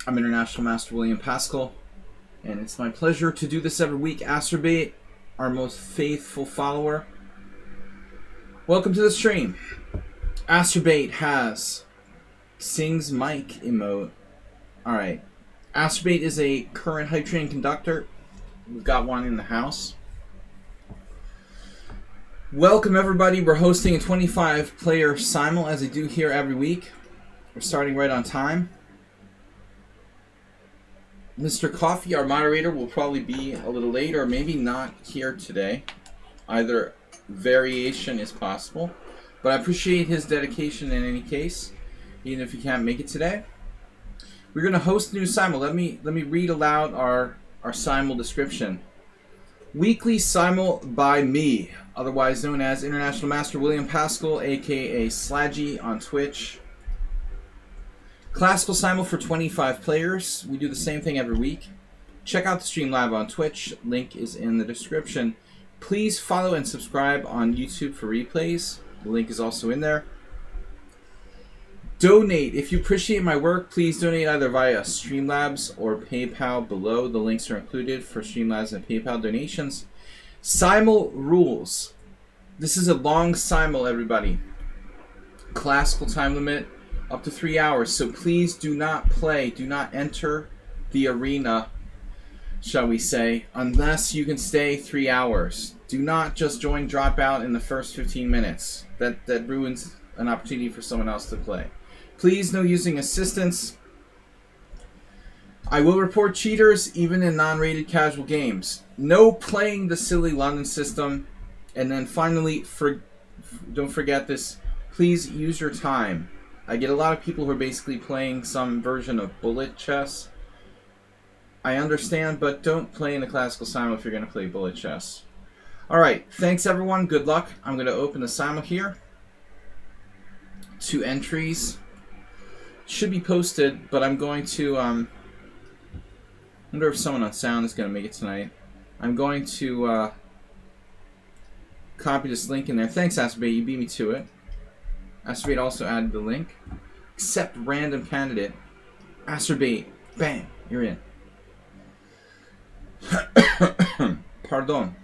I'm International Master William Paschall, and it's my pleasure to do this every week. Astrobate, our most faithful follower, welcome to the stream. Astrobate has Sings Mic emote. Alright, Astrobate is a current hype train conductor. We've got one in the house. Welcome everybody. We're hosting a 25-player Simul as I do here every week. We're starting right on time. Mr. Coffee, our moderator, will probably be a little late or maybe not here today. Either variation is possible. But I appreciate his dedication in any case, even if he can't make it today. We're going to host a new Simul. Let me read aloud our Simul description. Weekly Simul by me, otherwise known as International Master William Paschall, aka Slaggy on Twitch. Classical Simul for 25 players. We do the same thing every week. Check out the stream live on Twitch. Link is in the description. Please follow and subscribe on YouTube for replays. The link is also in there. Donate. If you appreciate my work, please donate either via Streamlabs or PayPal below. The links are included for Streamlabs and PayPal donations. Simul rules. This is a long Simul, everybody. Classical time limit up to 3 hours. So please do not play, do not enter the arena, shall we say, unless you can stay 3 hours. Do not just join drop out in the first 15 minutes. That ruins an opportunity for someone else to play. Please, no using assistance. I will report cheaters even in non-rated casual games. No playing the silly London system. And then finally, don't forget this, please use your time. I get a lot of people who are basically playing some version of bullet chess. I understand, but don't play in the classical Simul if you're going to play bullet chess. Alright, thanks everyone, good luck. I'm going to open the Simul here. 2 entries. Should be posted, but I'm going to, wonder if someone on sound is going to make it tonight. I'm going to copy this link in there. Thanks, Astrobate, you beat me to it. Astrobate also added the link. Accept random candidate. Astrobate, bang, you're in. Pardon.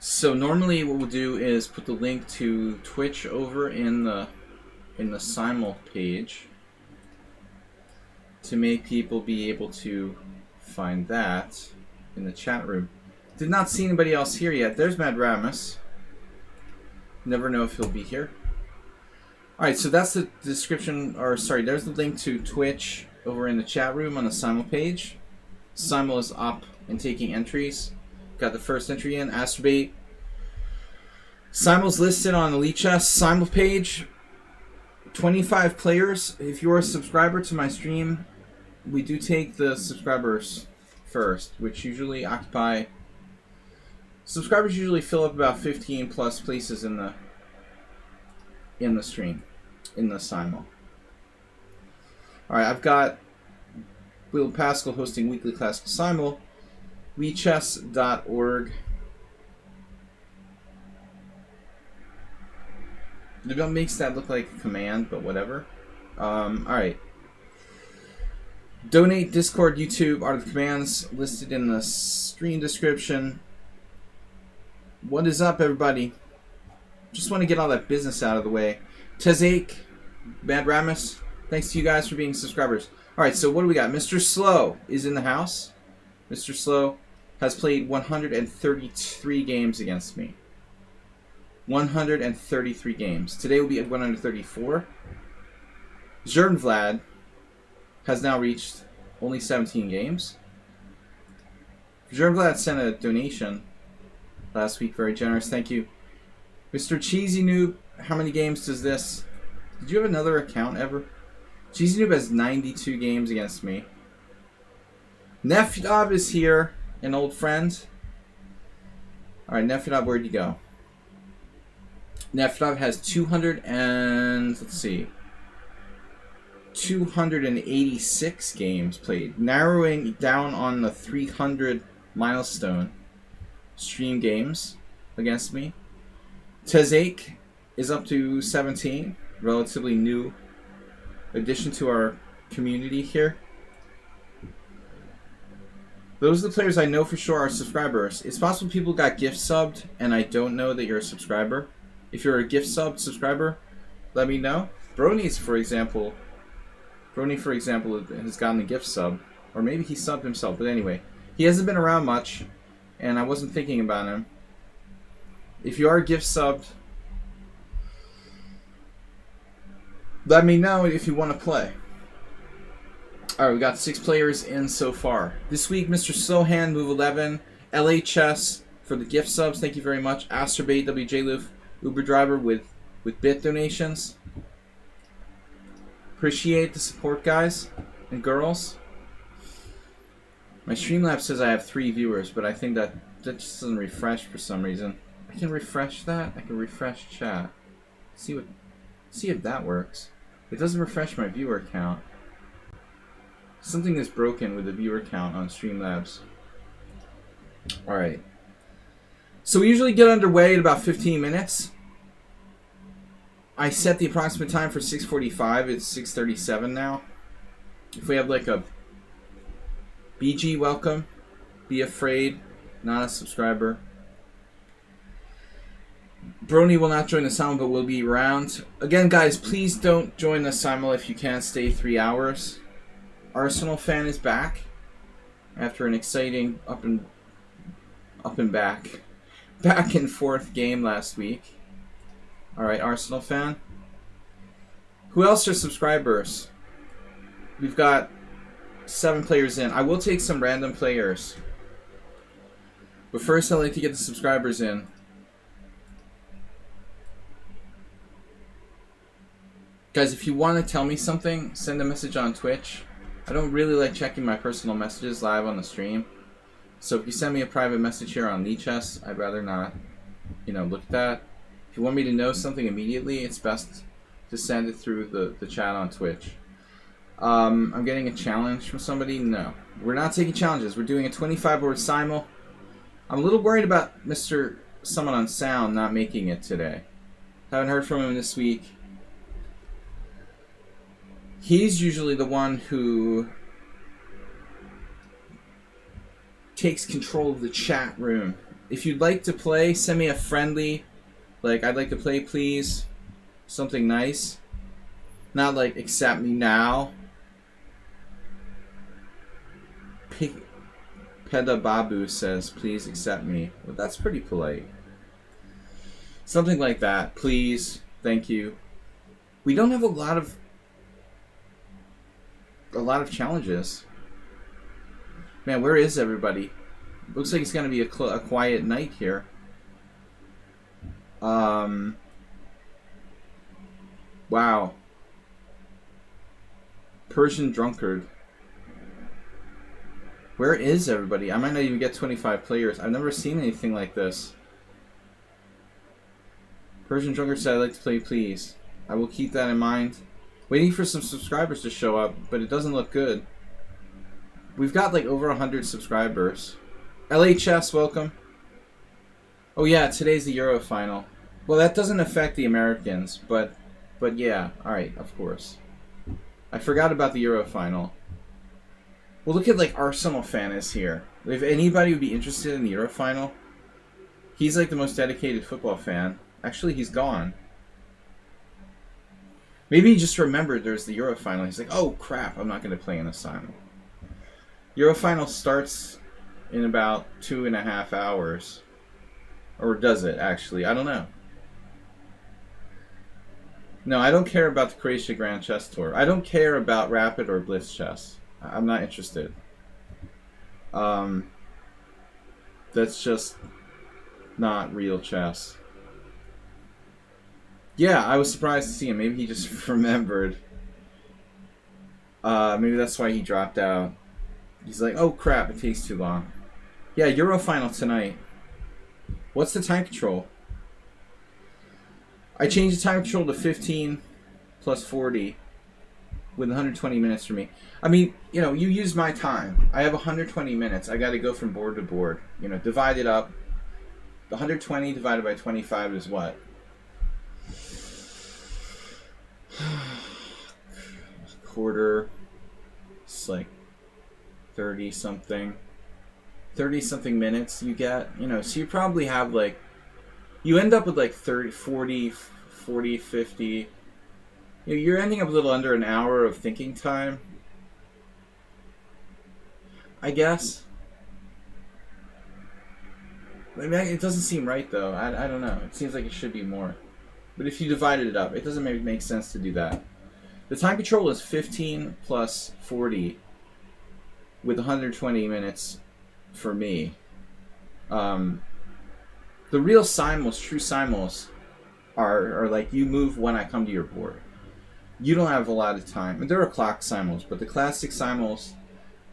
So normally what we'll do is put the link to Twitch over in the Simul page to make people be able to find that in the chat room. Did not see anybody else here yet. There's Mad Ramus. Never know if he'll be here. Alright, so that's the description, or sorry, there's the link to Twitch over in the chat room on the Simul page. Simul is up and taking entries. Got the first entry in, Astrobate. Simul's listed on the Lichess Simul page. 25 players. If you're a subscriber to my stream, we do take the subscribers first, which usually occupy... Subscribers usually fill up about 15 plus places in the stream, in the Simul. Alright, I've got Will Paschall hosting weekly classical Simul. Lichess.org. It makes that look like a command, but whatever. Alright. Donate, Discord, YouTube are the commands listed in the stream description. What is up, everybody? Just want to get all that business out of the way. Tezake, Mad Ramus, thanks to you guys for being subscribers. Alright, so what do we got? Mr. Slow is in the house. Mr. Slow has played 133 games against me. 133 games. Today will be at 134. Vlad has now reached only 17 games. Vlad sent a donation last week, very generous, thank you. Mr. Cheesy Noob, how many games does this? Did you have another account ever? Cheesy Noob has 92 games against me. Nefdab is here, an old friend. Alright, Nefdab, where'd you go? Nefdab has 286 games played, narrowing down on the 300 milestone stream games against me. Tezake is up to 17. Relatively new addition to our community here. Those are the players I know for sure are subscribers. It's possible people got gift subbed and I don't know that you're a subscriber. If you're a gift sub subscriber, let me know. Brony, for example, has gotten a gift sub. Or maybe he subbed himself. But anyway, he hasn't been around much. And I wasn't thinking about him. If you are gift subbed, let me know if you want to play. Alright, we got 6 players in so far. This week, Mr. Sohan, move 11. Lichess for the gift subs. Thank you very much. Asterbait, WJ Loof, Uber Driver with bit donations. Appreciate the support, guys and girls. My Streamlabs says I have 3 viewers, but I think that just doesn't refresh for some reason. I can refresh that. I can refresh chat. See if that works. It doesn't refresh my viewer count. Something is broken with the viewer count on Streamlabs. Alright. So we usually get underway in about 15 minutes. I set the approximate time for 6:45. It's 6:37 now. If we have like a BG welcome, be afraid, not a subscriber. Brony will not join the Simul, but will be around. Again, guys, please don't join the Simul if you can't stay 3 hours. Arsenal fan is back after an exciting up and back and forth game last week. All right, Arsenal fan. Who else are subscribers? We've got 7 players in. I will take some random players, but first I'd like to get the subscribers in. Guys, if you want to tell me something, send a message on Twitch. I don't really like checking my personal messages live on the stream. So if you send me a private message here on Lichess, I'd rather not, look at that. If you want me to know something immediately, it's best to send it through the chat on Twitch. I'm getting a challenge from somebody? No. We're not taking challenges. We're doing a 25-word Simul. I'm a little worried about Mr. Someone on Sound not making it today. Haven't heard from him this week. He's usually the one who takes control of the chat room. If you'd like to play, send me a friendly, like, I'd like to play, please. Something nice. Not like, accept me now. Peda Babu says, please accept me. Well, that's pretty polite. Something like that. Please. Thank you. We don't have a lot of challenges. Man, where is everybody? Looks like it's going to be a quiet night here. Wow. Persian Drunkard. Where is everybody? I might not even get 25 players. I've never seen anything like this. Persian Drunkard said, I'd like to play, please. I will keep that in mind. Waiting for some subscribers to show up, but it doesn't look good. We've got like over 100 subscribers. LHS, welcome. Oh yeah, today's the Euro final. Well, that doesn't affect the Americans, but yeah, alright, of course. I forgot about the Euro final. Well, look at like Arsenal fan is here. If anybody would be interested in the Euro final, he's like the most dedicated football fan. Actually, he's gone. Maybe he just remembered there's the Euro final. He's like, oh crap, I'm not going to play in the Simul. Euro final starts in about 2.5 hours. Or does it, actually? I don't know. No, I don't care about the Croatia Grand Chess Tour. I don't care about Rapid or Blitz Chess. I'm not interested. That's just not real chess. Yeah, I was surprised to see him. Maybe he just remembered. Maybe that's why he dropped out. He's like, oh crap, it takes too long. Yeah, Euro final tonight. What's the time control? I changed the time control to 15 plus 40 with 120 minutes for me. I mean, you know, you use my time. I have 120 minutes. I got to go from board to board. You know, divide it up. 120 divided by 25 is what? quarter. It's like 30 something minutes you get. You know, so you probably have like, you end up with like 30, 40, 50. You know, you're ending up a little under an hour of thinking time, I guess. Maybe it doesn't seem right though. I don't know. It seems like it should be more. But if you divided it up, it doesn't make sense to do that. The time control is 15 plus 40 with 120 minutes for me. The real simuls, true simuls, are like you move when I come to your board. You don't have a lot of time. And there are clock simuls, but the classic simuls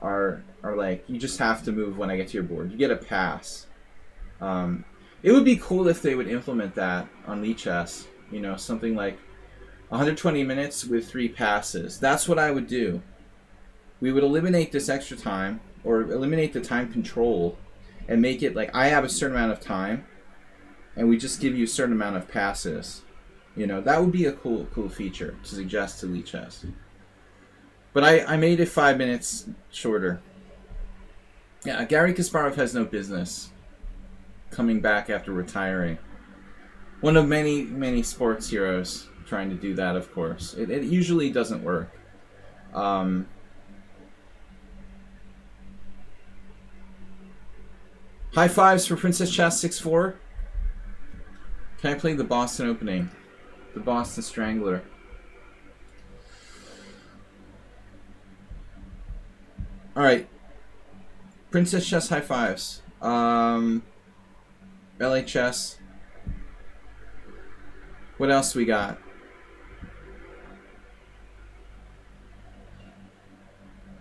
are like you just have to move when I get to your board. You get a pass. It would be cool if they would implement that on Lichess. You know, something like 120 minutes with 3 passes. That's what I would do. We would eliminate this extra time, or eliminate the time control, and make it like I have a certain amount of time, and we just give you a certain amount of passes. You know, that would be a cool feature to suggest to Lichess. But I made it 5 minutes shorter. Yeah, Garry Kasparov has no business coming back after retiring. One of many sports heroes trying to do that, of course. It usually doesn't work. High fives for Princess Chess 6-4. Can I play the Boston opening? The Boston Strangler. Alright. Princess Chess high fives. LHS. What else we got?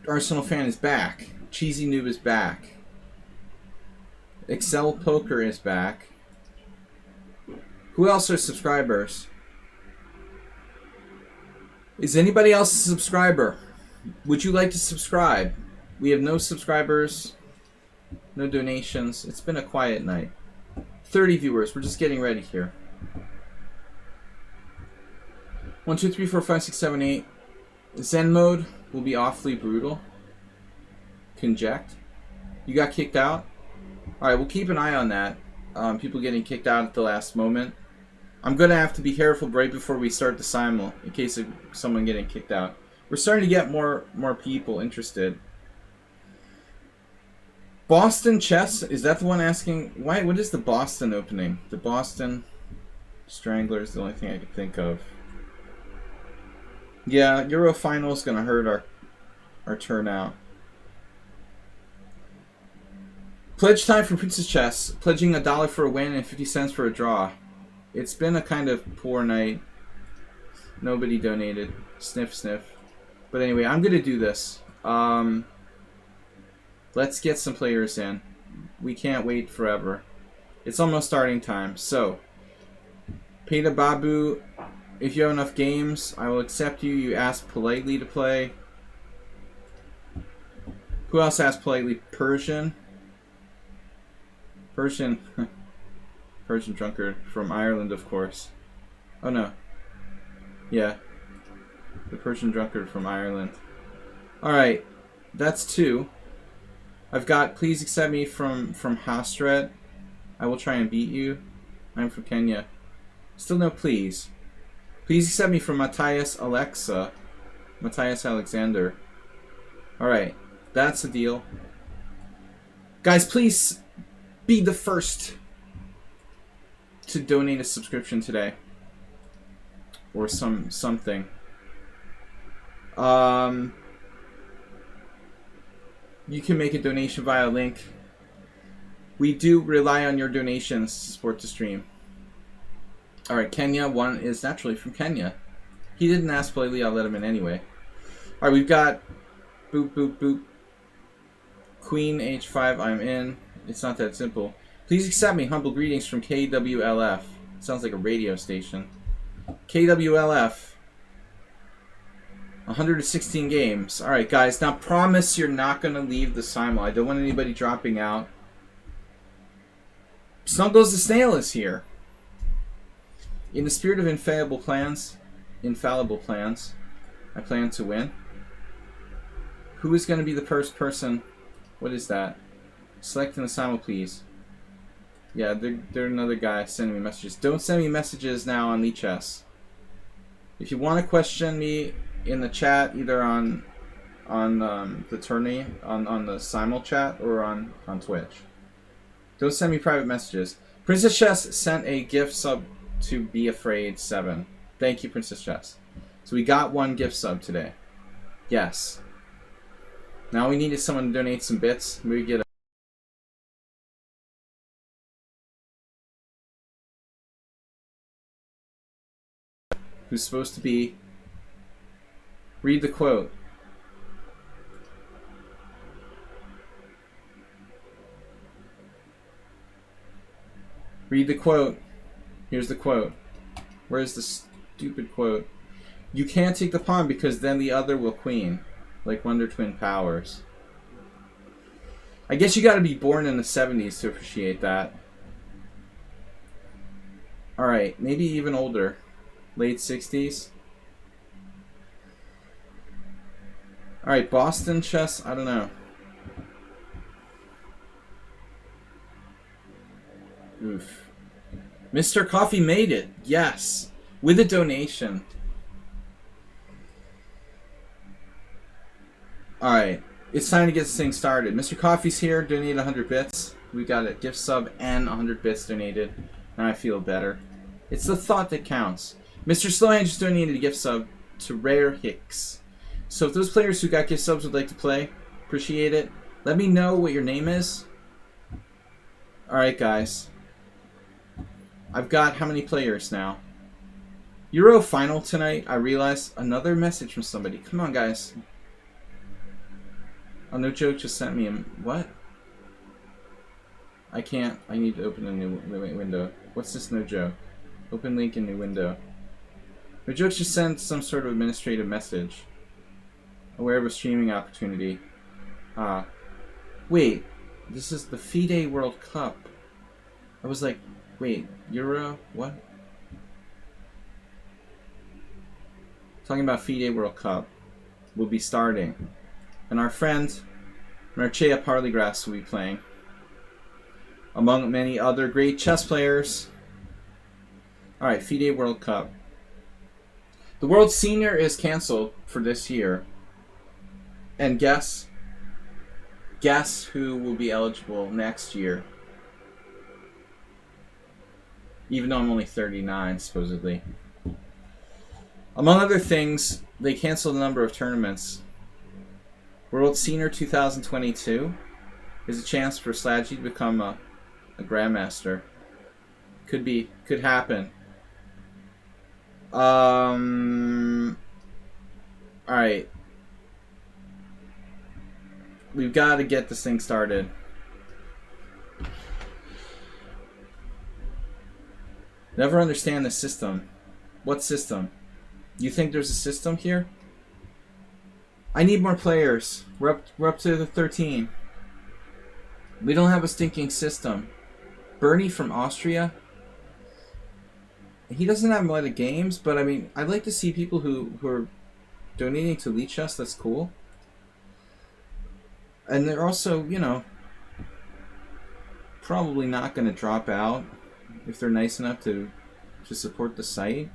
Arsenal fan is back. Cheesy Noob is back. Excel Poker is back. Who else are subscribers? Is anybody else a subscriber? Would you like to subscribe? We have no subscribers, no donations. It's been a quiet night. 30 viewers. We're just getting ready here. 1, 2, 3, 4, 5, 6, 7, 8. Zen mode will be awfully brutal. Conject. You got kicked out? Alright, we'll keep an eye on that. People getting kicked out at the last moment. I'm going to have to be careful right before we start the simul in case of someone getting kicked out. We're starting to get more people interested. Boston Chess? Is that the one asking? Why? What is the Boston opening? The Boston Strangler is the only thing I could think of. Yeah, Euro final is going to hurt our turnout. Pledge time for Princess Chess. Pledging $1 for a win and 50 cents for a draw. It's been a kind of poor night. Nobody donated. Sniff, sniff. But anyway, I'm going to do this. Let's get some players in. We can't wait forever. It's almost starting time. So, Peta Babu, if you have enough games, I will accept you. You asked politely to play. Who else asked politely? Persian. Persian drunkard from Ireland, of course. Oh no. Yeah. The Persian drunkard from Ireland. Alright. That's 2. I've got please accept me from Hastret. I will try and beat you. I'm from Kenya. Still no please. Please accept me from Matthias Alexa. Matthias Alexander. Alright. That's the deal. Guys, please be the first to donate a subscription today. Or something. You can make a donation via link. We do rely on your donations to support the stream. Alright, Kenya. One is naturally from Kenya. He didn't ask politely, I'll let him in anyway. Alright, we've got boop, boop, boop. Queen H5, I'm in. It's not that simple. Please accept me. Humble greetings from KWLF. Sounds like a radio station. KWLF. 116 games. Alright, guys. Now, promise you're not going to leave the simul. I don't want anybody dropping out. Snuggles the Snail is here. In the spirit of infallible plans, I plan to win. Who is going to be the first person? What is that? Select an assignment, please. Yeah, they're another guy sending me messages. Don't send me messages now on Lichess. If you want to question me in the chat, either on the tourney, on the Simul chat, or on Twitch. Don't send me private messages. Princess Chess sent a gift sub to Be Afraid 7. Thank you, Princess Chess. So we got one gift sub today. Yes. Now we needed someone to donate some bits. Maybe get a... Who's supposed to be... Read the quote. Read the quote. Here's the quote. Where's the stupid quote? You can't take the pawn because then the other will queen. Like Wonder Twin Powers. I guess you gotta be born in the 70s to appreciate that. Alright, maybe even older. Late 60s. Alright, Boston chess? I don't know. Oof. Mr. Coffee made it. Yes. With a donation. Alright. It's time to get this thing started. Mr. Coffee's here. Donated 100 bits. We got a gift sub and 100 bits donated. Now I feel better. It's the thought that counts. Mr. Slowhand just donated a gift sub to Rare Hicks. So if those players who got gift subs would like to play, appreciate it. Let me know what your name is. Alright, guys. I've got how many players now? Euro final tonight. I realized another message from somebody. Come on, guys. Oh, No Joke just sent me a... What? I can't. I need to open a new window. What's this No Joke? Open link in new window. No Joke just sent some sort of administrative message. Aware of a streaming opportunity. Ah. Wait. This is the FIDE World Cup. I was like... Wait, Euro? What? Talking about FIDE World Cup will be starting. And our friend Marchea Parleygrass will be playing. Among many other great chess players. Alright, FIDE World Cup. The World Senior is cancelled for this year. And guess who will be eligible next year? Even though I'm only 39, supposedly. Among other things, they canceled a number of tournaments. World Senior 2022 is a chance for Sladgy to become a Grandmaster. Could happen. Alright. We've got to get this thing started. Never understand the system. What system? You think there's a system here? I need more players. We're up to the 13. We don't have a stinking system. Bernie from Austria? He doesn't have a lot of games, but I mean, I'd like to see people who are donating to Lichess. That's cool. And they're also, you know, probably not going to drop out if they're nice enough to support the site.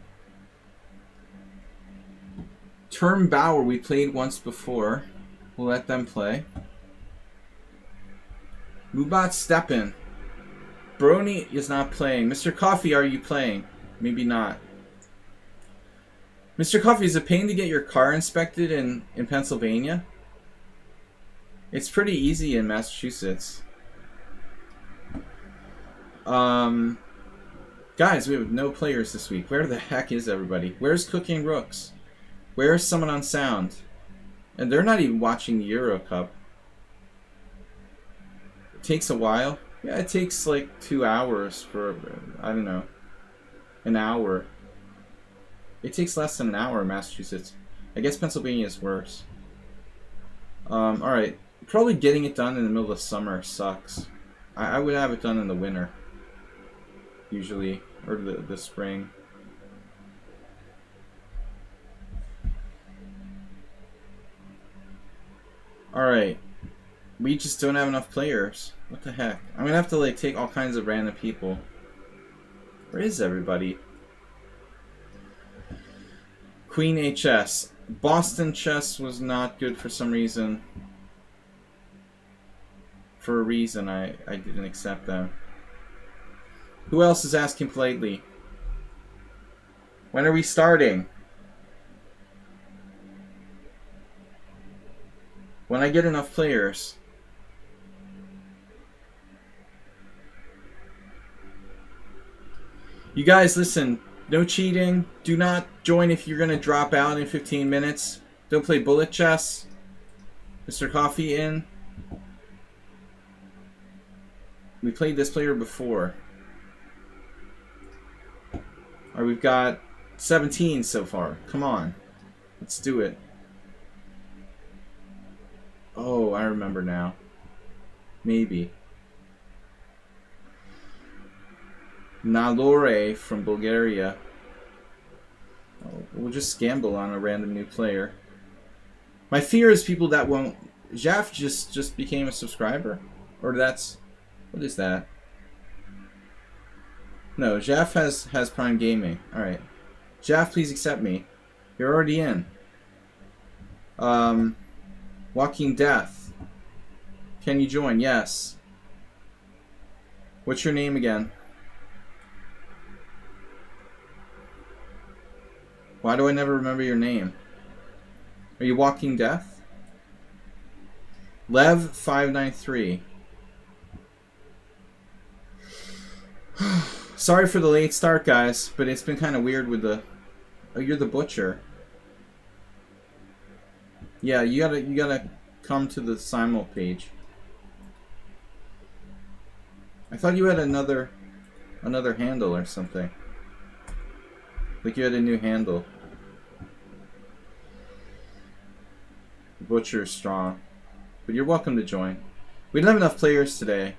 Term Bauer, we played once before. We'll let them play. Mubat Stepan. Brony is not playing. Mr. Coffee, are you playing? Maybe not. Mr. Coffee, is it a pain to get your car inspected in Pennsylvania? It's pretty easy in Massachusetts. Guys, we have no players this week. Where the heck is everybody? Where's Cooking Rooks? Where's someone on sound? And they're not even watching the Euro Cup. It takes a while. Yeah, it takes like 2 hours for, I don't know, an hour. It takes less than an hour in Massachusetts. I guess Pennsylvania is worse. Alright. Probably getting it done in the middle of summer sucks. I would have it done in the winter. Usually. Or the spring. Alright. We just don't have enough players. What the heck? I'm gonna have to like take all kinds of random people. Where is everybody? Queen HS. Boston chess was not good for some reason. For a reason I didn't accept them. Who else is asking politely? When are we starting? When I get enough players. You guys, listen. No cheating. Do not join if you're going to drop out in 15 minutes. Don't play bullet chess. Mr. Coffee in. We played this player before. Alright, we've got 17 so far. Come on. Let's do it. Oh, I remember now. Maybe. Nalore from Bulgaria. Oh, we'll just gamble on a random new player. My fear is people that won't... Jaff just became a subscriber? Or that's... What is that? No, Jaff has Prime Gaming. Alright. Jaff, please accept me. You're already in. Walking Death. Can you join? Yes. What's your name again? Why do I never remember your name? Are you Walking Death? Lev593. Sorry for the late start, guys, but it's been kind of weird with the... Oh, you're the Butcher. Yeah, you gotta come to the Simul page. I thought you had another handle or something. Like you had a new handle. The Butcher is strong. But you're welcome to join. We don't have enough players today.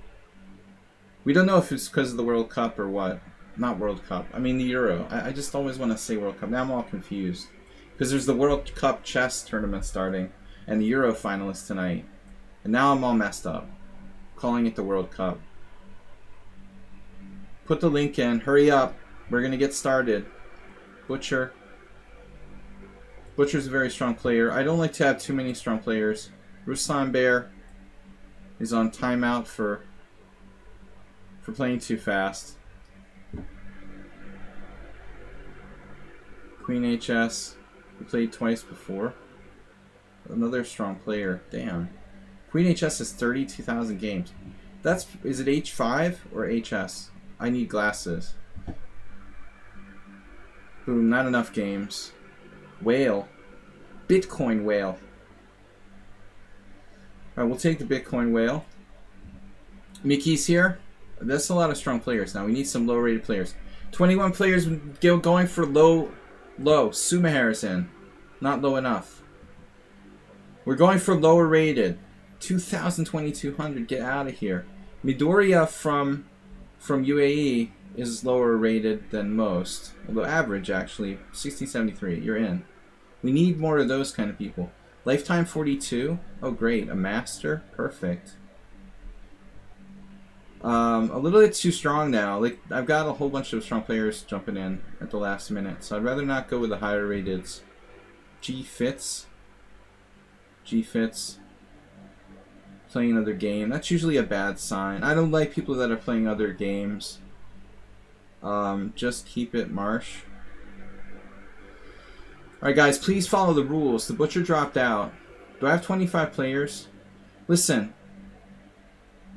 We don't know if it's because of the World Cup or what. Not World Cup. I mean the Euro. I just always want to say World Cup. Now I'm all confused. Because there's the World Cup chess tournament starting. And the Euro finalists tonight. And now I'm all messed up. Calling it the World Cup. Put the link in. Hurry up. We're going to get started. Butcher. Butcher's a very strong player. I don't like to have too many strong players. Ruslan Bear is on timeout for playing too fast. Queen HS. We played twice before. Another strong player. Damn. Queen HS has 32,000 games. Is it H5 or HS? I need glasses. Boom, not enough games. Whale. Bitcoin Whale. Alright, we'll take the Bitcoin Whale. Mickey's here. That's a lot of strong players now. We need some low-rated players. 21 players going for low. Sumahair's in. Not low enough. We're going for lower rated. 2,200. Get out of here. Midoriya from UAE is lower rated than most. Although average, actually. 1673. You're in. We need more of those kind of people. Lifetime 42. Oh, great. A master. Perfect. A little bit too strong now. Like, I've got a whole bunch of strong players jumping in at the last minute. So I'd rather not go with the higher rateds. G Fitz. Playing another game. That's usually a bad sign. I don't like people that are playing other games. Just keep it Marsh. Alright guys, please follow the rules. The Butcher dropped out. Do I have 25 players? Listen.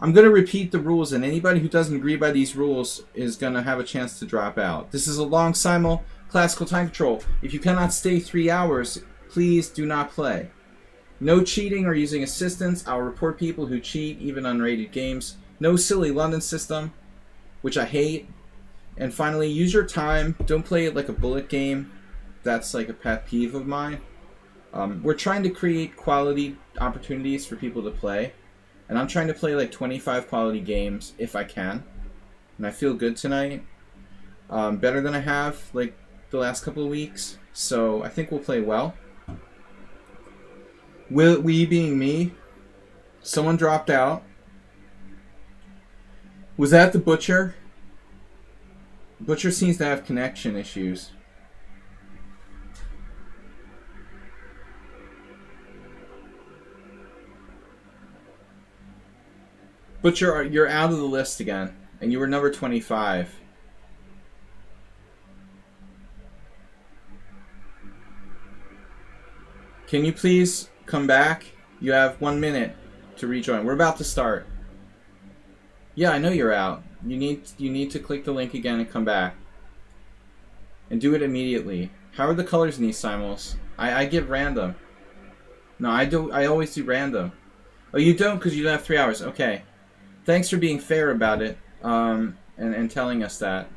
I'm going to repeat the rules, and anybody who doesn't agree by these rules is going to have a chance to drop out. This is a long Simul classical time control. If you cannot stay 3 hours, please do not play. No cheating or using assistance. I'll report people who cheat, even unrated games. No silly London system, which I hate. And finally, use your time. Don't play it like a bullet game. That's like a pet peeve of mine. We're trying to create quality opportunities for people to play. And I'm trying to play like 25 quality games if I can. And I feel good tonight. Better than I have like the last couple of weeks. So I think we'll play well. We being me, Someone dropped out. Was that the Butcher? Butcher seems to have connection issues. Butcher, you're out of the list again. And you were number 25. Can you please come back? You have 1 minute to rejoin. We're about to start. Yeah, I know you're out. You need to click the link again and come back. And do it immediately. How are the colors in these simuls? I give random. No, I always do random. Oh, you don't because you don't have 3 hours. Okay. Thanks for being fair about it. And telling us that.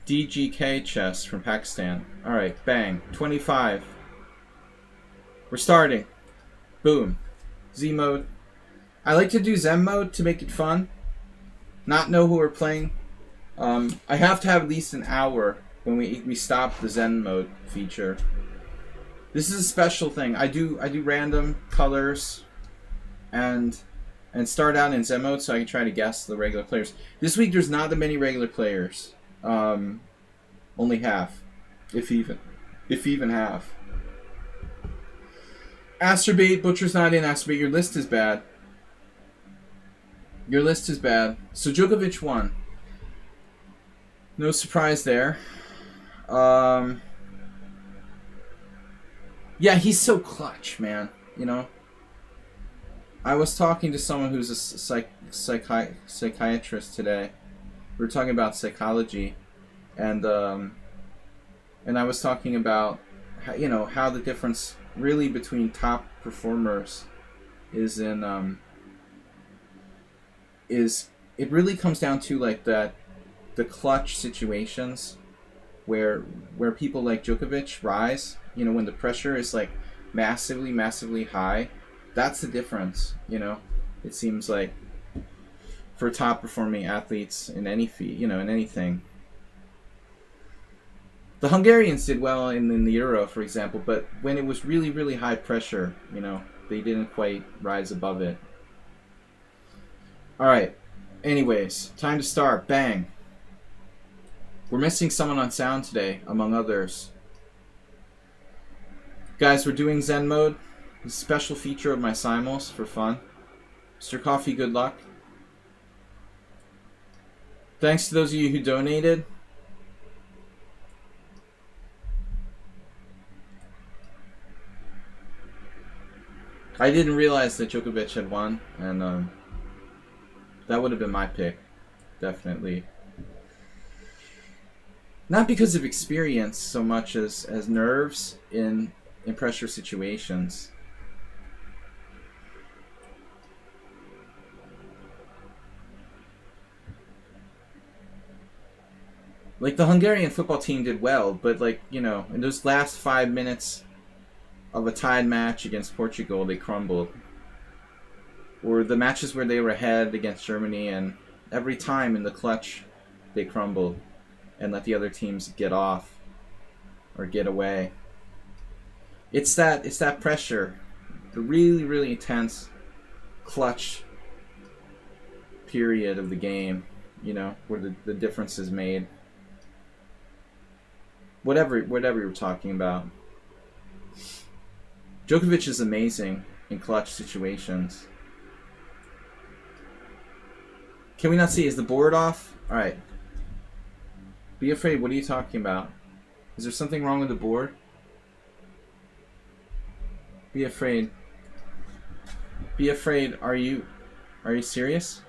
DGK chess from Pakistan. Alright, bang. 25. We're starting. Boom. Z mode. I like to do Zen mode to make it fun. Not know who we're playing. I have to have at least an hour when we stop the Zen mode feature. This is a special thing. I do random colors and start out in Zen mode so I can try to guess the regular players. This week there's not that many regular players. Only half, if even half. Asterbait, Butcher's not in. Asterbait, your list is bad. Your list is bad. So Djokovic won. No surprise there. Yeah, he's so clutch, man. You know. I was talking to someone who's a psychiatrist today. We were talking about psychology, and I was talking about how the difference really between top performers is in is it really comes down to like the clutch situations where people like Djokovic rise, when the pressure is like massively high. That's the difference, It seems like for top performing athletes in any in anything. The Hungarians did well in the Euro, for example, but when it was really high pressure, they didn't quite rise above it. Alright, anyways, time to start. Bang. We're missing someone on sound today, among others. Guys, we're doing Zen mode. It's a special feature of my simuls for fun. Mr. Coffee, good luck. Thanks to those of you who donated. I didn't realize that Djokovic had won, and that would have been my pick, definitely. Not because of experience so much as nerves in pressure situations. Like, the Hungarian football team did well, but in those last 5 minutes of a tied match against Portugal, they crumbled. Or the matches where they were ahead against Germany, and every time in the clutch, they crumbled and let the other teams get off or get away. It's that pressure, the really intense clutch period of the game, where the difference is made. Whatever you're talking about. Djokovic is amazing in clutch situations. Can we not see? Is the board off? Alright. Be afraid. What are you talking about? Is there something wrong with the board? Be afraid. Be afraid. Are you serious?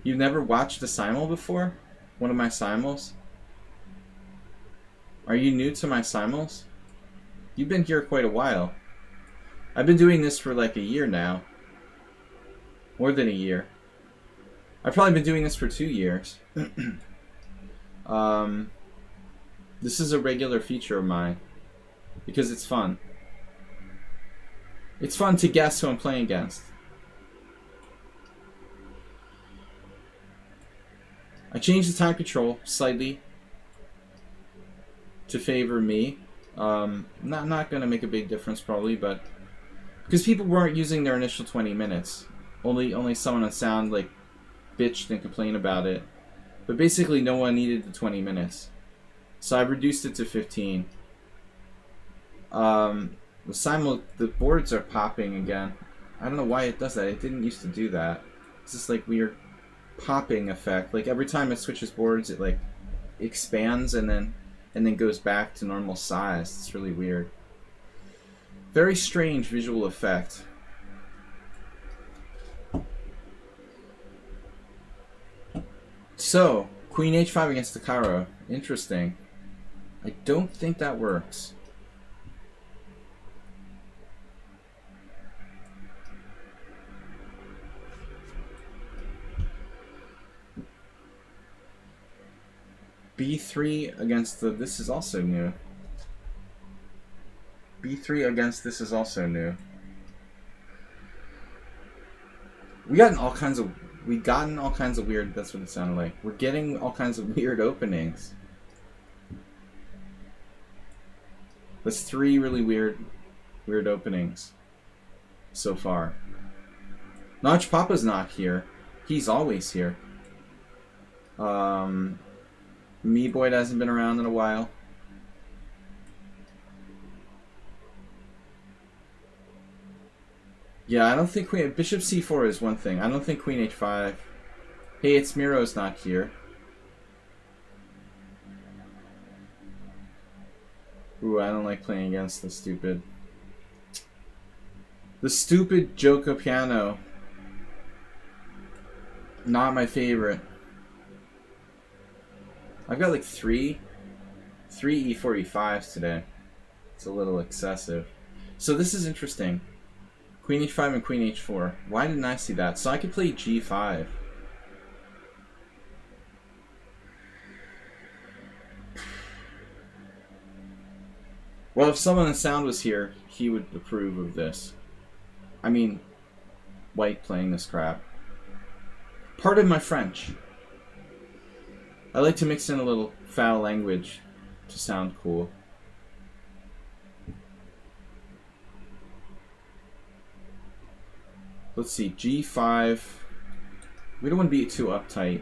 You've never watched a simul before? One of my simuls? Are you new to my simuls? You've been here quite a while. I've been doing this for like a year now. More than a year. I've probably been doing this for 2 years. This is a regular feature of mine. Because it's fun. It's fun to guess who I'm playing against. I changed the time control slightly to favor me. Not gonna make a big difference probably, but because people weren't using their initial 20 minutes. Only someone on sound like bitched and complained about it. But basically no one needed the 20 minutes. So I reduced it to 15. The boards are popping again. I don't know why it does that. It didn't used to do that. It's just like weird popping effect. Like every time it switches boards, it like expands and then goes back to normal size. It's really weird. Very strange visual effect. So, Queen h5 against the Caro. Interesting. I don't think that works. B3 against the... This is also new. B3 against this is also new. We've gotten all kinds of weird... That's what it sounded like. We're getting all kinds of weird openings. That's 3 really weird openings so far. Notch Papa's not here. He's always here. Me Boyd hasn't been around in a while. Yeah, I don't think Bishop C4 is one thing. I don't think Queen H5. Hey, it's Miro's not here. Ooh, I don't like playing against the stupid Joker piano. Not my favorite. I've got like three E4, E5s today. It's a little excessive. So this is interesting. Queen H5 and Queen H4. Why didn't I see that? So I could play G5. Well, if someone in sound was here, he would approve of this. I mean, white playing this crap. Pardon my French. I like to mix in a little foul language to sound cool. Let's see, G5. We don't want to be too uptight.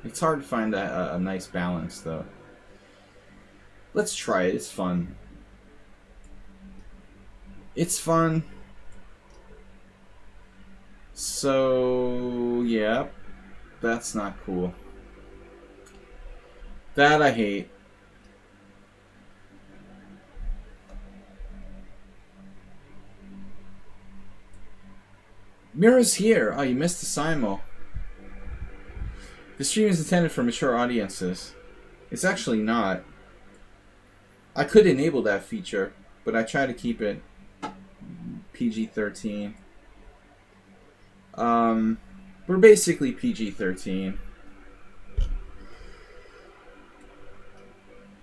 It's hard to find a nice balance, though. Let's try it. It's fun. It's fun. So, yeah. That's not cool. That I hate. Mira's here. Oh, you missed the Simul. The stream is intended for mature audiences. It's actually not. I could enable that feature, but I try to keep it PG-13. We're basically PG-13.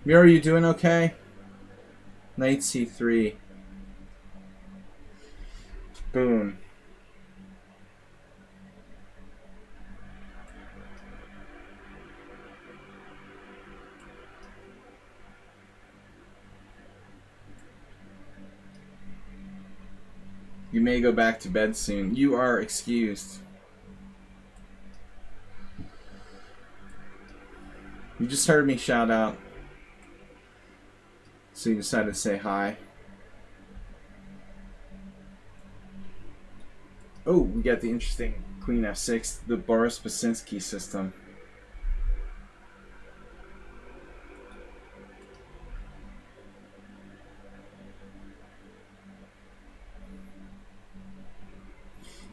Mira, you doing okay? Knight C3. Boom. You may go back to bed soon. You are excused. You just heard me shout out. So you decided to say hi. Oh, we got the interesting Queen F6, the Boris Basinski system.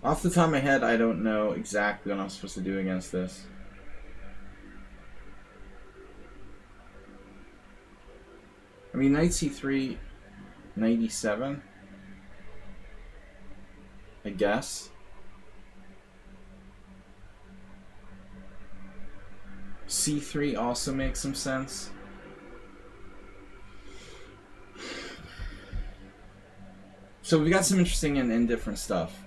Off the top of my head, I don't know exactly what I'm supposed to do against this. I mean, Knight C3, 97, I guess. C3 also makes some sense. So we've got some interesting and different stuff.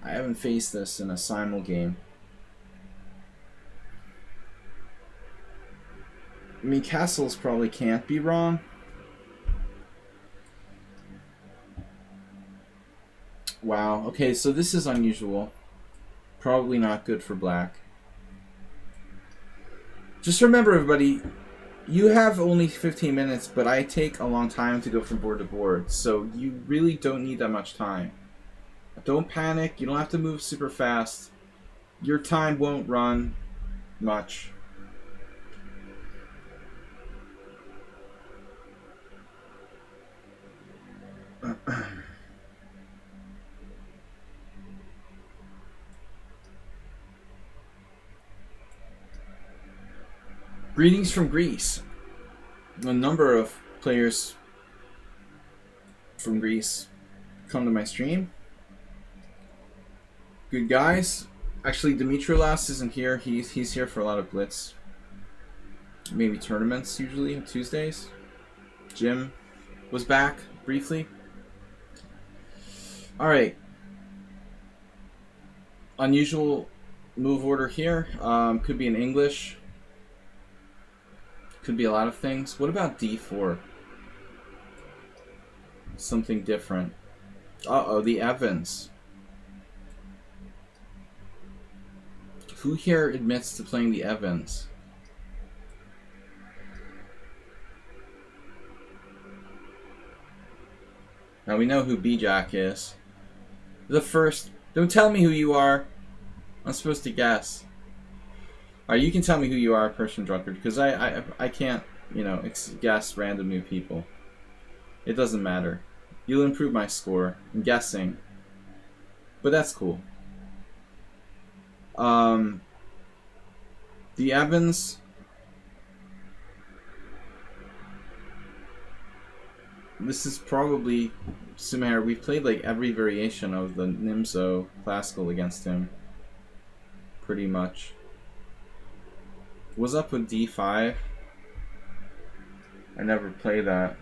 I haven't faced this in a Simul game. I mean, castles probably can't be wrong. Wow. Okay, so this is unusual. Probably not good for black. Just remember, everybody, you have only 15 minutes, but I take a long time to go from board to board, so you really don't need that much time. Don't panic. You don't have to move super fast. Your time won't run much. Greetings from Greece. A number of players from Greece come to my stream. Good guys. Actually, Dimitrios isn't here. He's here for a lot of blitz. Maybe tournaments usually on Tuesdays. Jim was back briefly. All right. Unusual move order here. Could be in English. Could be a lot of things. What about D4? Something different. Uh-oh, the Evans. Who here admits to playing the Evans? Now we know who B-Jack is. The first... Don't tell me who you are. I'm supposed to guess. Alright, you can tell me who you are, Persian Drunkard, because I can't, you know, guess random new people. It doesn't matter. You'll improve my score. I'm guessing. But that's cool. The Evans... This is probably Sumer. We've played like every variation of the Nimzo classical against him. Pretty much. What's up with D5? I never play that.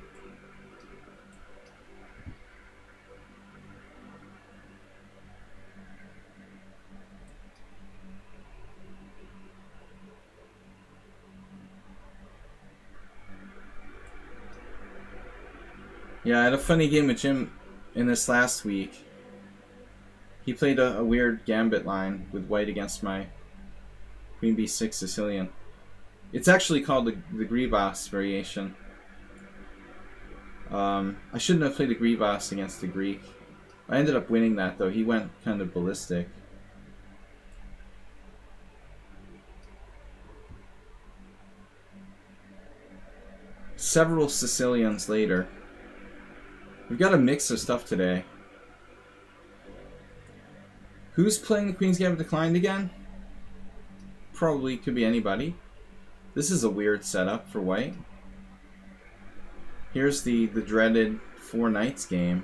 Yeah, I had a funny game with Jim in this last week. He played a weird gambit line with white against my Queen B6 Sicilian. It's actually called the Grivas variation. I shouldn't have played the Grivas against the Greek. I ended up winning that though. He went kind of ballistic. Several Sicilians later. We've got a mix of stuff today. Who's playing the Queen's Gambit Declined again? Probably could be anybody. This is a weird setup for white. Here's the dreaded 4 Knights game.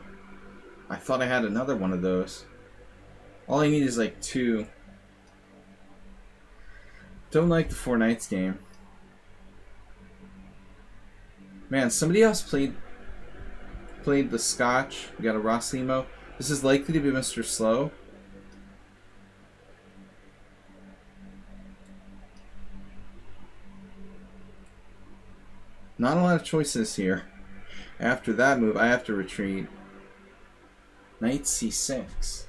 I thought I had another one of those. All I need is like 2. Don't like the 4 Knights game. Man, somebody else played the Scotch. We got a Ross Limo. This is likely to be Mr. Slow. Not a lot of choices here. After that move, I have to retreat. Knight C6.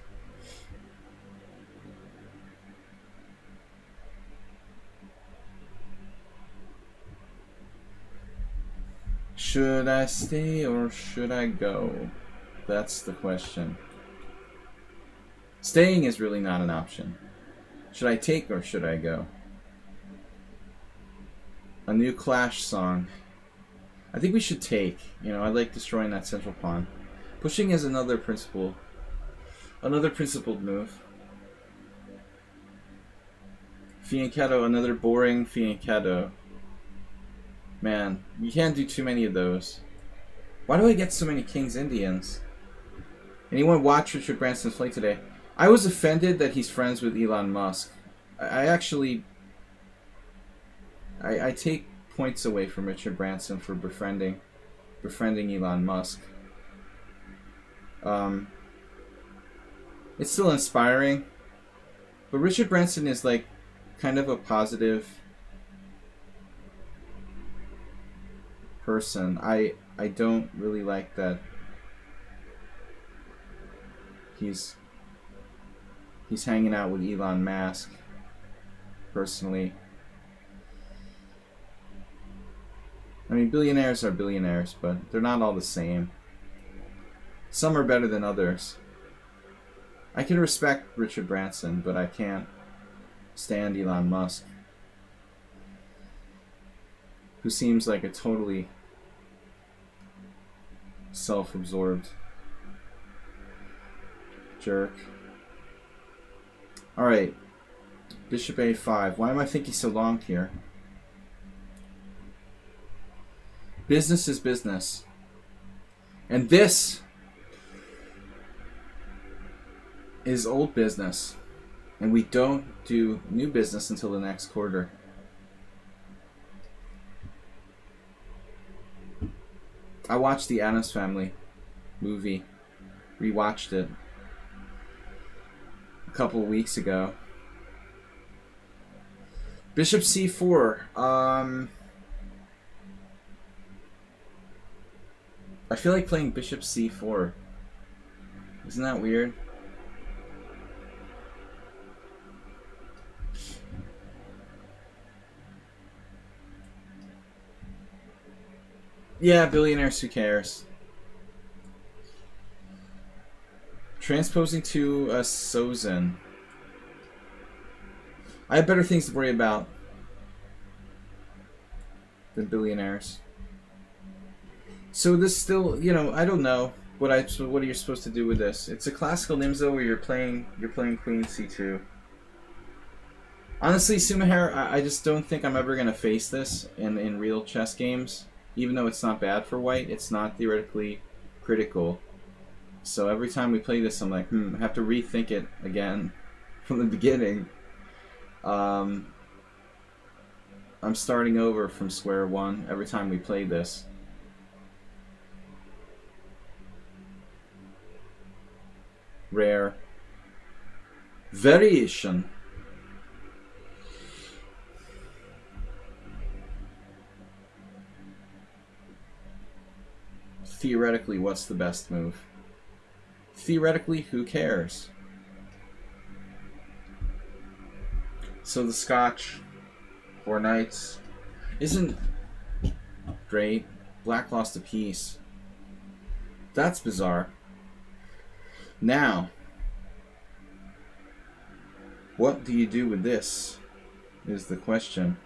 Should I stay or should I go? That's the question. Staying is really not an option. Should I take or should I go? A new Clash song. I think we should take. You know, I like destroying that central pawn. Pushing is another principled move. Fianchetto, another boring Fianchetto. Man, you can't do too many of those. Why do I get so many King's Indians? Anyone watch Richard Branson's play today? I was offended that he's friends with Elon Musk. I actually... I take points away from Richard Branson for befriending Elon Musk. It's still inspiring, but Richard Branson is like kind of a positive person. I don't really like that he's hanging out with Elon Musk, personally. I mean, billionaires are billionaires, but they're not all the same. Some are better than others. I can respect Richard Branson, but I can't stand Elon Musk, who seems like a totally self-absorbed jerk. Alright. Bishop a5. Why am I thinking so long here? Business is business. And this is old business. And we don't do new business until the next quarter. I watched the Addams Family movie. Rewatched it a couple of weeks ago. Bishop c4. I feel like playing Bishop c4. Isn't that weird? Yeah, billionaires, who cares? Transposing to a Sozin. I have better things to worry about than billionaires. So this still, you know, I don't know what you're supposed to do with this. It's a classical Nimzo where you're playing Queen c2. Honestly, Sumaher, I just don't think I'm ever gonna face this in real chess games. Even though it's not bad for white, it's not theoretically critical. So every time we play this, I'm like, I have to rethink it again from the beginning. I'm starting over from square one every time we play this. Rare. Variation. Theoretically, what's the best move? Theoretically, who cares? So the Scotch, 4 knights, isn't great. Black lost a piece. That's bizarre. Now, what do you do with this is the question.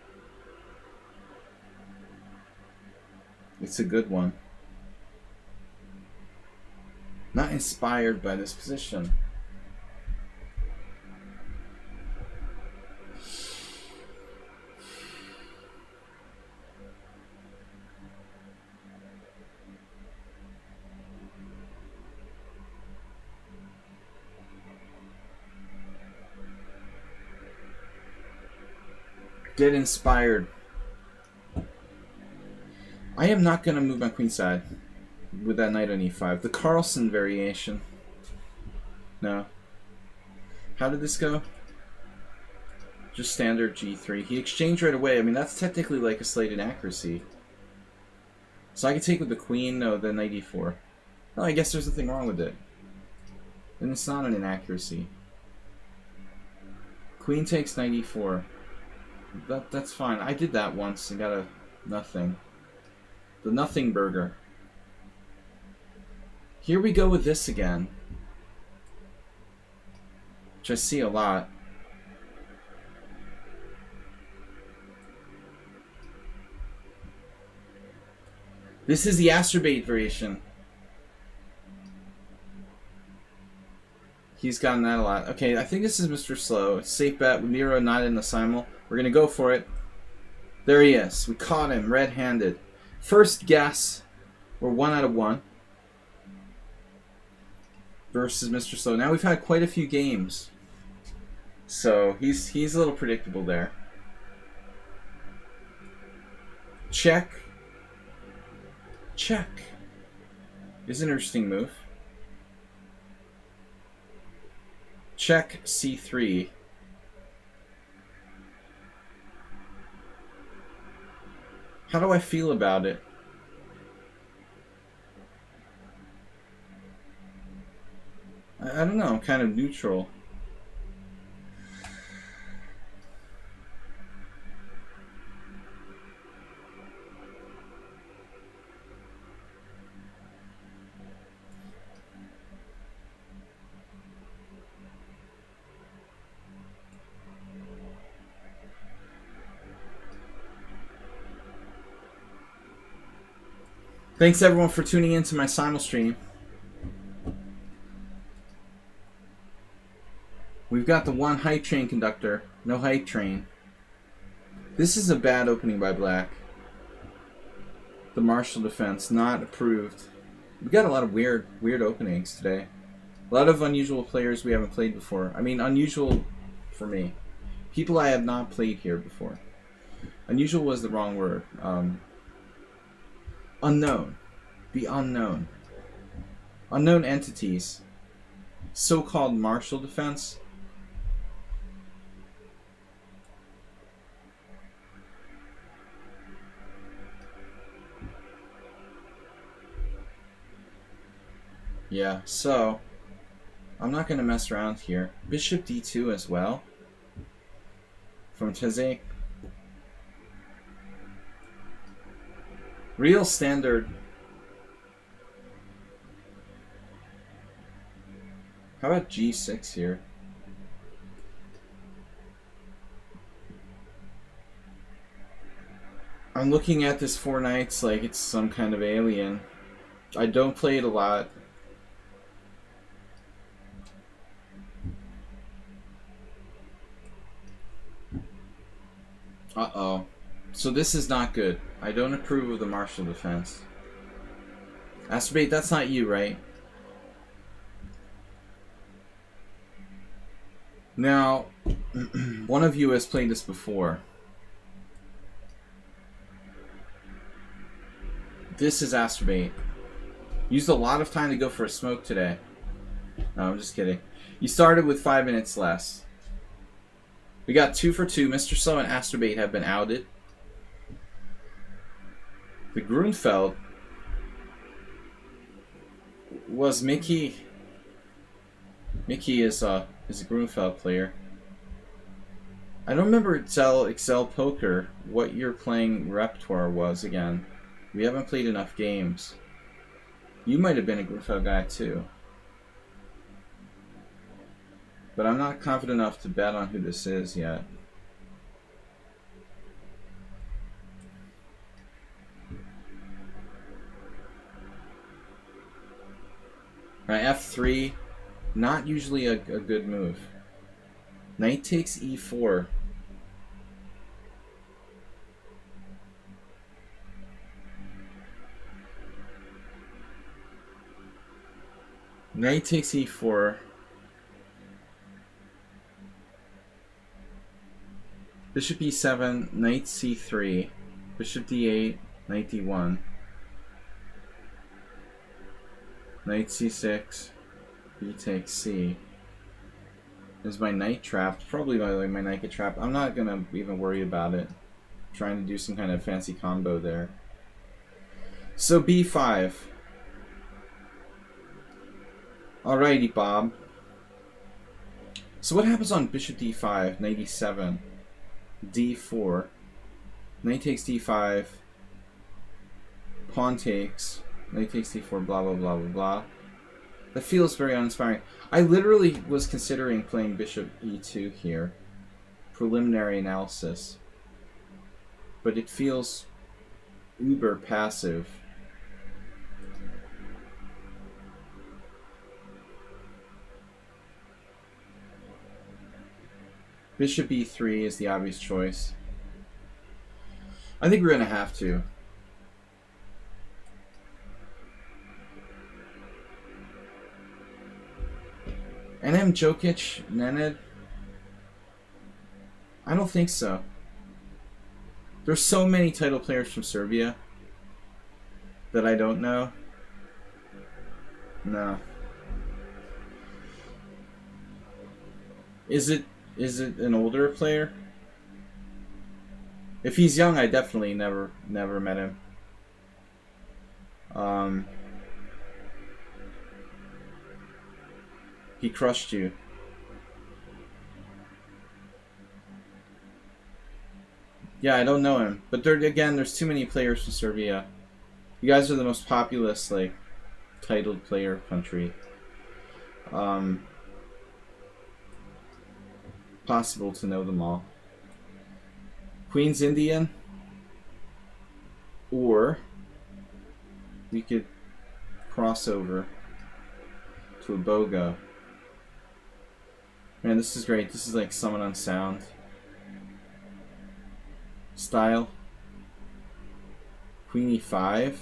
It's a good one. Not inspired by this position. Get inspired. I am not going to move my queenside with that knight on e5. The Carlsen variation. No. How did this go? Just standard g3. He exchanged right away. I mean, that's technically like a slight inaccuracy. So I can take with the queen. No, the knight e4. Oh, I guess there's nothing wrong with it. Then it's not an inaccuracy. Queen takes knight e4. That's fine. I did that once and got a nothing. The nothing burger. Here we go with this again. Which I see a lot. This is the Astrobate variation. He's gotten that a lot. Okay, I think this is Mr. Slow. It's safe bet with Miro not in the Simul. We're going to go for it. There he is. We caught him red-handed. First guess. We're 1 out of 1. Versus Mr. Slow. Now we've had quite a few games. So he's a little predictable there. Check. Check. Is an interesting move. Check c3. How do I feel about it? I don't know. I'm kind of neutral. Thanks everyone for tuning in to my Simul stream. We've got the one hype train conductor, no hype train. This is a bad opening by black. The Marshall defense, not approved. We got a lot of weird openings today. A lot of unusual players we haven't played before. I mean, unusual for me. People I have not played here before. Unusual was the wrong word. Unknown. The unknown. Unknown entities. So-called Marshall defense. Yeah, so I'm not going to mess around here. Bishop d2 as well. From Tezek. Real standard. How about g6 here? I'm looking at this 4 knights like it's some kind of alien. I don't play it a lot. Uh-oh. So this is not good. I don't approve of the Marshall defense. Astrobate, that's not you, right? Now, one of you has played this before. This is Astrobate. Used a lot of time to go for a smoke today. No, I'm just kidding. You started with 5 minutes less. We got 2 for 2. Mr. Slow and Astrobate have been outed. The Grunfeld was Mickey. Mickey is a Grunfeld player. I don't remember Excel Poker what your playing repertoire was again. We haven't played enough games. You might have been a Grunfeld guy too. But I'm not confident enough to bet on who this is yet. Right, f3, not usually a good move. Knight takes e4. Knight takes e4. Bishop e7, knight c3, bishop d8, knight d1, knight c6, b takes c. Is my knight trapped? Probably my knight get trapped. I'm not gonna even worry about it. I'm trying to do some kind of fancy combo there. So b5. Alrighty, Bob. So what happens on bishop d5, knight e7? d4, knight takes d5, pawn takes, knight takes d4, blah blah blah blah blah. That feels very uninspiring. I literally was considering playing bishop e2 here, preliminary analysis, but it feels uber passive. Bishop e3 is the obvious choice. I think we're going to have to. NM Jokic, Nenad? I don't think so. There's so many title players from Serbia that I don't know. No. Is it an older player? If he's young, I definitely never met him. He crushed you. Yeah, I don't know him. But there's too many players from Serbia. You guys are the most populous, like, titled player country. Possible to know them all. Queen's Indian. Or we could cross over to a Bogo. Man, this is great. This is like Summon on Sound style. Queen E5.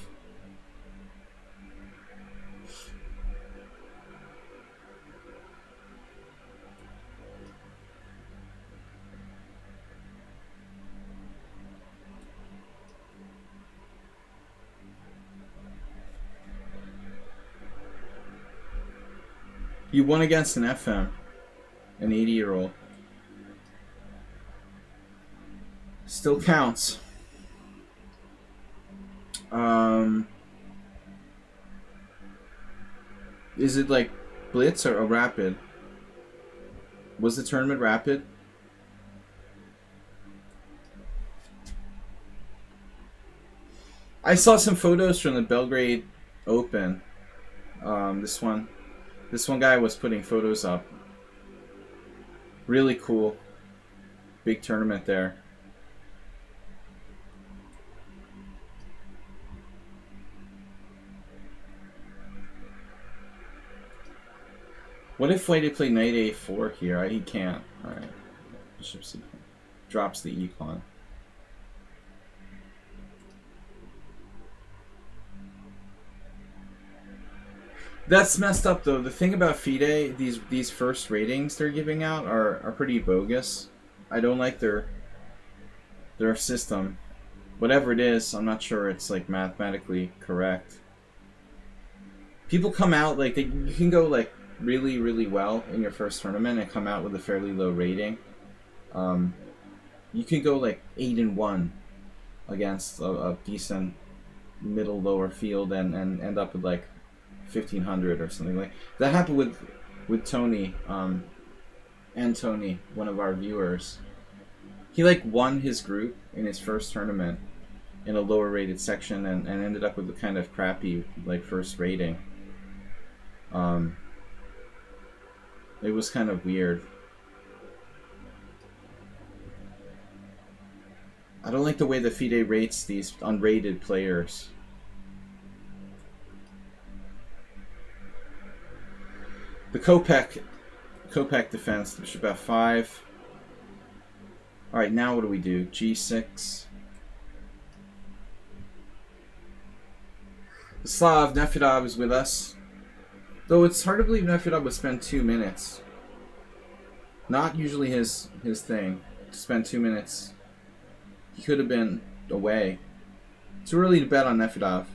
You won against an FM, an 80-year-old. Still counts. Is it like blitz or a rapid? Was the tournament rapid? I saw some photos from the Belgrade Open. This one guy was putting photos up. Really cool. Big tournament there. What if White play knight a4 here? He can't. Alright. Bishop c4. Drops the e-pawn. That's messed up though. The thing about FIDE, these first ratings they're giving out are pretty bogus. I don't like their system. Whatever it is, I'm not sure it's like mathematically correct. People come out like you can go like really, really well in your first tournament and come out with a fairly low rating. You can go like 8-1 against a decent middle lower field and end up with like 1500 or something like that. Happened with Tony, and Tony, one of our viewers. He like won his group in his first tournament in a lower rated section and ended up with a kind of crappy like first rating. It was kind of weird. I don't like the way the FIDE rates these unrated players. The Kopek defense, bishop f5. Alright, now what do we do? g6. Slav Nefedov is with us. Though it's hard to believe Nefedov would spend 2 minutes. Not usually his thing, to spend 2 minutes. He could have been away. Too early to bet on Nefedov.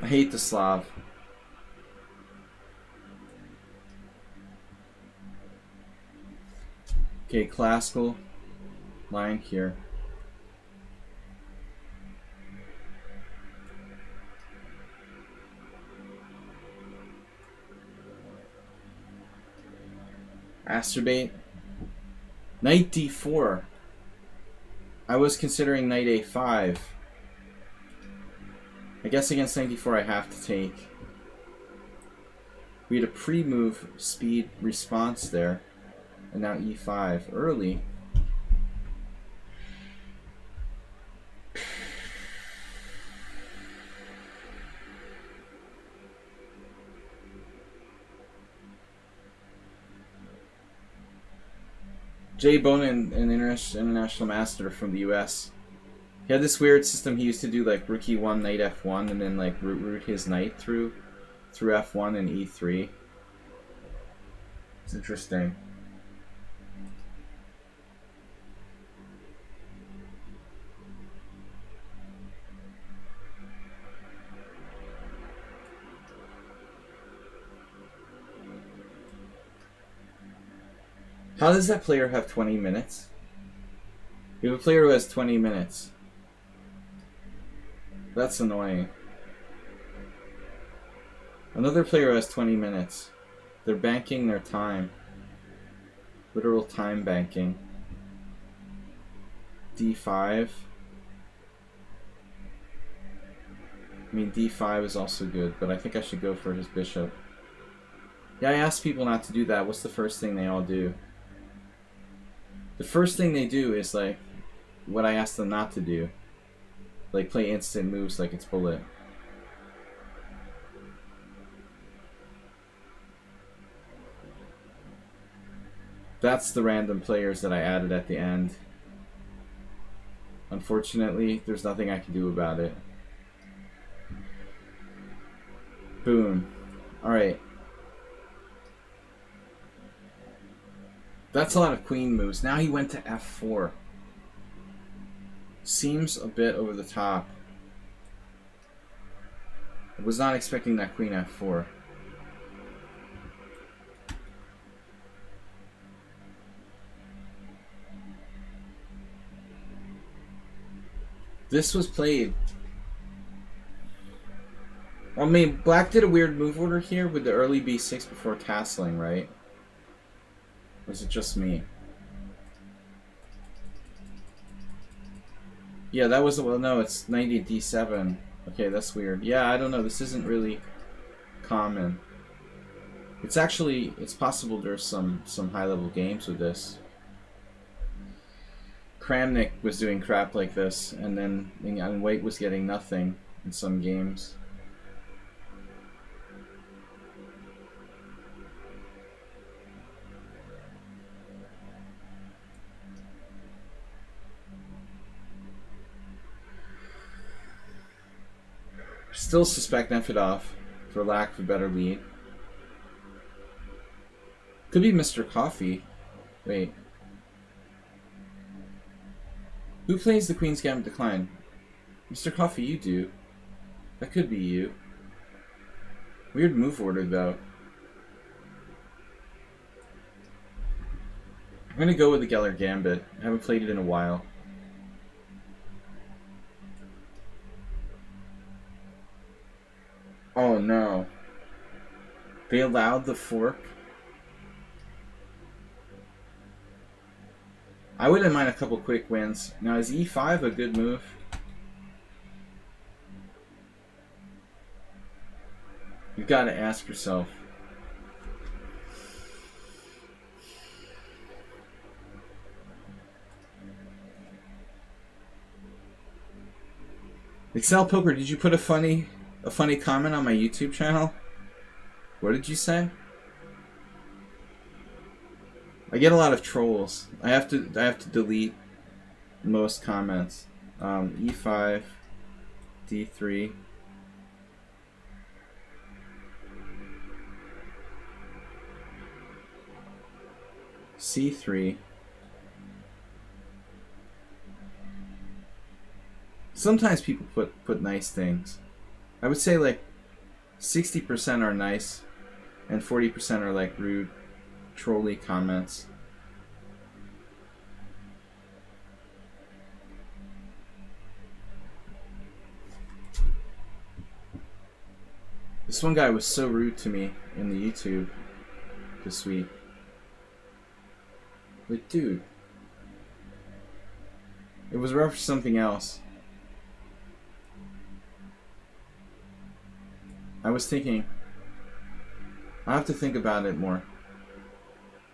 I hate the Slav. Okay, classical line here. Masturbate. Knight d4. I was considering knight a5. I guess against knight d4 I have to take. We had a pre-move speed response there. And now e5 early. Jay Bonin, an international master from the US. He had this weird system. He used to do like rook e1, knight f1, and then like route his knight through f1 and e3. It's interesting. How does that player have 20 minutes? We have a player who has 20 minutes. That's annoying. Another player has 20 minutes. They're banking their time. Literal time banking. D5. I mean, D5 is also good, but I think I should go for his bishop. Yeah, I asked people not to do that. What's the first thing they all do? The first thing they do is, like, what I asked them not to do. Like, play instant moves like it's bullet. That's the random players that I added at the end. Unfortunately, there's nothing I can do about it. Boom. Alright. That's a lot of queen moves. Now he went to f4. Seems a bit over the top. I was not expecting that queen f4. This was played. I mean, black did a weird move order here with the early b6 before castling, right? Or is it just me? Yeah, that was, well, no, it's 90 d7. Okay, that's weird. Yeah, I don't know. This isn't really common. It's actually, it's possible there's some high-level games with this. Kramnik was doing crap like this, and then and White was getting nothing in some games. Still suspect Nefedov for lack of a better lead. Could be Mr. Coffee. Wait. Who plays the Queen's Gambit Decline? Mr. Coffee, you do. That could be you. Weird move order, though. I'm gonna go with the Geller Gambit. I haven't played it in a while. Oh no. They allowed the fork? I wouldn't mind a couple quick wins. Now, is e5 a good move? You've got to ask yourself. Excel Poker, did you put a funny comment on my YouTube channel? What did you say? I get a lot of trolls. I have to delete most comments. E5, D3. C3. Sometimes people put nice things. I would say like 60% are nice and 40% are like rude, trolly comments. This one guy was so rude to me in the YouTube this week. Like, dude. It was reference to something else. I was thinking, I have to think about it more.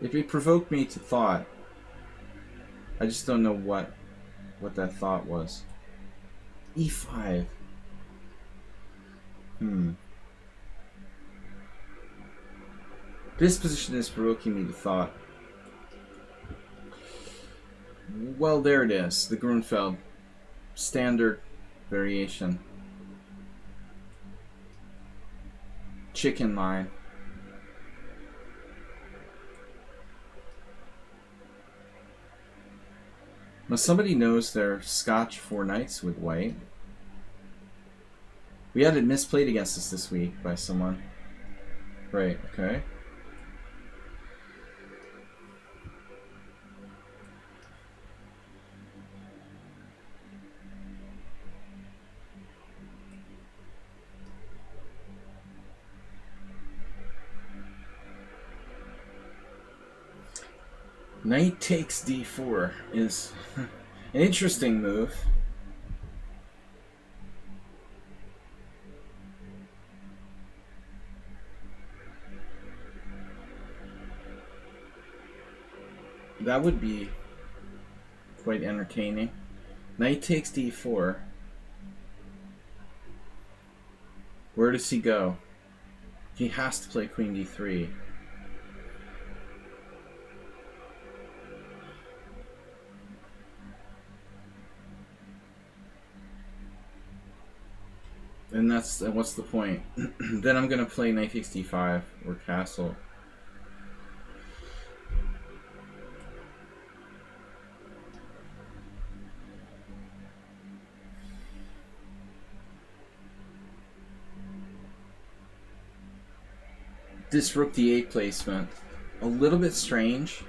It provoked me to thought. I just don't know what that thought was. E5. This position is provoking me to thought. Well, there it is. The Grunfeld. Standard variation. Chicken line. Now somebody knows their Scotch 4 Knights with White. We had it misplayed against us this week by someone. Right, okay. Knight takes d4 is an interesting move. That would be quite entertaining. Knight takes d4. Where does he go? He has to play queen d3. And what's the point? Then I'm gonna play knight takes d5 or castle. This rook d8 placement, a little bit strange.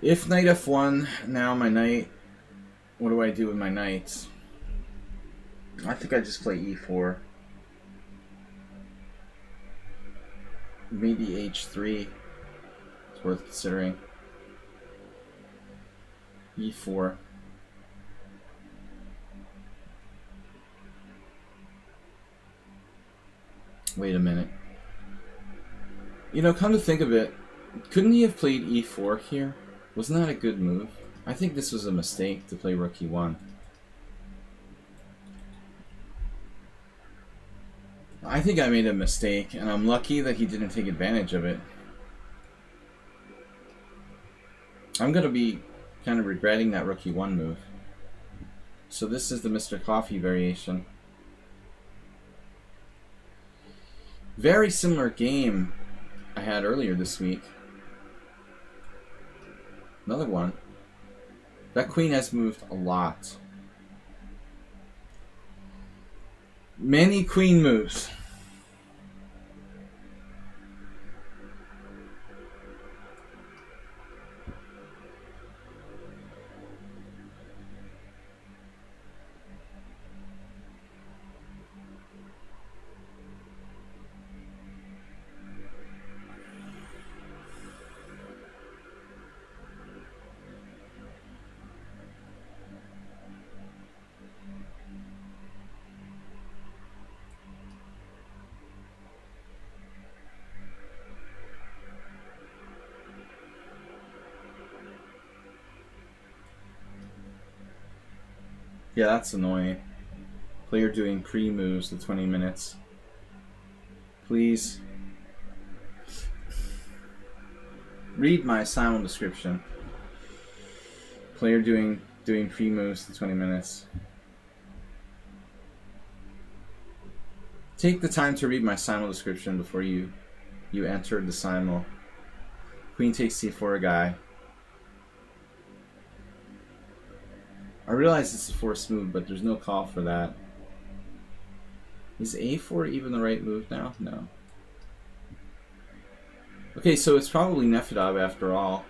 If knight f1, now my knight, what do I do with my knights? I think I just play e4. Maybe h3. It's worth considering. e4. Wait a minute. You know, come to think of it, couldn't he have played e4 here? Wasn't that a good move? I think this was a mistake to play rook e1. I think I made a mistake, and I'm lucky that he didn't take advantage of it. I'm going to be kind of regretting that rook e1 move. So this is the Mr. Coffee variation. Very similar game I had earlier this week. Another one. That queen has moved a lot. Many queen moves. Yeah, that's annoying. Player doing pre-moves the 20 minutes. Please read my Simul description. Player doing pre-moves the 20 minutes. Take the time to read my Simul description before you enter the Simul. Queen takes c4 guy. I realize it's a forced move, but there's no call for that. Is a4 even the right move now? No. Okay, so it's probably Nefedov after all.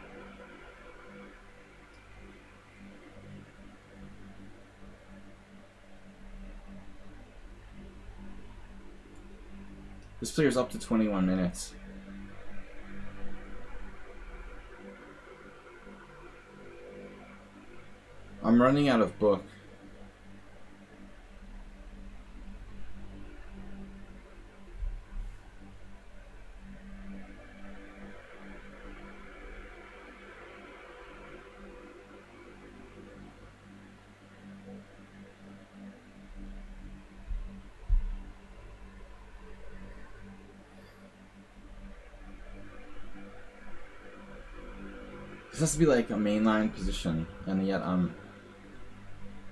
This player's up to 21 minutes. I'm running out of book. This has to be like a mainline position, and yet I'm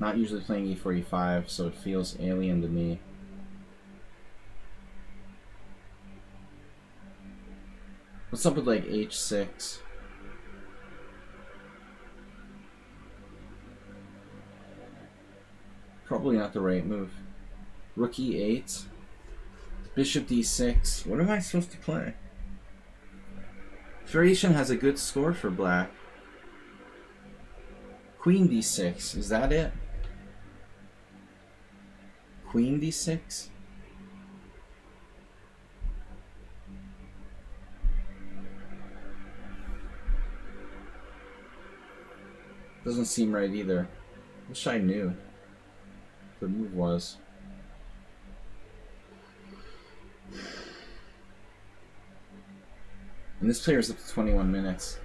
not usually playing e4, e5, so it feels alien to me. What's up with like h6? Probably not the right move. Rook e8. Bishop d6. What am I supposed to play? Variation has a good score for black. Queen d6. Is that it? Queen d6? Doesn't seem right either. Wish I knew what the move was. And this player is up to 21 minutes.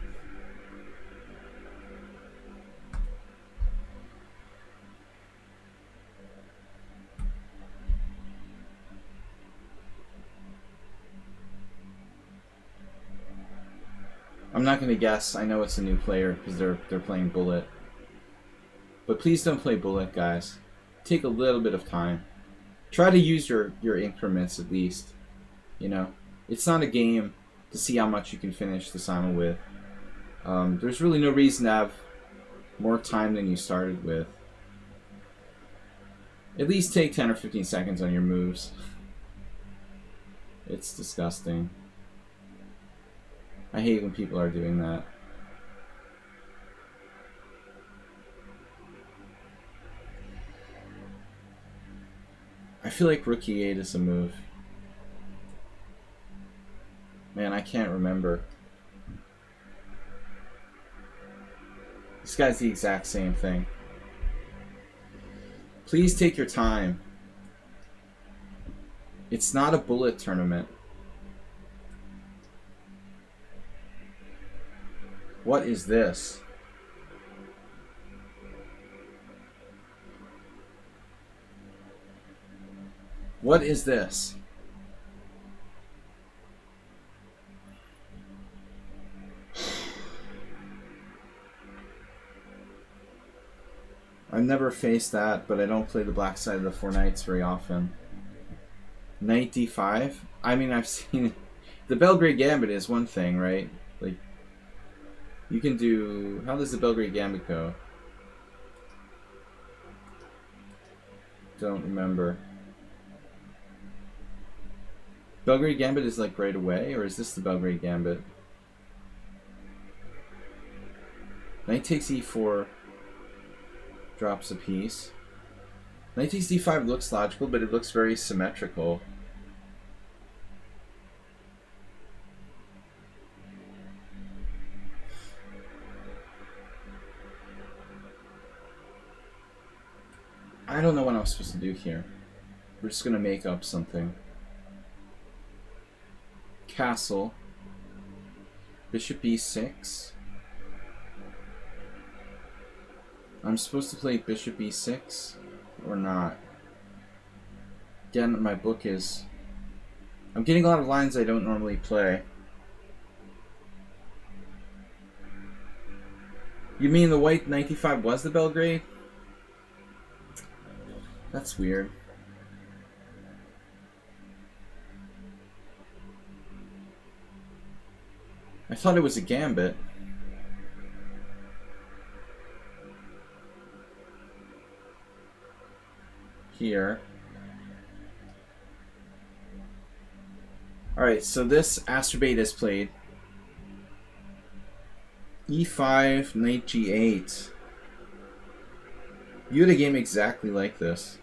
I'm not going to guess. I know it's a new player because they're playing Bullet. But please don't play Bullet, guys. Take a little bit of time. Try to use your increments at least. You know, it's not a game to see how much you can finish the Simul with. There's really no reason to have more time than you started with. At least take 10 or 15 seconds on your moves. It's disgusting. I hate when people are doing that. I feel like Rook E8 is a move. Man, I can't remember. This guy's the exact same thing. Please take your time. It's not a Bullet tournament. What is this? What is this? I've never faced that, but I don't play the black side of the four knights very often. Knight d5? I mean, I've seen... The Belgrade Gambit is one thing, right? Like, you can do... How does the Belgrade Gambit go? Don't remember. Belgrade Gambit is like right away, or is this the Belgrade Gambit? Knight takes e4, drops a piece. Knight takes d5 looks logical, but it looks very symmetrical. I don't know what I'm supposed to do here. We're just gonna make up something. Castle. Bishop e6. I'm supposed to play bishop e6 or not. Again, my book is... I'm getting a lot of lines I don't normally play. You mean the white 95 was the Belgrade? That's weird. I thought it was a gambit. Here. Alright, so this Astrobate is played. E5, knight g8. You had a game exactly like this.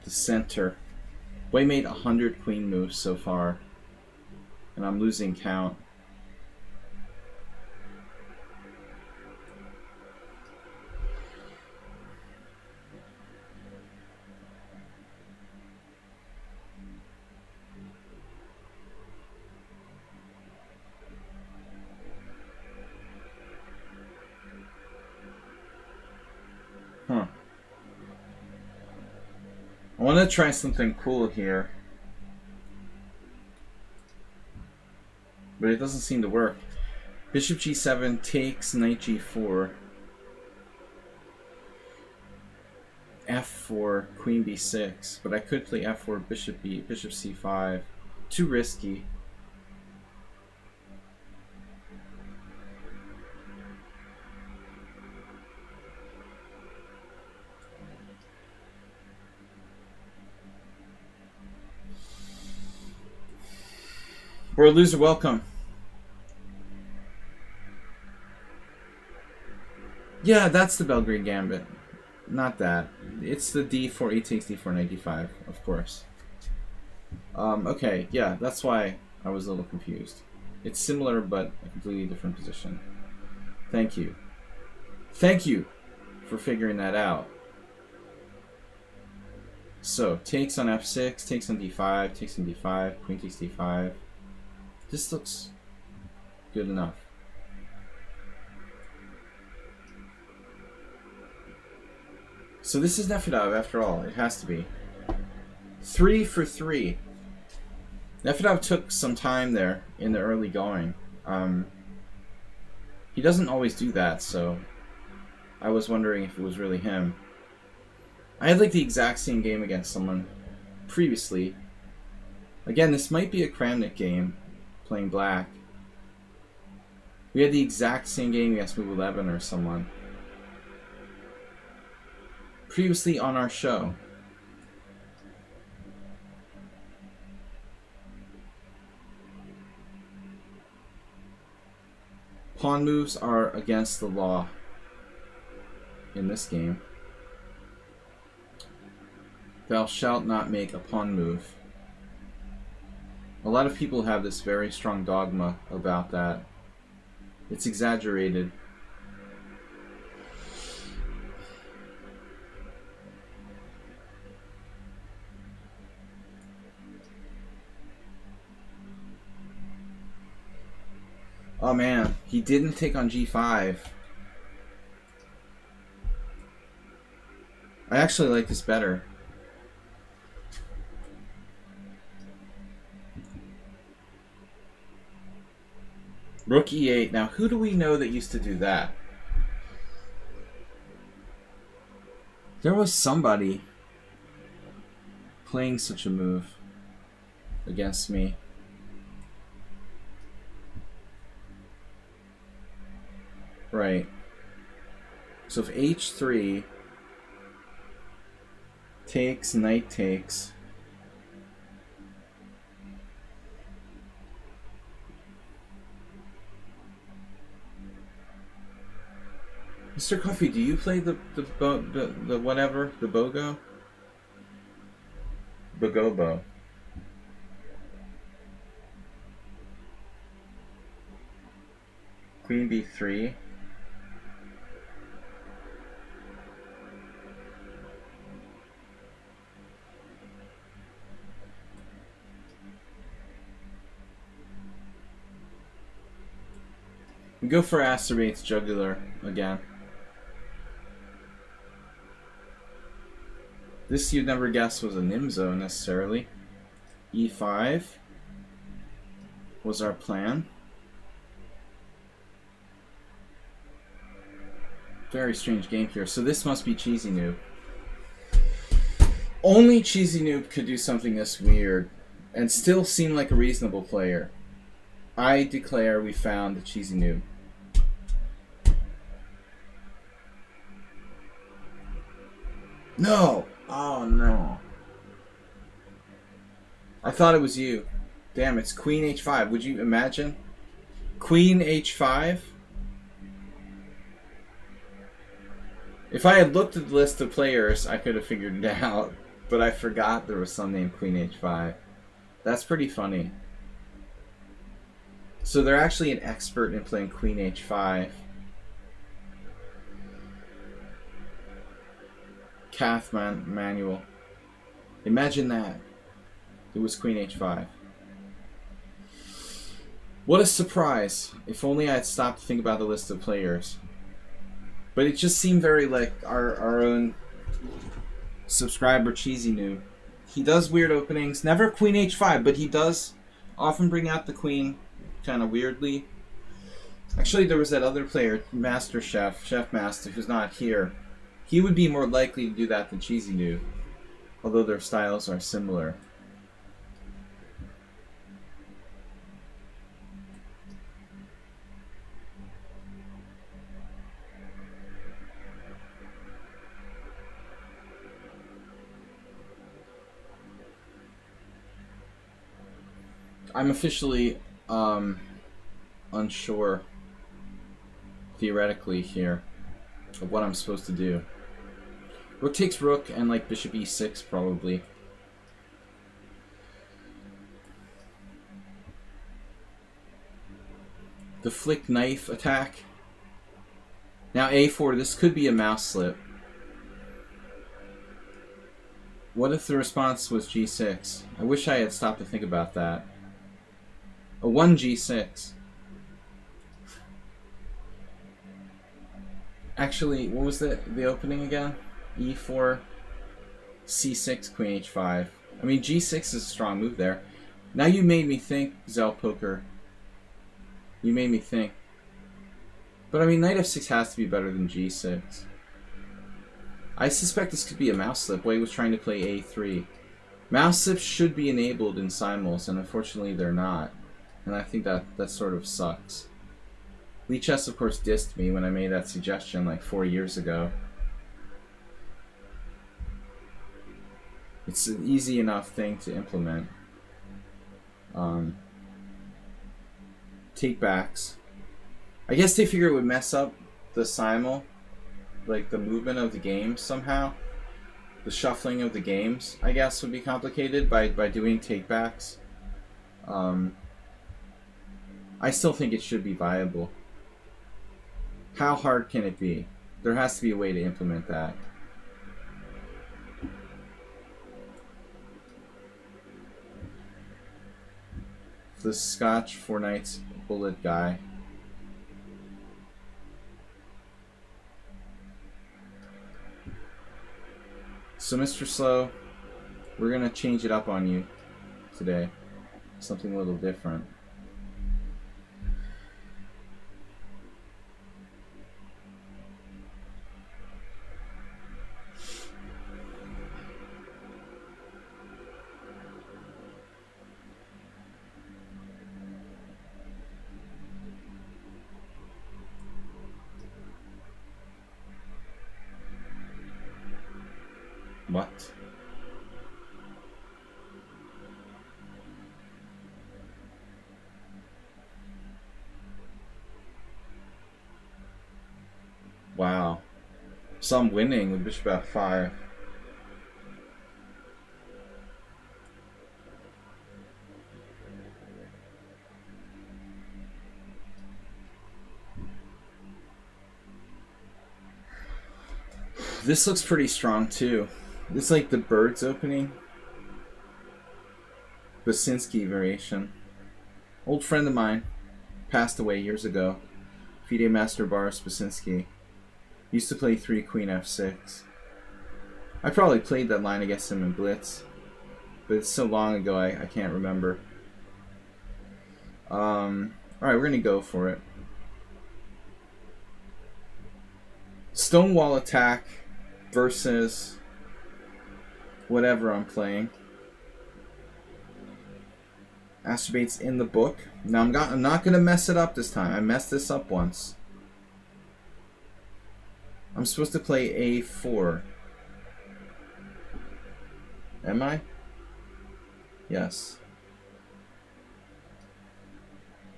The center. White made 100 queen moves so far, and I'm losing count. Huh. I want to try something cool here, but it doesn't seem to work. Bishop g7 takes knight g4. F4, queen b6, but I could play f4, bishop c5. Too risky. World loser, welcome. Yeah, that's the Belgrade Gambit. Not that. It's the D4, 8 takes D4, knight D5, of course. Okay, yeah, that's why I was a little confused. It's similar, but a completely different position. Thank you. Thank you for figuring that out. So, takes on F6, takes on D5, takes on D5, queen takes D5. This looks good enough. So this is Nefedov after all. It has to be. 3 for 3. Nefedov took some time there in the early going. He doesn't always do that, so I was wondering if it was really him. I had like the exact same game against someone previously. Again, this might be a Kramnik game, playing black. We had the exact same game against Move 11 or someone. Previously on our show. Pawn moves are against the law in this game. Thou shalt not make a pawn move. A lot of people have this very strong dogma about that. It's exaggerated. Oh man, he didn't take on G5. I actually like this better. Rook E8. Now, who do we know that used to do that? There was somebody playing such a move against me. Right. So if H3 takes, knight takes. Mr. Coffee, do you play the whatever, the Bogo? Bogobo. Queen B3. We go for acerbates jugular again. This you'd never guess was a Nimzo necessarily. E5 was our plan. Very strange game here. So this must be Cheesy Noob. Only Cheesy Noob could do something this weird and still seem like a reasonable player. I declare we found the Cheesy Noob. No! Oh no. I thought it was you. Damn, it's Queen H5. Would you imagine? Queen H5? If I had looked at the list of players, I could have figured it out. But I forgot there was some named Queen H5. That's pretty funny. So they're actually an expert in playing Queen H5. Cath manual. Imagine that. It was Queen H5. What a surprise. If only I had stopped to think about the list of players. But it just seemed very like our own subscriber Cheesy Noob. He does weird openings. Never Queen H5, but he does often bring out the queen kind of weirdly. Actually, there was that other player, Master Chef, Chef Master, who's not here. He would be more likely to do that than Cheesy Noob, although their styles are similar. I'm officially unsure theoretically here. of what I'm supposed to do. Rook takes rook and like bishop e6 probably. The flick knife attack. Now a4, this could be a mouse slip. What if the response was g6? I wish I had stopped to think about that. A 1 g6. Actually, what was the opening again? e4, c6, queen h5. I mean, g6 is a strong move there. Now you made me think, Zell Poker. You made me think. But I mean, knight f6 has to be better than g6. I suspect this could be a mouse slip. White was trying to play a3. Mouse slips should be enabled in Simuls, and unfortunately they're not. And I think that sort of sucks. Lichess, of course, dissed me when I made that suggestion like 4 years ago. It's an easy enough thing to implement. Take backs. I guess they figure it would mess up the Simul, like the movement of the game somehow. The shuffling of the games, I guess, would be complicated by doing takebacks. I still think it should be viable. How hard can it be? There has to be a way to implement that. The Scotch 4 Knights bullet guy. So, Mr. Slow, we're going to change it up on you today. Something a little different. What? Wow. So I'm winning with bishop f5. This looks pretty strong too. This is like the birds opening. Basinski variation. Old friend of mine. Passed away years ago. FIDE Master Boris Basinski. Used to play 3 Queen F6. I probably played that line against him in Blitz. But it's so long ago I can't remember. Alright, we're going to go for it. Stonewall attack versus whatever I'm playing. Masturbates in the book. Now I'm not going to mess it up this time. I messed this up once. I'm supposed to play a4. Am I? Yes.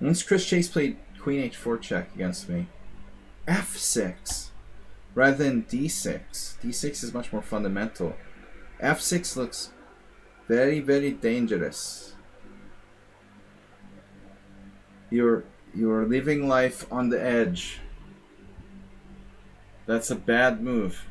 Once Chris Chase played Queen h4 check against me. f6 rather than d6. d6 is much more fundamental. f6 looks very, very dangerous. You're living life on the edge. That's a bad move.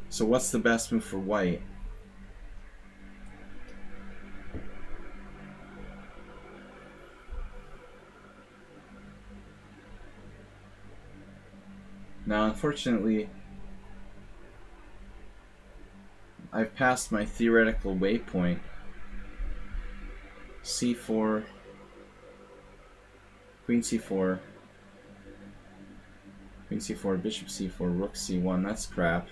So what's the best move for white? Now, unfortunately, I've passed my theoretical waypoint. c4, queen c4, queen c4, bishop c4, rook c1. That's crap.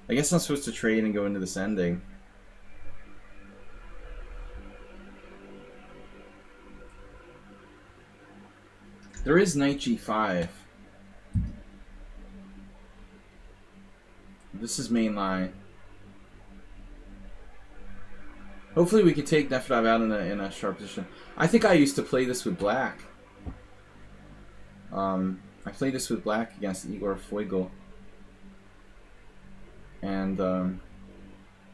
I guess I'm supposed to trade and go into this ending. There is knight g5. This is main line. Hopefully we can take Nefertov out in a sharp position. I think I used to play this with black. I played this with black against Igor Foigl. And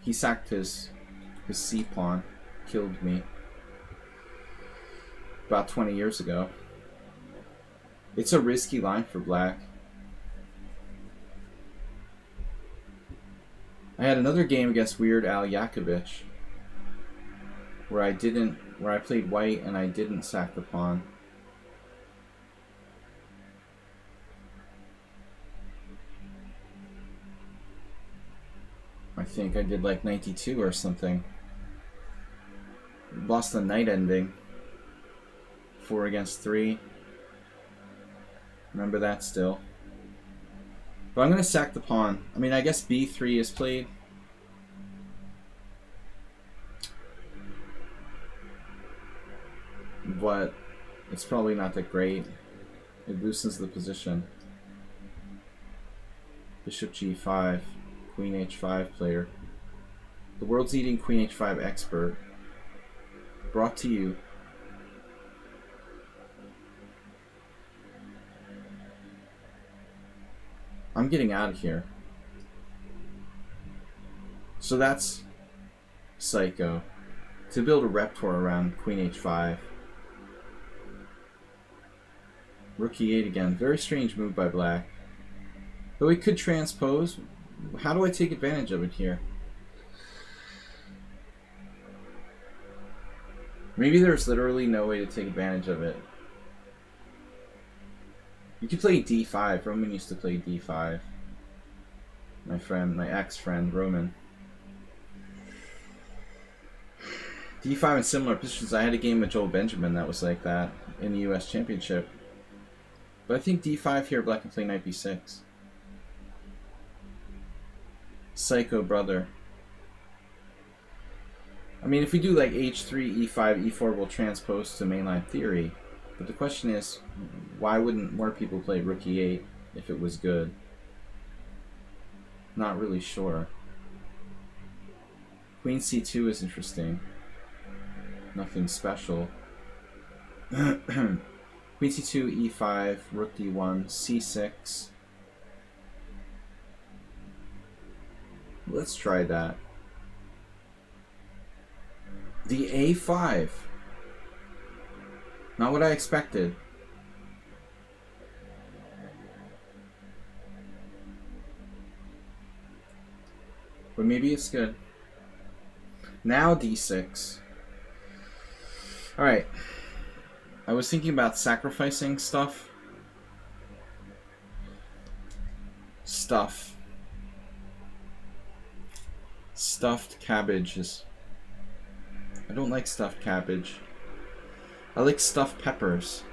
he sacked his c-pawn. Killed me. About 20 years ago. It's a risky line for black. I had another game against Weird Al Yakovich where I played white and I didn't sack the pawn. I think I did like 92 or something. Lost the knight ending. 4 against 3. Remember that still. But I'm going to sack the pawn. I mean, I guess b3 is played. But it's probably not that great. It loosens the position. Bishop g5. Queen h5 player. The world's leading Queen h5 expert. Brought to you. I'm getting out of here. So that's psycho. To build a repertoire around Queen h5. Rook e8 again. Very strange move by black. Though it could transpose. How do I take advantage of it here? Maybe there's literally no way to take advantage of it. You could play d5. Roman used to play d5. My ex-friend, Roman. d5 in similar positions. I had a game with Joel Benjamin that was like that in the US Championship. But I think d5 here, black can play knight b6. Psycho brother. I mean, if we do like h3, e5, e4, we'll transpose to mainline theory. But the question is, why wouldn't more people play rook e8 if it was good? Not really sure. Queen c2 is interesting. Nothing special. Queen c2, e5, rook d1, c6. Let's try that. The a5. Not what I expected. But maybe it's good. Now d6. Alright. I was thinking about sacrificing stuff. Stuffed cabbages. I don't like stuffed cabbage. I like stuffed peppers.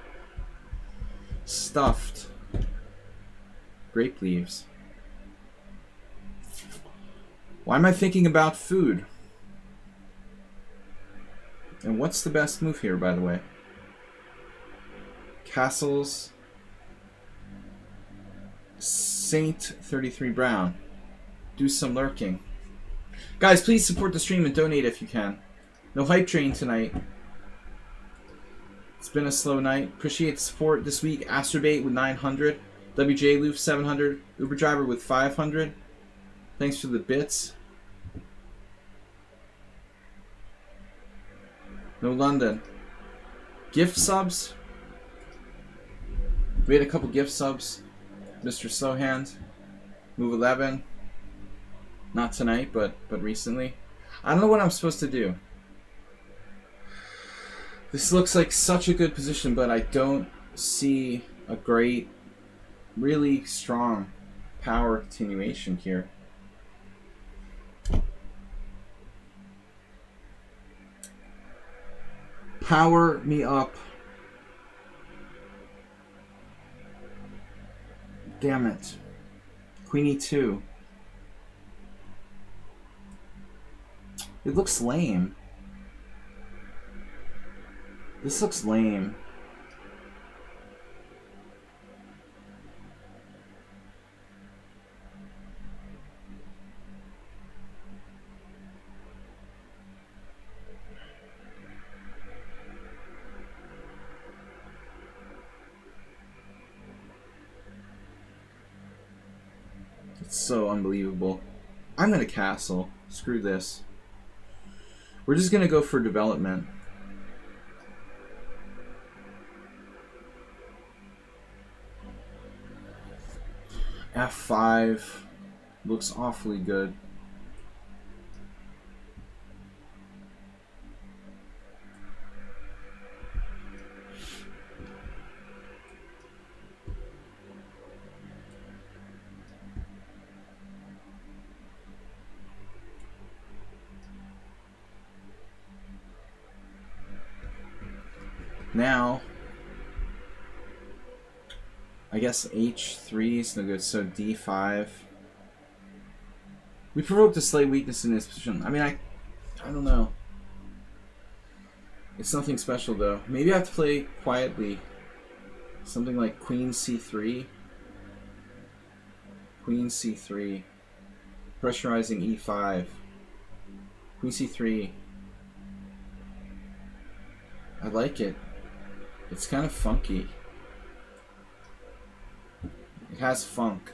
Stuffed grape leaves. Why am I thinking about food? And what's the best move here, by the way? Castles. Saint 33 Brown. Do some lurking. Guys, please support the stream and donate if you can. No hype train tonight. It's been a slow night. Appreciate the support this week. Astrobait with 900. WJ Loof 700. Uber Driver with 500. Thanks for the bits. No London. Gift subs. We had a couple gift subs. Mr. Slowhand. Move 11. Not tonight, but recently. I don't know what I'm supposed to do. This looks like such a good position, but I don't see a great, really strong power continuation here. Power me up. Damn it. Queen e2. It looks lame. This looks lame. It's so unbelievable. I'm gonna castle. Screw this. We're just gonna go for development. F5 looks awfully good. Now, I guess H3 is no good, so D5. We provoked a slight weakness in this position. I mean, I don't know. It's nothing special, though. Maybe I have to play quietly. Something like Queen C3. Queen C3. Pressurizing E5. Queen C3. I like it. It's kind of funky. It has funk.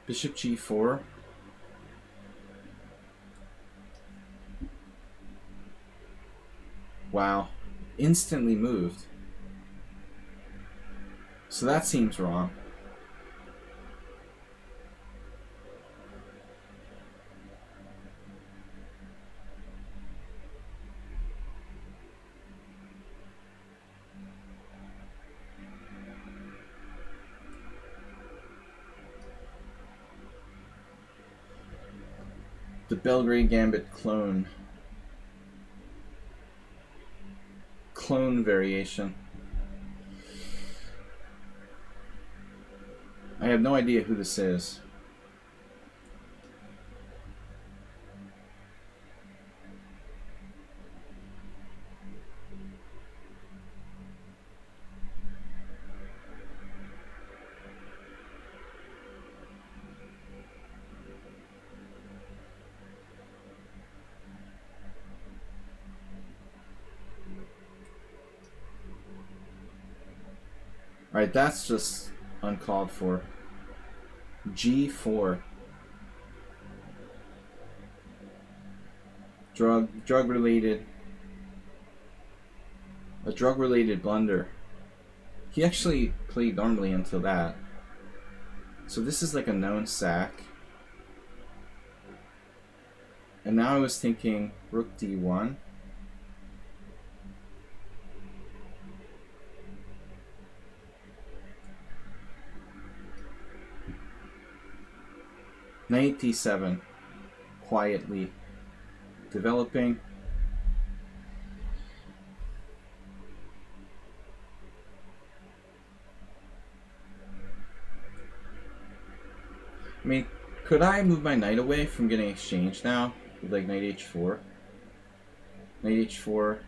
Bishop G4. Wow. Instantly moved. So that seems wrong. The Belgrade Gambit clone. Clone variation. I have no idea who this is. Alright, that's just uncalled for. G4. Drug related. A drug related blunder. He actually played normally until that. So this is like a known sack. And now I was thinking Rook D1. Knight D7. Quietly developing. I mean, could I move my knight away from getting exchanged now? With like Knight H4? Knight H4.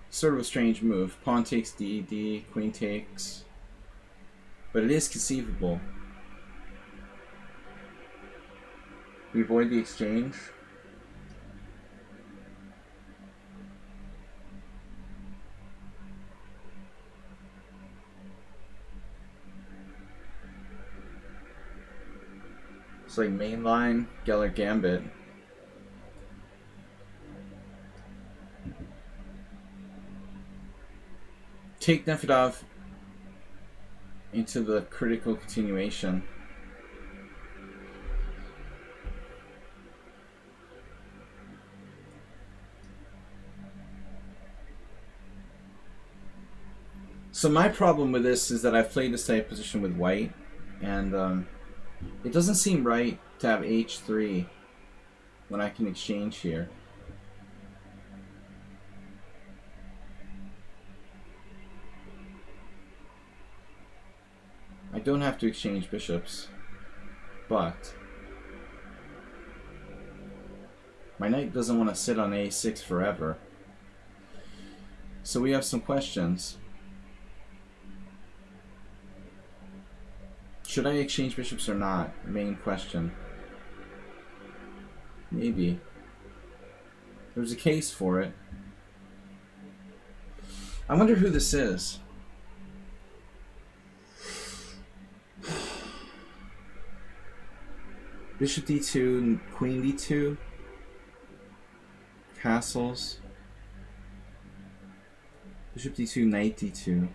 Sort of a strange move. Pawn takes D, Queen takes. But it is conceivable. We avoid the exchange. It's like mainline Geller Gambit. Take Nefedov into the critical continuation. So my problem with this is that I've played this type of position with white, and it doesn't seem right to have H3 when I can exchange here. I don't have to exchange bishops, but my knight doesn't want to sit on A6 forever. So we have some questions. Should I exchange bishops or not? Main question. Maybe. There's a case for it. I wonder who this is. Bishop d2, queen d2. Castles. Bishop d2, knight d2.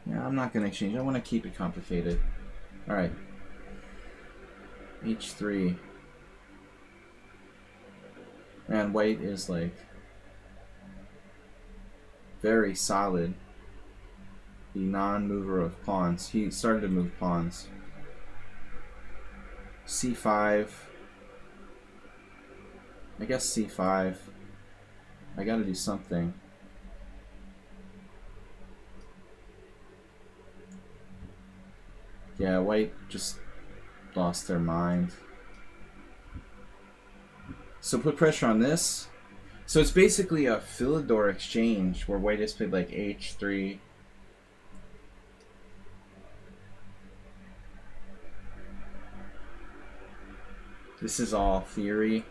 Yeah, I'm not going to exchange. I want to keep it complicated. Alright. h3. Man, white is like very solid. The non-mover of pawns. He started to move pawns. c5. I guess c5. I gotta do something. Yeah, white just lost their mind. So put pressure on this. So it's basically a Philidor exchange where white has played like h3. This is all theory.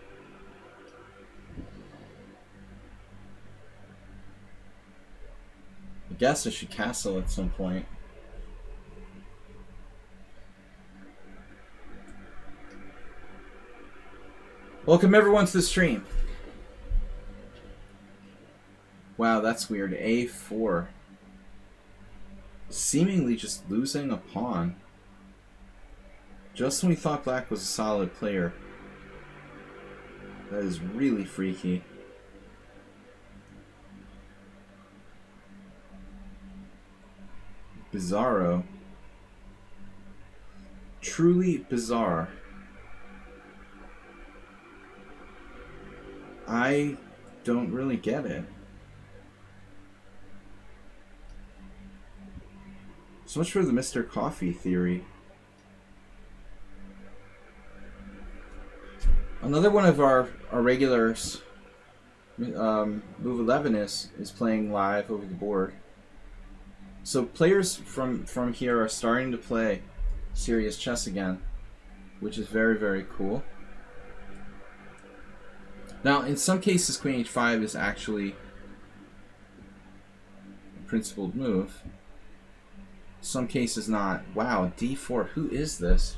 I guess I should castle at some point. Welcome everyone to the stream. Wow, that's weird. a4. Seemingly just losing a pawn. Just when we thought black was a solid player. That is really freaky. Bizarro. Truly bizarre. I don't really get it. So much for the Mr. Coffee theory. Another one of our regulars, Move 11 is playing live over the board. So players from here are starting to play serious chess again, which is very, very cool. Now, in some cases, Queen h5 is actually a principled move. Some cases not. Wow, d4. Who is this?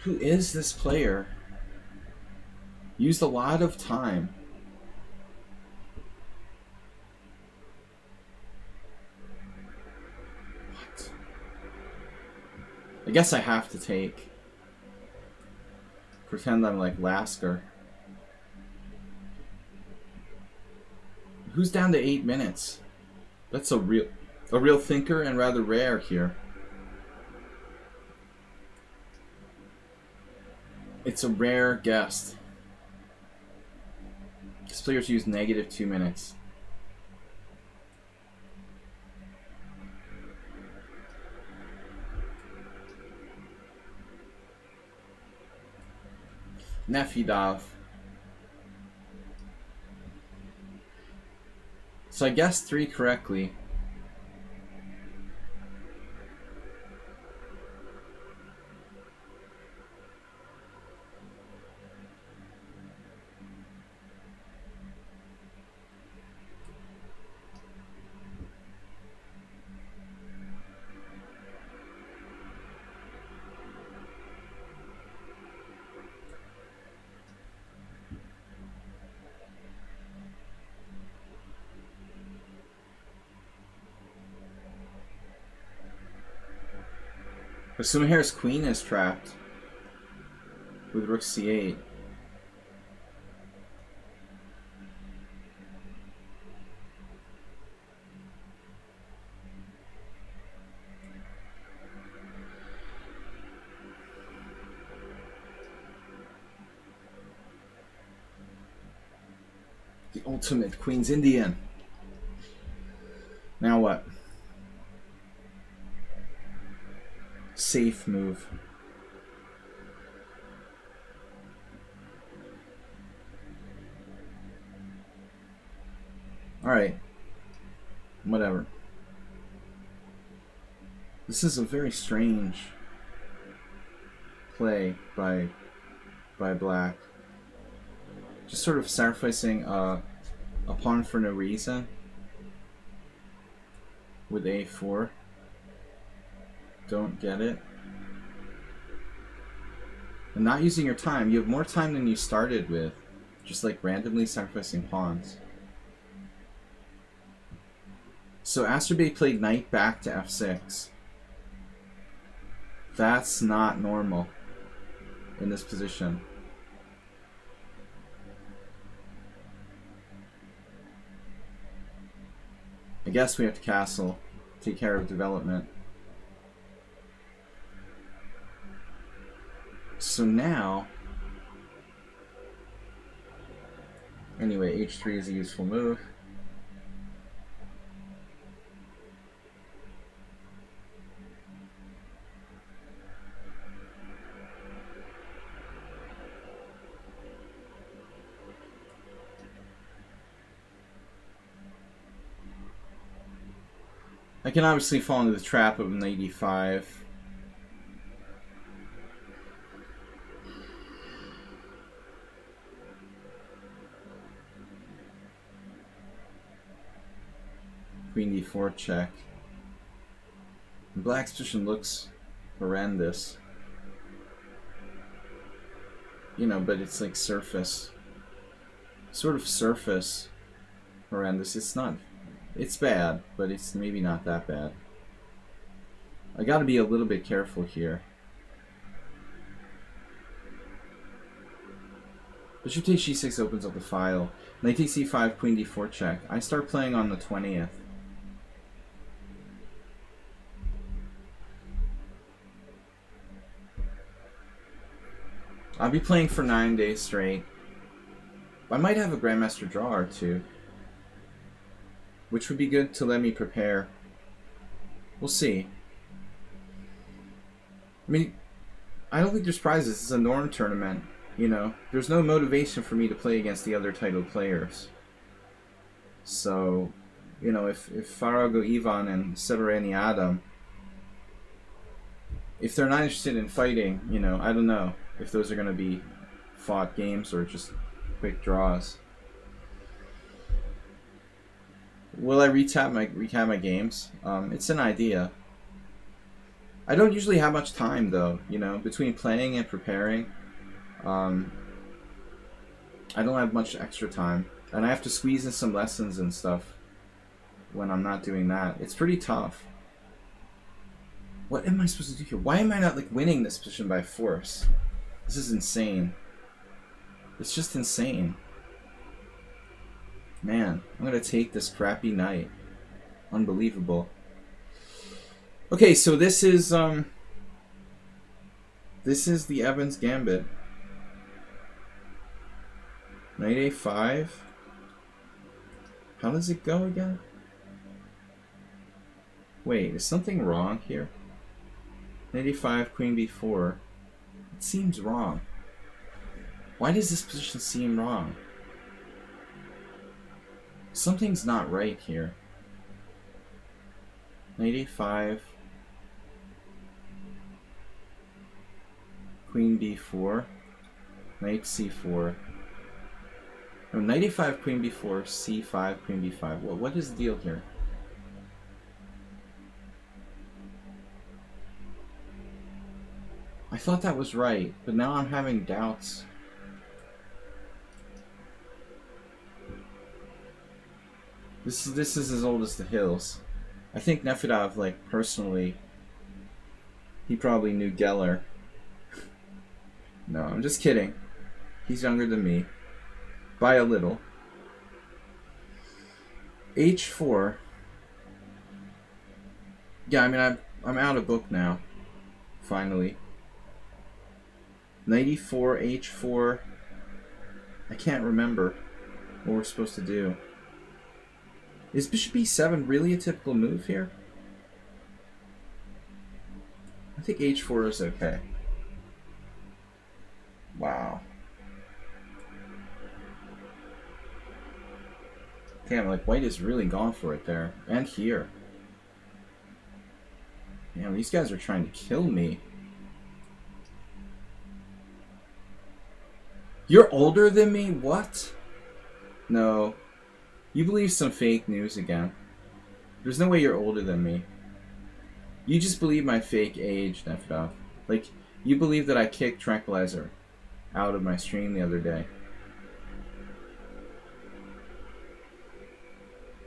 Who is this player? Used a lot of time. What? I guess I have to take. Pretend I'm like Lasker. Who's down to 8 minutes? That's a real thinker and rather rare here. It's a rare guest. This player's used -2 minutes. Nefidov. So I guessed 3 correctly. Assuming here's queen is trapped with rook c8. The ultimate Queen's Indian. Now what? Safe move. Alright. Whatever. This is a very strange play by black. Just sort of sacrificing a pawn for no reason with a4. Don't get it. And not using your time. You have more time than you started with. Just like randomly sacrificing pawns. So Asterbay played knight back to f6. That's not normal in this position. I guess we have to castle, take care of development. So now, anyway, h3 is a useful move. I can obviously fall into the trap of knight e5. Queen d4 check. Black's position looks horrendous. You know, but it's like surface. Sort of surface horrendous. It's not... It's bad, but it's maybe not that bad. I gotta be a little bit careful here. Bishop takes g6 opens up the file. Knight takes e5, queen d4 check. I start playing on the 20th. I'll be playing for 9 days straight. I might have a Grandmaster draw or two, which would be good to let me prepare. We'll see. I mean, I don't think there's prizes. It's a norm tournament, you know. There's no motivation for me to play against the other titled players. So, you know, if Farago Ivan and Severani Adam, if they're not interested in fighting, you know, I don't know if those are going to be fought games or just quick draws. Will I recap my games? It's an idea. I don't usually have much time though, you know, between playing and preparing. I don't have much extra time, and I have to squeeze in some lessons and stuff when I'm not doing that. It's pretty tough. What am I supposed to do here? Why am I not like winning this position by force? This is insane. It's just insane. Man, I'm gonna take this crappy knight. Unbelievable. Okay, so this is the Evans Gambit. Knight a5. How does it go again? Wait, is something wrong here? Knight a5, queen b4. It seems wrong. Why does this position seem wrong? Something's not right here. Knight a5, queen b4, knight c4. No, knight a5, queen b4, c5, queen b5. What is the deal here? I thought that was right, but now I'm having doubts. This is as old as the hills. I think Nefedov, like, personally, he probably knew Geller. No, I'm just kidding. He's younger than me. By a little. H4. Yeah, I mean, I'm out of book now. Finally. Knight e4, h4. I can't remember what we're supposed to do. Is bishop e7 really a typical move here? I think h4 is okay. Wow. Damn, like white is really gone for it there. And here. Damn, these guys are trying to kill me. You're older than me? What? No. You believe some fake news again. There's no way you're older than me. You just believe my fake age, Nefdov. Like, you believe that I kicked Tranquilizer out of my stream the other day.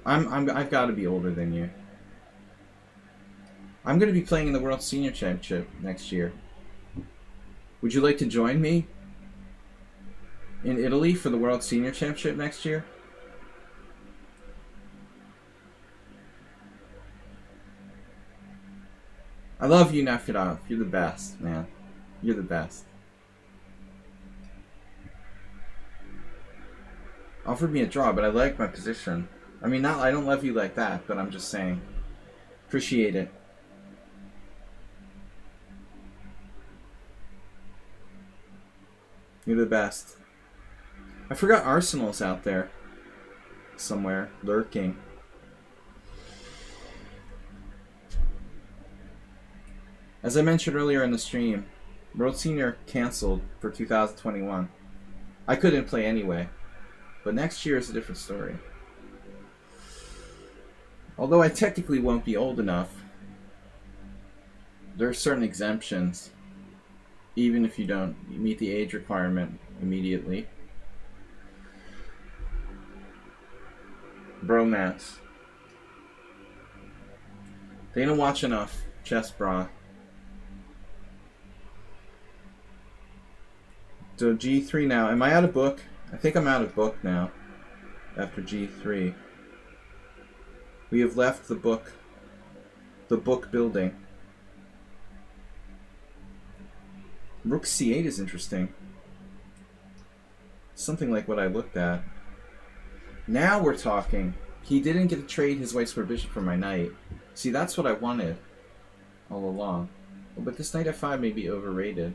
I've got to be older than you. I'm going to be playing in the World Senior Championship next year. Would you like to join me in Italy for the World Senior Championship next year? I love you, Nefdov. You're the best, man. You're the best. Offered me a draw, but I like my position. I mean, I don't love you like that, but I'm just saying. Appreciate it. You're the best. I forgot Arsenal's out there. Somewhere. Lurking. As I mentioned earlier in the stream, World Senior canceled for 2021. I couldn't play anyway. But next year is a different story. Although I technically won't be old enough, there are certain exemptions, even if you don't meet the age requirement immediately. Bromance. They don't watch enough chess, brah. So G3 now. Am I out of book? I think I'm out of book now. After G3. We have left the book building. Rook C8 is interesting. Something like what I looked at. Now we're talking. He didn't get to trade his white square bishop for my knight. See, that's what I wanted all along. But this knight f5 may be overrated.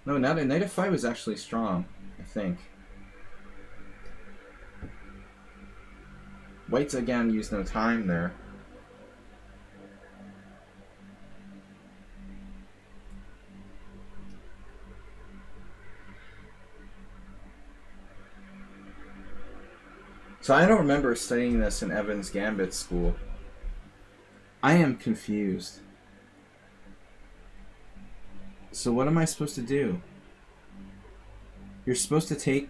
No, knight f5 is actually strong, I think. White's again used no time there. So I don't remember studying this in Evans Gambit school. I am confused. So what am I supposed to do? You're supposed to take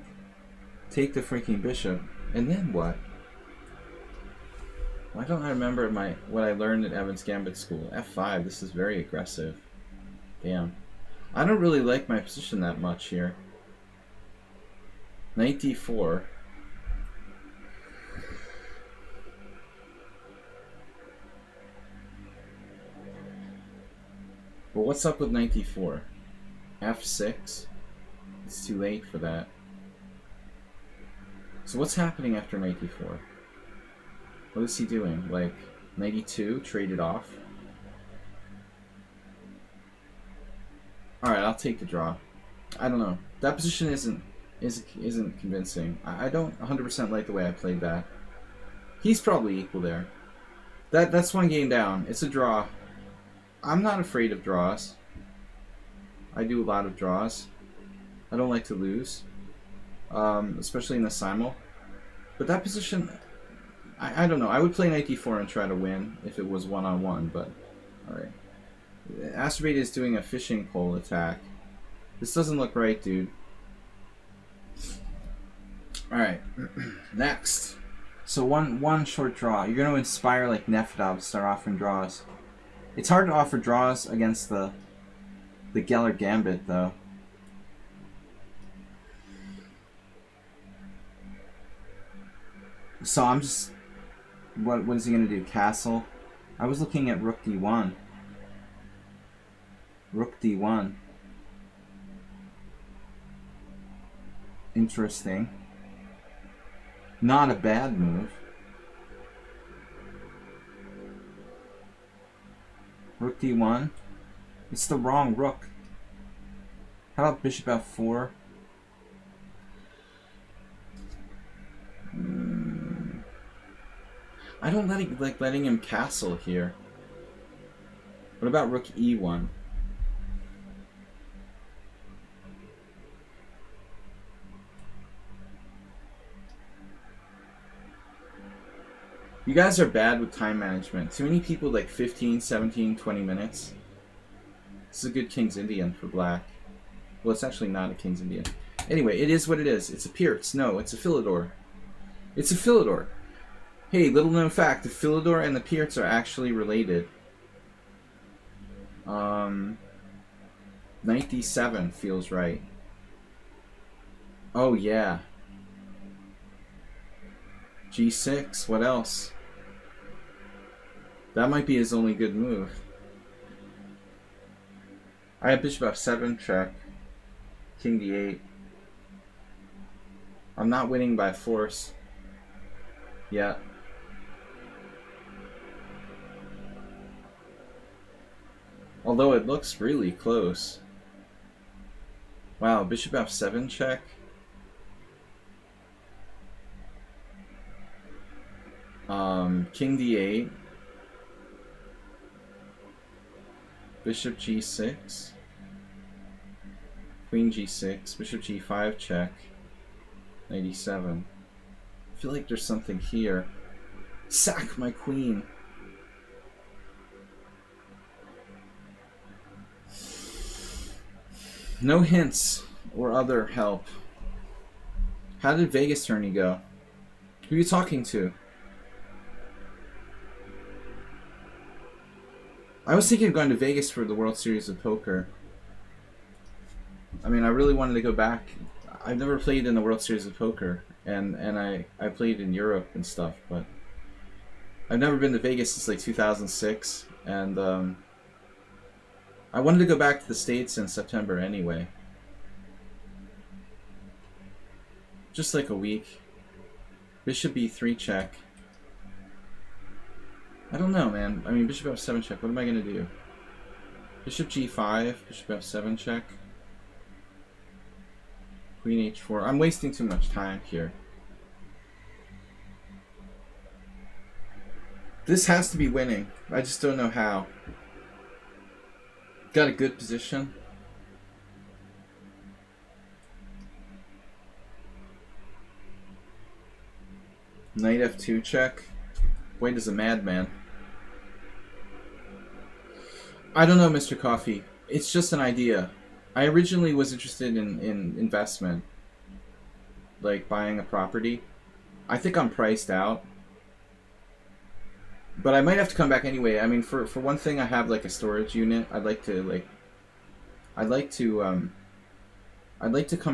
the freaking bishop, and then what? Why don't I remember what I learned at Evans Gambit school? F5, this is very aggressive. Damn. I don't really like my position that much here. Knight d4. But what's up with knight d4? F6? It's too late for that. So what's happening after knight d4? What is he doing? Like, knight e2, traded off? Alright, I'll take the draw. I don't know. That position isn't convincing. I don't 100% like the way I played that. He's probably equal there. That's one game down. It's a draw. I'm not afraid of draws. I do a lot of draws. I don't like to lose. Especially in the Simul. But that position, I don't know. I would play knight d4 and try to win if it was one-on-one, but alright. Astrobate is doing a fishing pole attack. This doesn't look right, dude. Alright. Next. So one short draw. You're going to inspire like Nefdov to start offering draws. It's hard to offer draws against the Geller Gambit, though. So I'm just... What is he going to do? Castle? I was looking at Rook D1. Rook D1. Interesting. Not a bad move. Rook D1. It's the wrong rook. How about Bishop F4? I don't like letting him castle here. What about rook e1? You guys are bad with time management. Too many people like 15, 17, 20 minutes. This is a good King's Indian for black. Well, it's actually not a King's Indian. Anyway, it is what it is. It's a Pierce. No, it's a Philidor. It's a Philidor. Hey, little known fact, the Philidor and the Pierce are actually related. Knight d7 feels right. Oh, yeah. G6, what else? That might be his only good move. I have bishop f7 check. King d8. I'm not winning by force. Yeah. Although it looks really close. Wow, bishop f7 check. King d8. Bishop g6. Queen g6. Bishop g5 check. Knight e7. I feel like there's something here. Sack my queen. No hints or other help. How did Vegas tourney go? Who are you talking to? I was thinking of going to Vegas for the World Series of Poker. I mean, I really wanted to go back. I've never played in the World Series of Poker, and I played in Europe and stuff, but I've never been to Vegas since like 2006, and I wanted to go back to the States in September anyway. Just like a week. Bishop b3 check. I don't know, man. I mean, bishop f7 check. What am I going to do? Bishop g5, bishop f7 check. Queen h4. I'm wasting too much time here. This has to be winning. I just don't know how. Got a good position. Knight f2 check. White is a madman. I don't know, Mr. Coffee. It's just an idea. I originally was interested in investment. Like buying a property. I think I'm priced out. But I might have to come back anyway. I mean, for one thing, I have like a storage unit. I'd like to come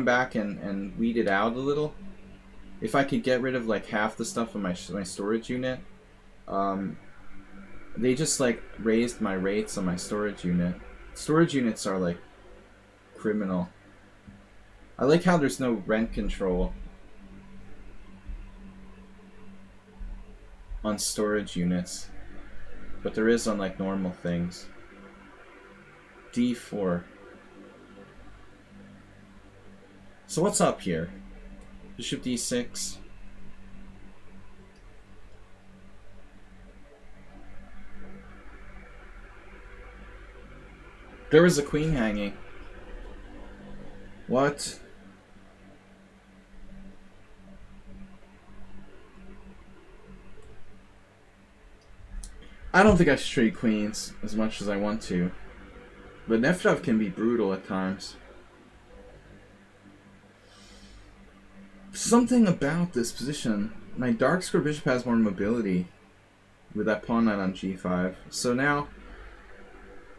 back and weed it out a little. If I could get rid of like half the stuff in my storage unit. They just like raised my rates on my storage unit. Storage units are like criminal. I like how there's no rent control on storage units, but there is on like normal things. D4. So what's up here? Bishop d6. There was a queen hanging. What? I don't think I should trade queens as much as I want to. But Neftov can be brutal at times. Something about this position. My dark square bishop has more mobility with that pawn knight on g5. So now,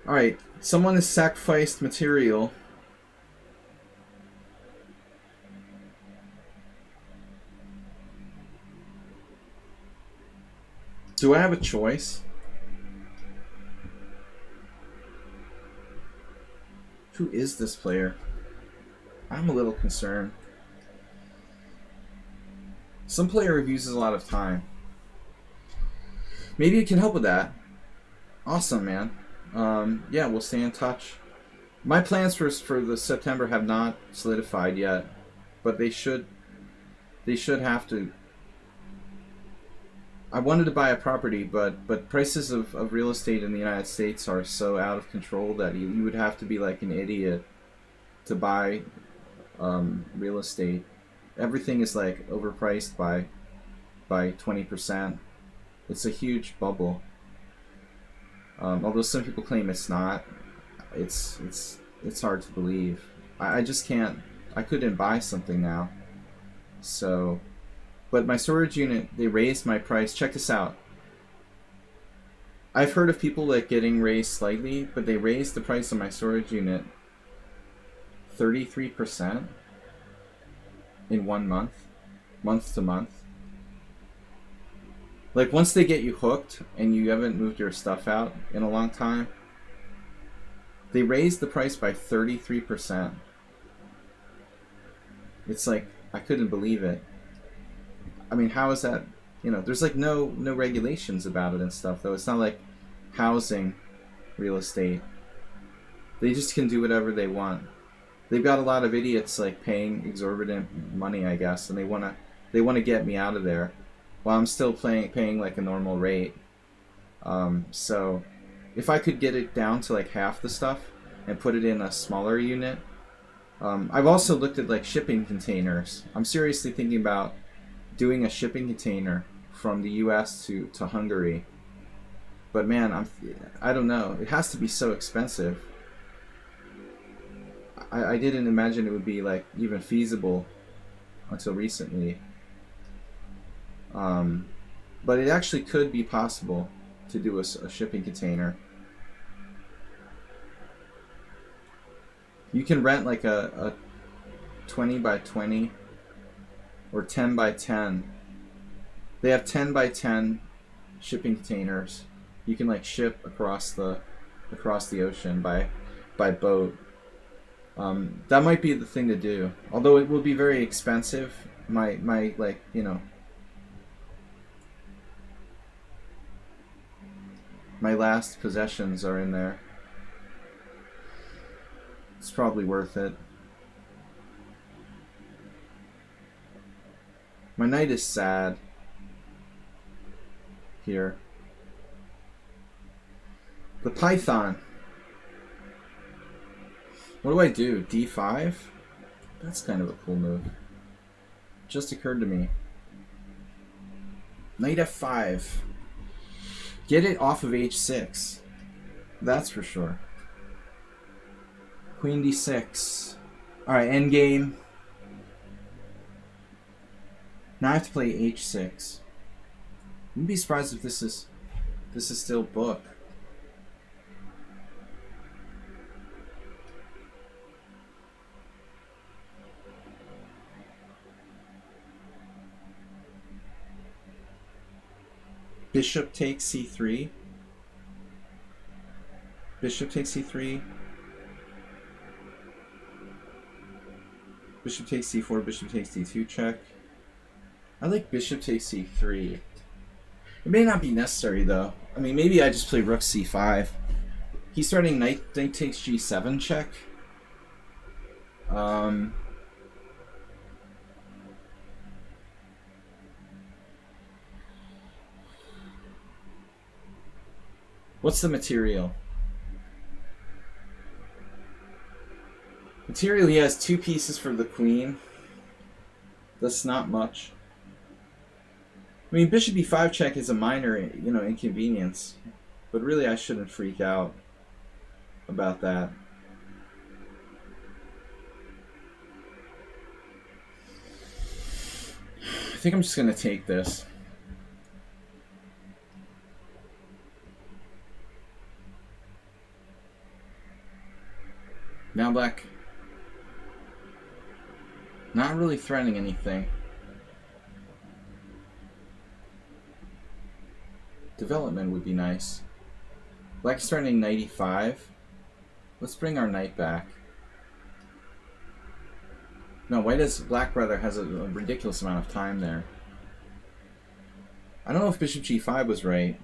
alright, someone has sacrificed material. Do I have a choice? Who is this player? I'm a little concerned. Some player uses a lot of time. Maybe it can help with that. Awesome, man. Yeah, we'll stay in touch. My plans for the September have not solidified yet, but they should have to. I wanted to buy a property, but prices of real estate in the United States are so out of control that you would have to be like an idiot to buy real estate. Everything is like overpriced by 20%. It's a huge bubble. Although some people claim it's not, it's hard to believe. I just can't. I couldn't buy something now. So, but my storage unit, they raised my price. Check this out. I've heard of people like getting raised slightly, but they raised the price of my storage unit 33% in 1 month, month to month. Like once they get you hooked and you haven't moved your stuff out in a long time, they raised the price by 33%. It's like I couldn't believe it. I mean, how is that? You know, there's like no regulations about it and stuff though. It's not like housing real estate. They just can do whatever they want. They've got a lot of idiots like paying exorbitant money, I guess, and they wanna get me out of there, while I'm still paying like a normal rate. So if I could get it down to like half the stuff and put it in a smaller unit. I've also looked at like shipping containers. I'm seriously thinking about doing a shipping container from the U.S. to Hungary. But man, I don't know. It has to be so expensive. I didn't imagine it would be like even feasible until recently. But it actually could be possible to do a shipping container. You can rent like a 20 by 20 or 10 by 10. They have 10 by 10 shipping containers. You can like ship across the ocean by boat. That might be the thing to do. Although it will be very expensive. My like, you know, my last possessions are in there. It's probably worth it. My night is sad here. The Python. What do I do? D5? That's kind of a cool move. Just occurred to me. Knight F5. Get it off of H6. That's for sure. Queen D6. Alright, endgame. Now I have to play H6. Wouldn't be surprised if this is still book. Bishop takes C3. Bishop takes C3. Bishop takes C4. Bishop takes D2 check. I like bishop takes C3. It may not be necessary though. I mean, maybe I just play rook C5. He's starting knight takes G7 check. What's the material? Material, he has 2 pieces for the queen. That's not much. I mean, bishop e5 check is a minor, you know, inconvenience. But really, I shouldn't freak out about that. I think I'm just going to take this. Now black. Not really threatening anything. Development would be nice. Black is threatening knight e5. Let's bring our knight back. No, black rather has a ridiculous amount of time there. I don't know if bishop g5 was right.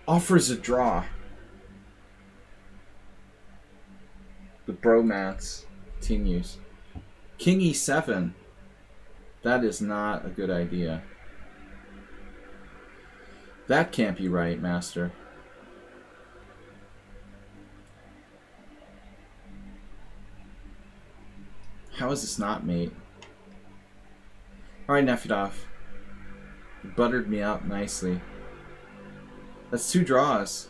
Offers a draw. The bromance continues. King e7. That is not a good idea. That can't be right, master. How is this not mate? Alright, Nefedov. You buttered me up nicely. That's 2 draws.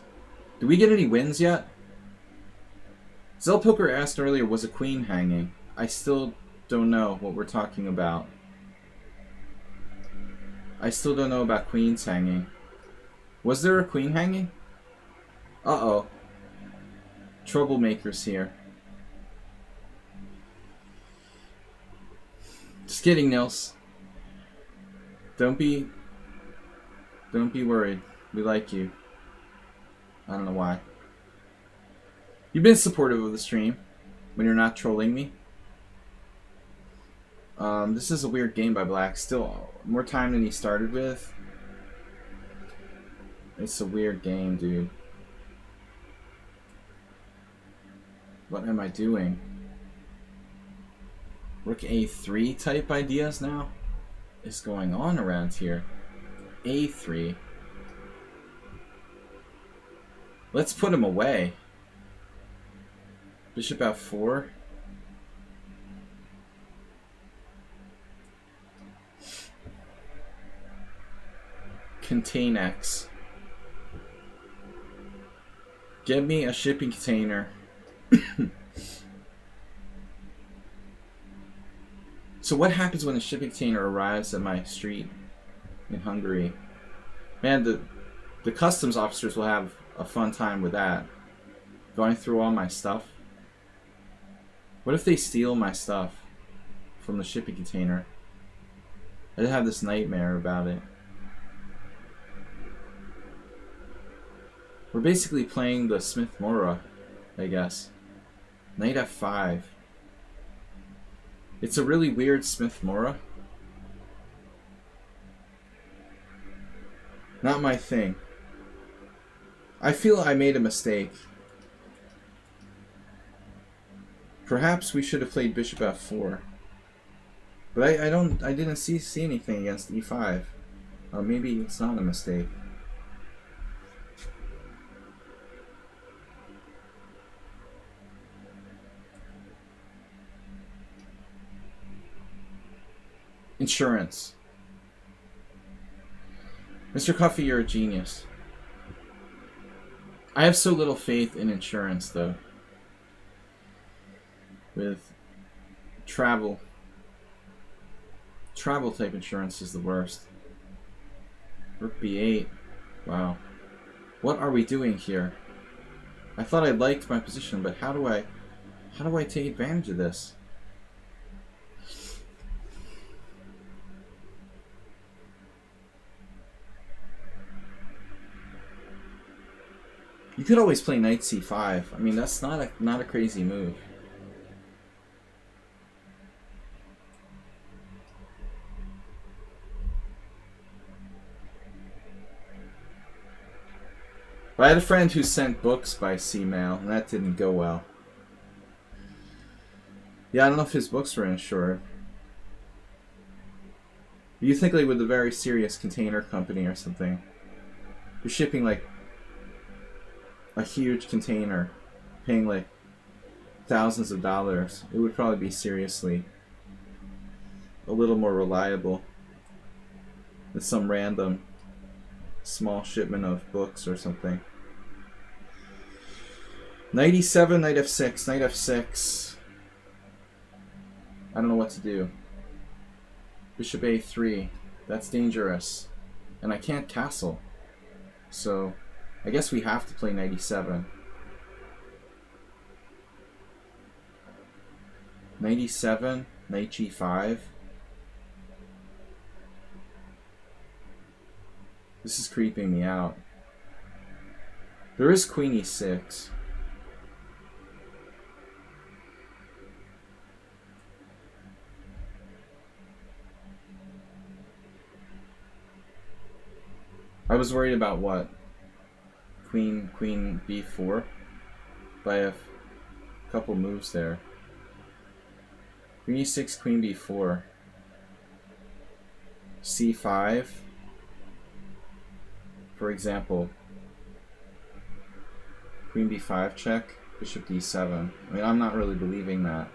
Do we get any wins yet? Zelpoker asked earlier, was a queen hanging? I still don't know what we're talking about. I still don't know about queens hanging. Was there a queen hanging? Uh-oh. Troublemakers here. Just kidding, Nils. Don't be worried. We like you. I don't know why. You've been supportive of the stream when you're not trolling me. This is a weird game by Black. Still more time than he started with. It's a weird game, dude. What am I doing? Rook A3 type ideas now? Is going on around here? A3. Let's put him away. Bishop F4. Contain X. Get me a shipping container. So what happens when a shipping container arrives at my street in Hungary? Man, the customs officers will have a fun time with that. Going through all my stuff. What if they steal my stuff from the shipping container? I have this nightmare about it. We're basically playing the Smith-Morra, I guess. Knight F5. It's a really weird Smith-Morra. Not my thing. I feel I made a mistake. Perhaps we should have played Bishop F4. But I didn't see anything against E5. Maybe it's not a mistake. Insurance. Mr. Coffee, you're a genius. I have so little faith in insurance, though. With travel type insurance is the worst. Rook B8. Wow. What are we doing here? I thought I liked my position, but how do I take advantage of this? You could always play Knight C5. I mean, that's not a crazy move. But I had a friend who sent books by C-mail, and that didn't go well. Yeah, I don't know if his books were insured. You think like with a very serious container company or something, you're shipping like a huge container, paying like thousands of dollars, it would probably be seriously a little more reliable than some random small shipment of books or something. Knight E7, Knight F6, Knight F6. I don't know what to do. Bishop A3. That's dangerous. And I can't castle. So I guess we have to play Knight E7. Knight E7, Knight G5. This is creeping me out. There is Queen E6. I was worried about what? Queen B4? But I have couple moves there. Queen e6, queen b4. c5. For example, queen b5 check, bishop d7. I mean, I'm not really believing that.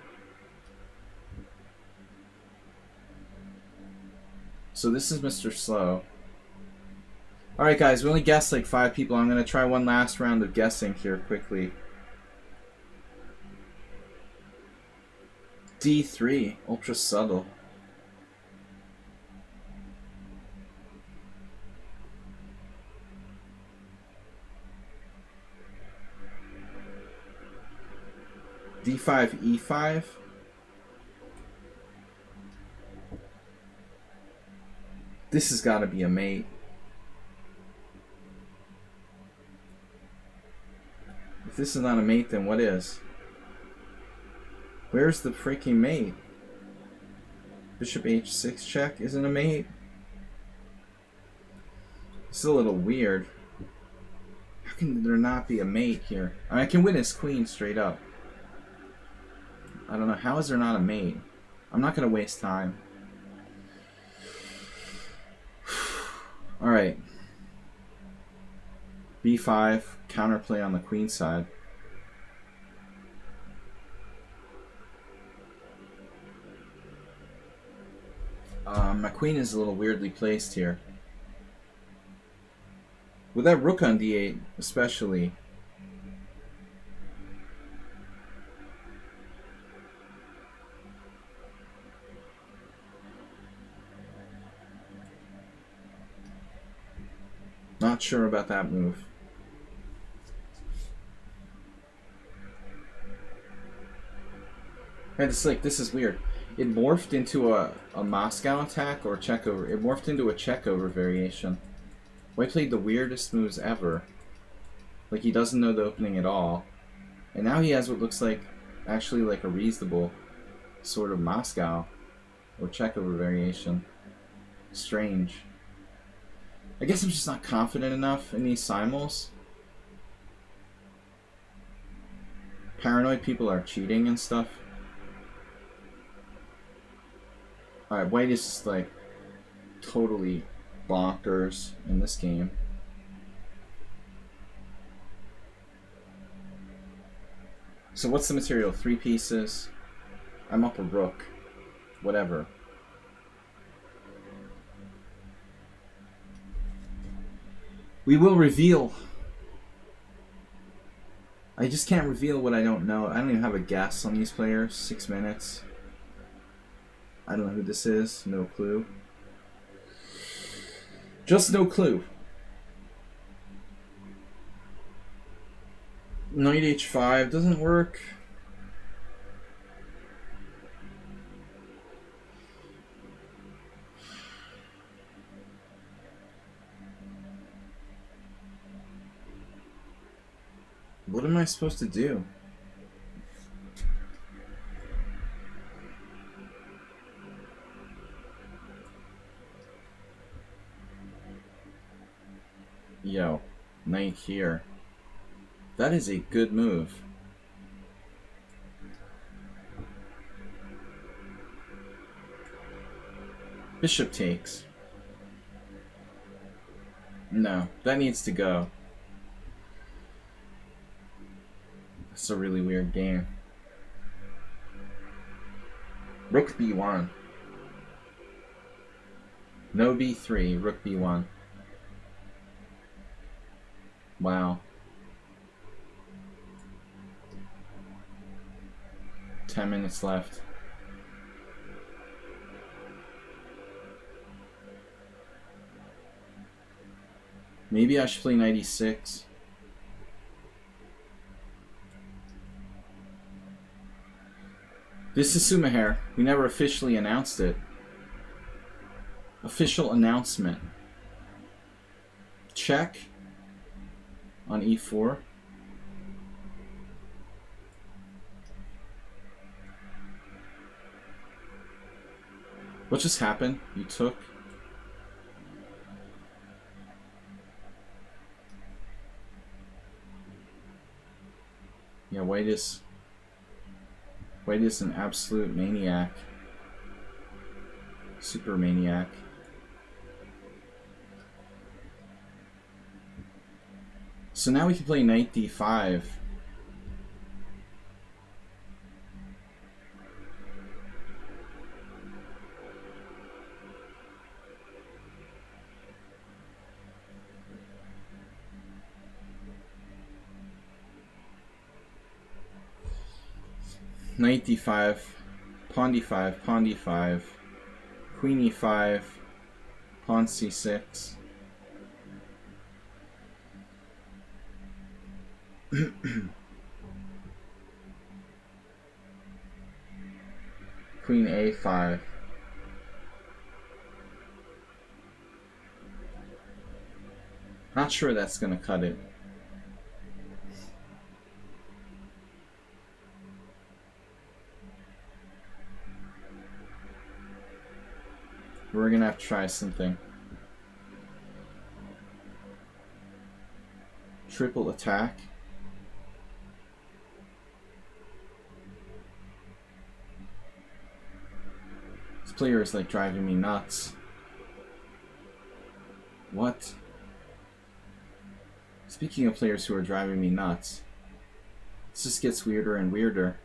So this is Mr. Slow. Alright guys, we only guessed like 5 people. I'm going to try one last round of guessing here quickly. D3, ultra subtle. D5, E5. This has got to be a mate. If this is not a mate, then what is? Where's the freaking mate? Bishop H6 check isn't a mate? It's a little weird. How can there not be a mate here? I mean, I can win his queen straight up. I don't know. How is there not a mate? I'm not going to waste time. Alright. B5, counterplay on the queen side. My queen is a little weirdly placed here. With that rook on d8, especially. Not sure about that move. And it's like, this is weird. It morphed into a Moscow attack or check over. It morphed into a check over variation. White played the weirdest moves ever. Like, he doesn't know the opening at all. And now he has what looks like, actually like a reasonable sort of Moscow or check over variation. Strange. I guess I'm just not confident enough in these simuls. Paranoid people are cheating and stuff. Alright, white is just like totally bonkers in this game. So what's the material? 3 pieces. I'm up a rook. Whatever. We will reveal. I just can't reveal what I don't know. I don't even have a guess on these players. 6 minutes. I don't know who this is. No clue. Just no clue. Knight h5 doesn't work. What am I supposed to do? Yo, knight here. That is a good move. Bishop takes. No, that needs to go. It's a really weird game. Rook b1. No b3, rook b1. Wow. 10 minutes left. Maybe I should play knight e6. This is Sumahair. We never officially announced it. Official announcement. Check on e4. What just happened? You took? Yeah, white is White is an absolute maniac. Super maniac. So now we can play knight d5. Knight d5, pawn d5, pawn d5, queen e5, pawn c6. Queen a5. Not sure that's going to cut it. We're going to have to try something. Triple attack. This player is like driving me nuts. What? Speaking of players who are driving me nuts, this just gets weirder and weirder.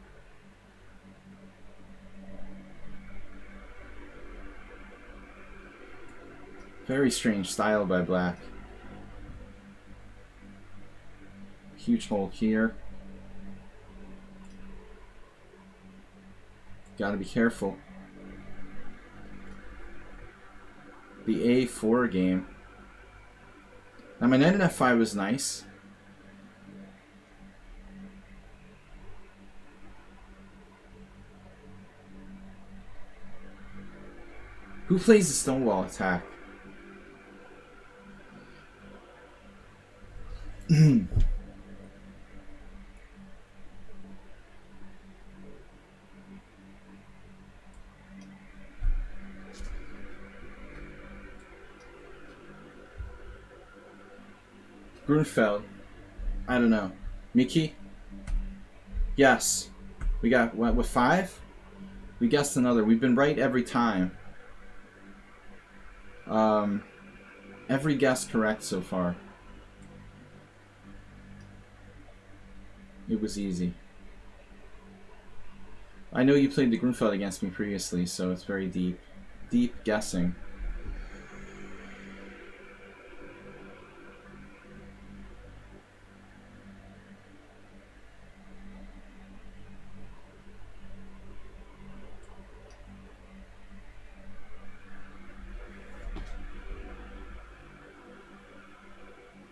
Very strange style by black. Huge hole here. Gotta be careful. The a4 game. Now my knight in f5 was nice. Who plays the stonewall attack? Grunfeld. I don't know. Mickey? Yes. We got, what, with 5? We guessed another. We've been right every time. Every guess correct so far. It was easy. I know you played the Grunfeld against me previously, so it's very deep. Deep guessing.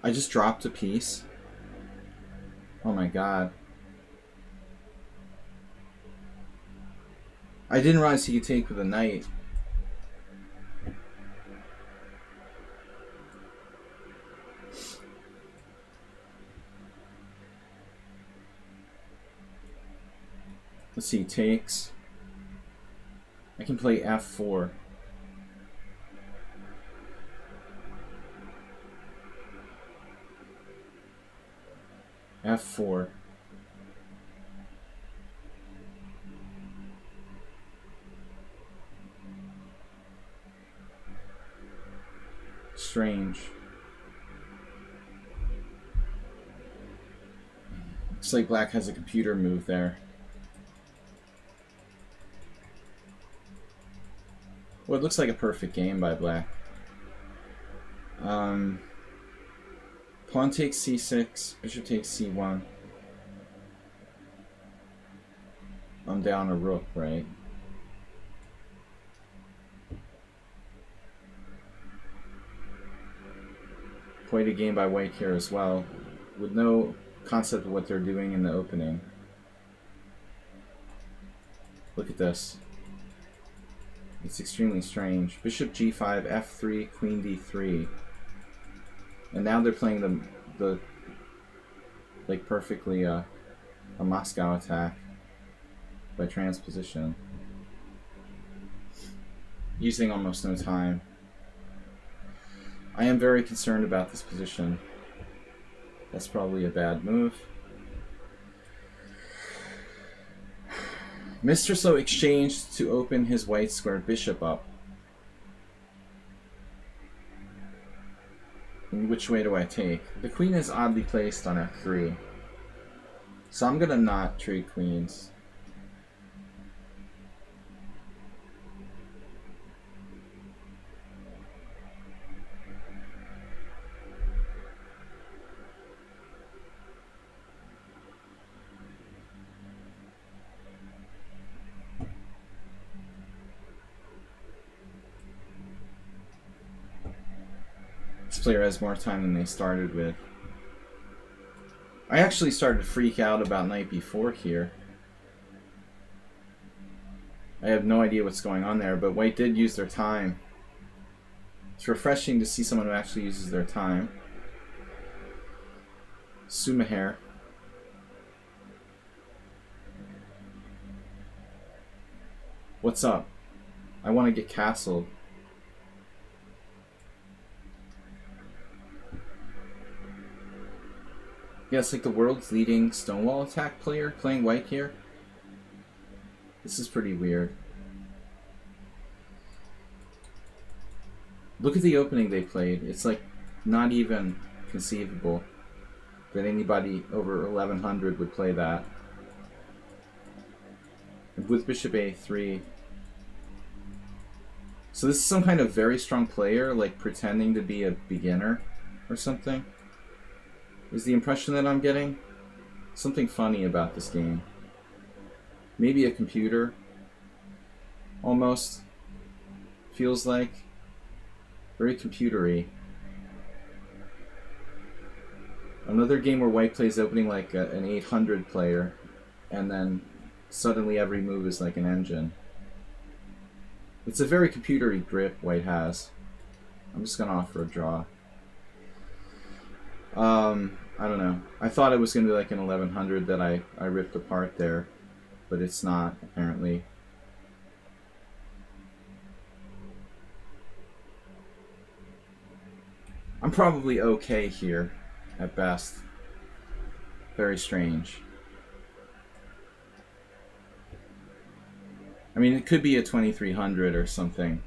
I just dropped a piece. Oh my god. I didn't realize he could take with a knight. Let's see, takes. I can play f4. f4. Strange. Looks like black has a computer move there. Well, it looks like a perfect game by black. Pawn takes c6, bishop takes c1. I'm down a rook, right? Quite a game by white here as well, with no concept of what they're doing in the opening. Look at this. It's extremely strange. Bishop g5, f3, queen d3. And now they're playing the like perfectly a Moscow attack by transposition, using almost no time. I am very concerned about this position. That's probably a bad move. Mr. Slow exchanged to open his white square bishop up. And which way do I take? The queen is oddly placed on f3. So I'm gonna not trade queens. This player has more time than they started with. I actually started to freak out about knight b4 here. I have no idea what's going on there, but white did use their time. It's refreshing to see someone who actually uses their time. Sumaher. What's up? I want to get castled. Yeah, it's like the world's leading Stonewall attack player playing white here. This is pretty weird. Look at the opening they played. It's like not even conceivable that anybody over 1100 would play that. And with bishop a3. So this is some kind of very strong player, like pretending to be a beginner or something. Is the impression that I'm getting? Something funny about this game. Maybe a computer. Almost. Feels like. Very computery. Another game where white plays opening like an 800 player, and then suddenly every move is like an engine. It's a very computery grip white has. I'm just gonna offer a draw. I don't know. I thought it was gonna be like an 1100 that I ripped apart there, but it's not, apparently. I'm probably okay here, at best. Very strange. I mean, it could be a 2300 or something.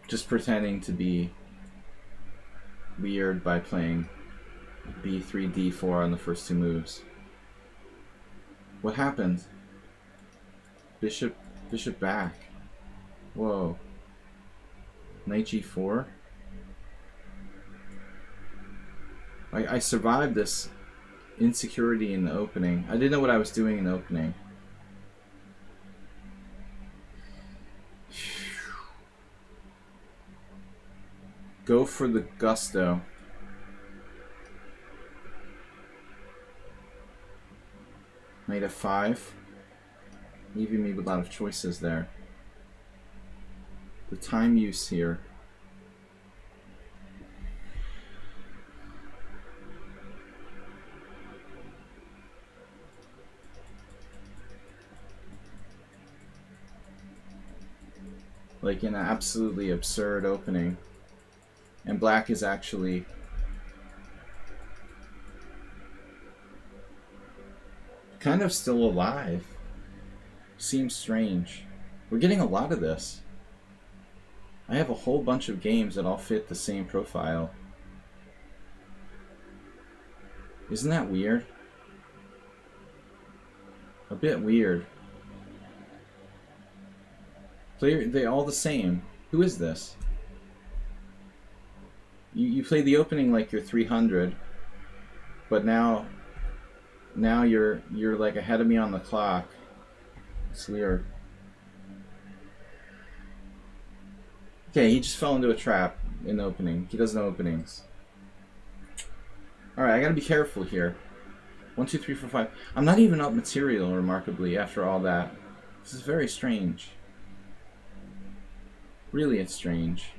Just pretending to be weird by playing b3, d4 on the first two moves. What happened? Bishop back. Whoa. Knight g4. I survived this insecurity in the opening. I didn't know what I was doing in the opening. Go for the gusto. Knight f5. Leaving me with a lot of choices there. The time use here. Like an absolutely absurd opening. And black is actually kind of still alive. Seems strange. We're getting a lot of this. I have a whole bunch of games that all fit the same profile. Isn't that weird? A bit weird. They all the same. Who is this? You play the opening like you're 300, but now you're like ahead of me on the clock. It's weird. Okay, he just fell into a trap in the opening. He doesn't know openings. Alright, I gotta be careful here. 1, 2, 3, 4, 5. I'm not even up material, remarkably, after all that. This is very strange. Really, it's strange.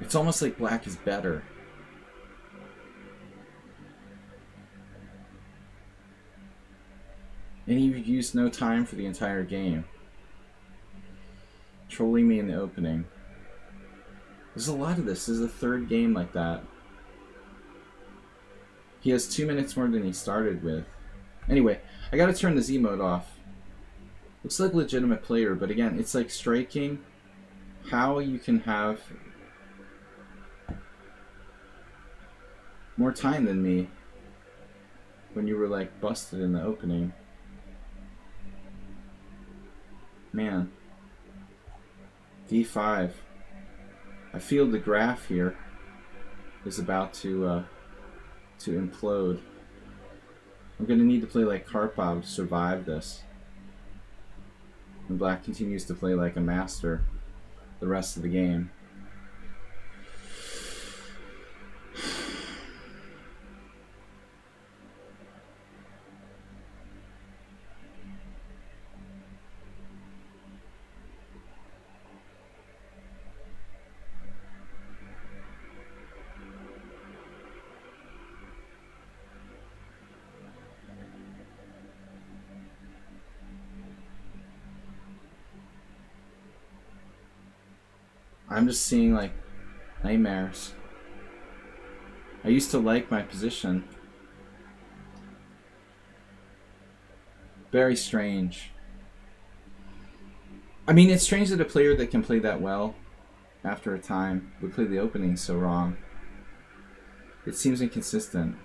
It's almost like black is better. And he used no time for the entire game. Trolling me in the opening. There's a lot of this. This is the third game like that. He has 2 minutes more than he started with. Anyway, I gotta turn the Z mode off. Looks like a legitimate player, but again, it's like striking how you can have more time than me when you were like busted in the opening. Man. D5. I feel the graph here is about to implode. I'm gonna need to play like Karpov to survive this. And black continues to play like a master the rest of the game. I'm just seeing like nightmares. I used to like my position. Very strange. I mean, it's strange that a player that can play that well after a time would play the opening so wrong. It seems inconsistent.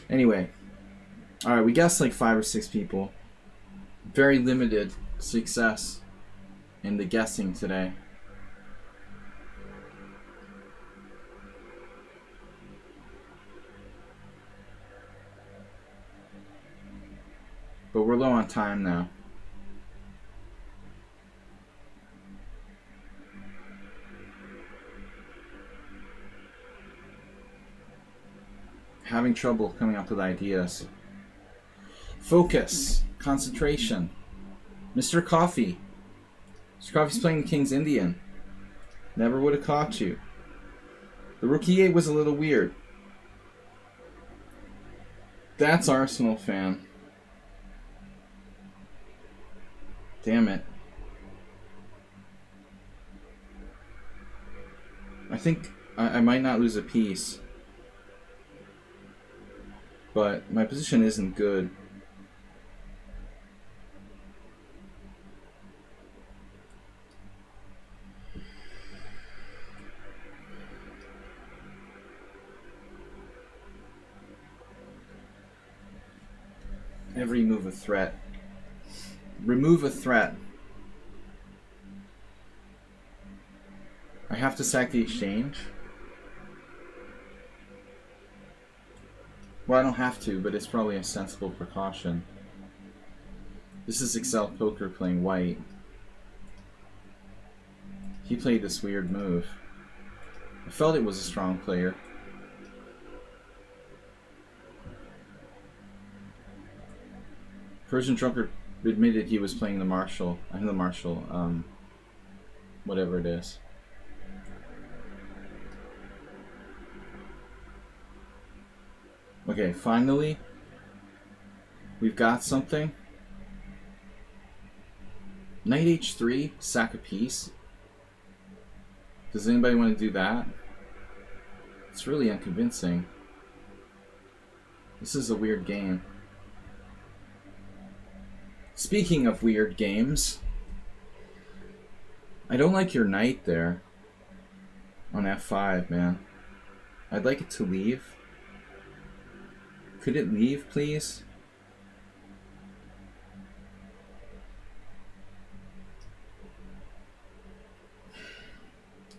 Anyway. Alright, we guessed like 5 or 6 people. Very limited success in the guessing today. But we're low on time now. Having trouble coming up with ideas. Focus. Concentration. Mr. Coffee. Mr. Coffee's playing the King's Indian. Never would have caught you. The Rook E8 was a little weird. That's Arsenal fan. Damn it. I think I might not lose a piece. But my position isn't good. Every move a threat. Remove a threat. I have to sack the exchange? Well, I don't have to, but it's probably a sensible precaution. This is Excel Poker playing white. He played this weird move. I felt it was a strong player. Persian Drunkard admitted he was playing the Marshall. Whatever it is. Okay, finally, we've got something. Knight H3, sack a piece. Does anybody want to do that? It's really unconvincing. This is a weird game. Speaking of weird games, I don't like your knight there on F5, man. I'd like it to leave. Could it leave, please?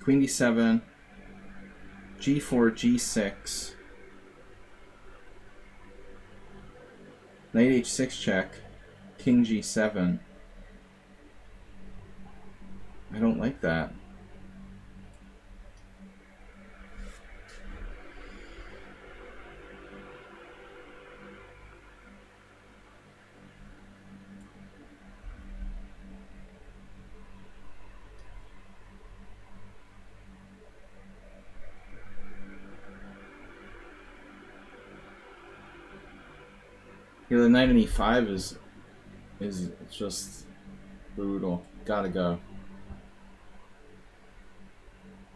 Queen D7, G4, G6, Knight H6 check, King G7. I don't like that. Yeah, the knight on E5 is just brutal. Gotta go.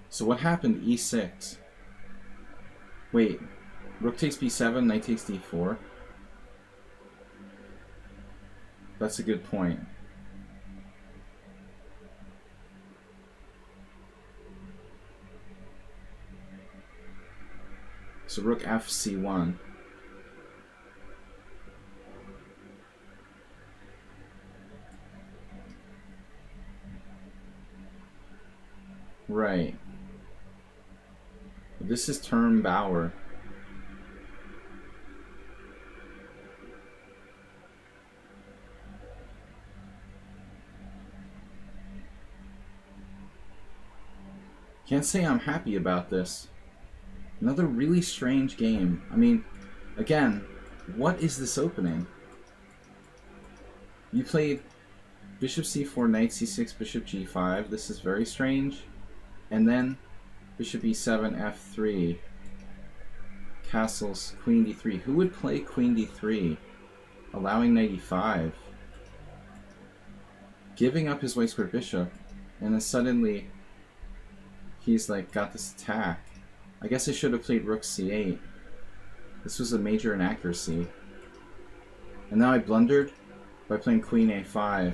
So what happened to E6? Wait, rook takes b7, knight takes d4. That's a good point. So rook fc1. Right. This is turn Bauer. Can't say I'm happy about this. Another really strange game. I mean, again, what is this opening? You played bishop c4, knight c6, bishop g5. This is very strange. And then bishop e7, f3. Castles, queen d3. Who would play queen d3? Allowing knight e5. Giving up his white square bishop. And then suddenly he's like got this attack. I guess I should have played rook c8. This was a major inaccuracy. And now I blundered by playing queen a5.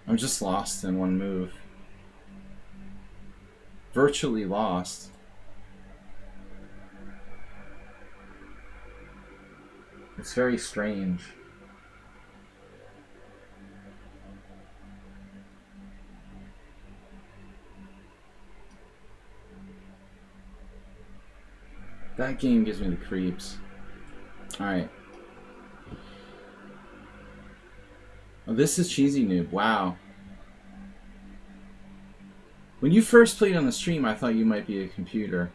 I'm just lost in one move. Virtually lost. It's very strange. That game gives me the creeps. Alright. Oh, this is Cheesy Noob. Wow. When you first played on the stream, I thought you might be a computer.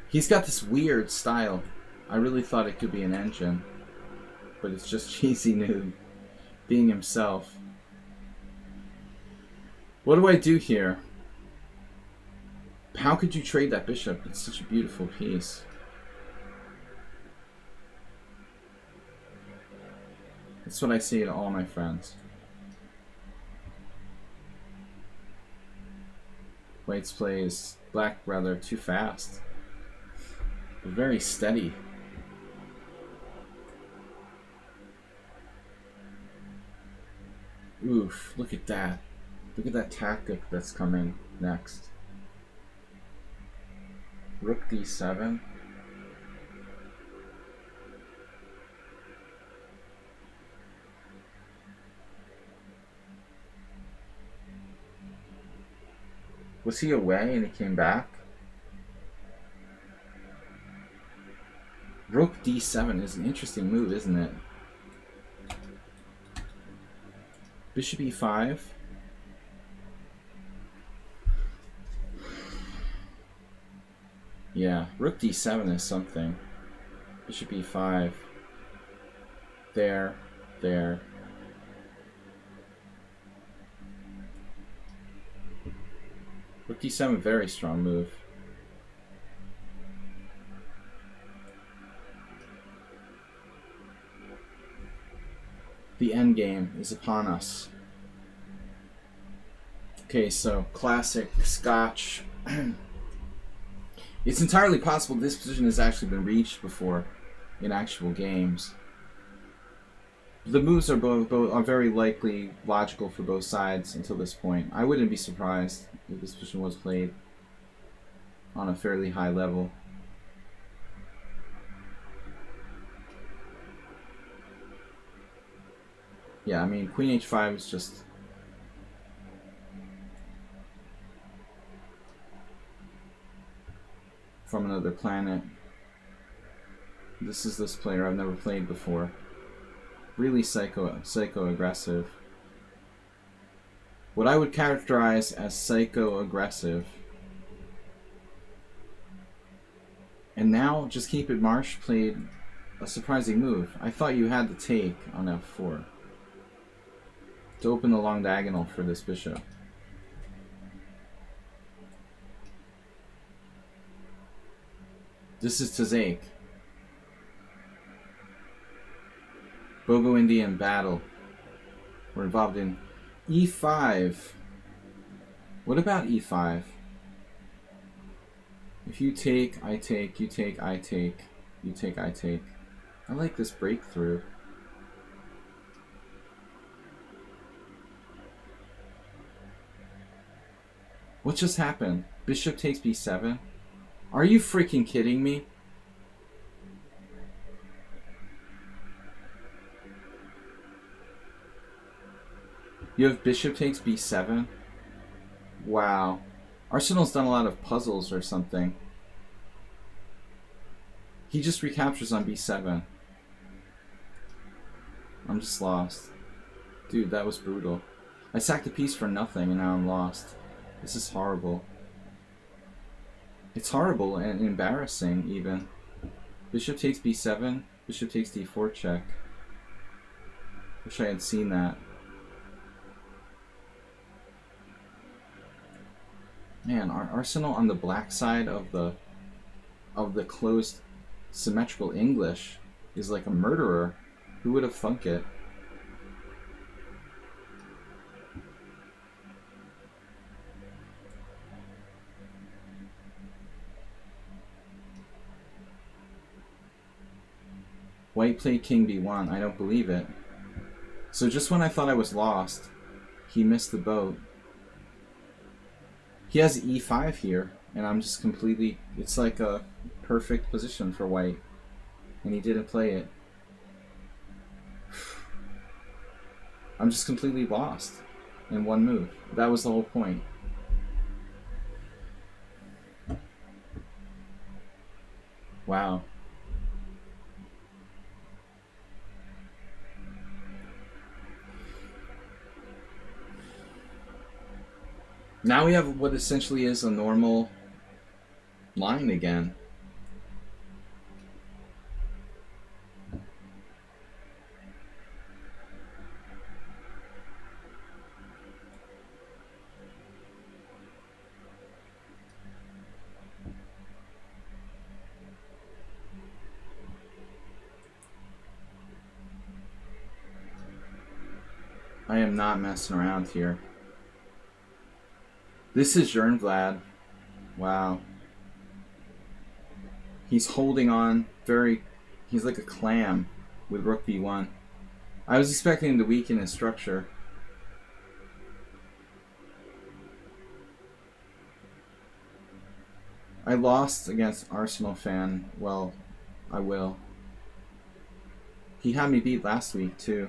He's got this weird style. I really thought it could be an engine. But it's just Cheesy Noob being himself. What do I do here? How could you trade that bishop? It's such a beautiful piece. That's what I say to all my friends. White's plays black rather too fast. But very steady. Oof, look at that. Look at that tactic that's coming next. Rook d7. Was he away and he came back? Rook d7 is an interesting move, isn't it? Bishop e5. Yeah, rook d7 is something. Bishop e5. There. Rook d7, very strong move. The endgame is upon us. Okay, so classic Scotch. It's entirely possible this position has actually been reached before in actual games. The moves are both are very likely logical for both sides until this point. I wouldn't be surprised if this position was played on a fairly high level. Yeah, I mean, queen h5 is just... from another planet. This is this player I've never played before. Really psycho aggressive. What I would characterize as psycho aggressive. And now, just keep it. Marsh played a surprising move. I thought you had the take on f4 to open the long diagonal for this bishop. This is Tazake. Bogo-Indian battle. We're involved in e5. What about e5? If you take, I take, you take, I take, you take, I take. I like this breakthrough. What just happened? Bishop takes b7? Are you freaking kidding me? You have bishop takes b7? Wow. Arsenal's done a lot of puzzles or something. He just recaptures on b7. I'm just lost. Dude, that was brutal. I sacked a piece for nothing and now I'm lost. This is horrible. It's horrible and embarrassing even. Bishop takes b7, bishop takes d4 check. Wish I had seen that. Man, Arsenal on the black side of the closed symmetrical English is like a murderer. Who would have thunk it? White played king b1. I don't believe it. So just when I thought I was lost, he missed the boat. He has e5 here, and I'm just completely... It's like a perfect position for white, and he didn't play it. I'm just completely lost in one move. That was the whole point. Wow. Now we have what essentially is a normal line again. I am not messing around here. This is Jernblad. Wow. He's holding on very... He's like a clam with rook b1. I was expecting him to weaken his structure. I lost against Arsenal fan. Well, I will. He had me beat last week too.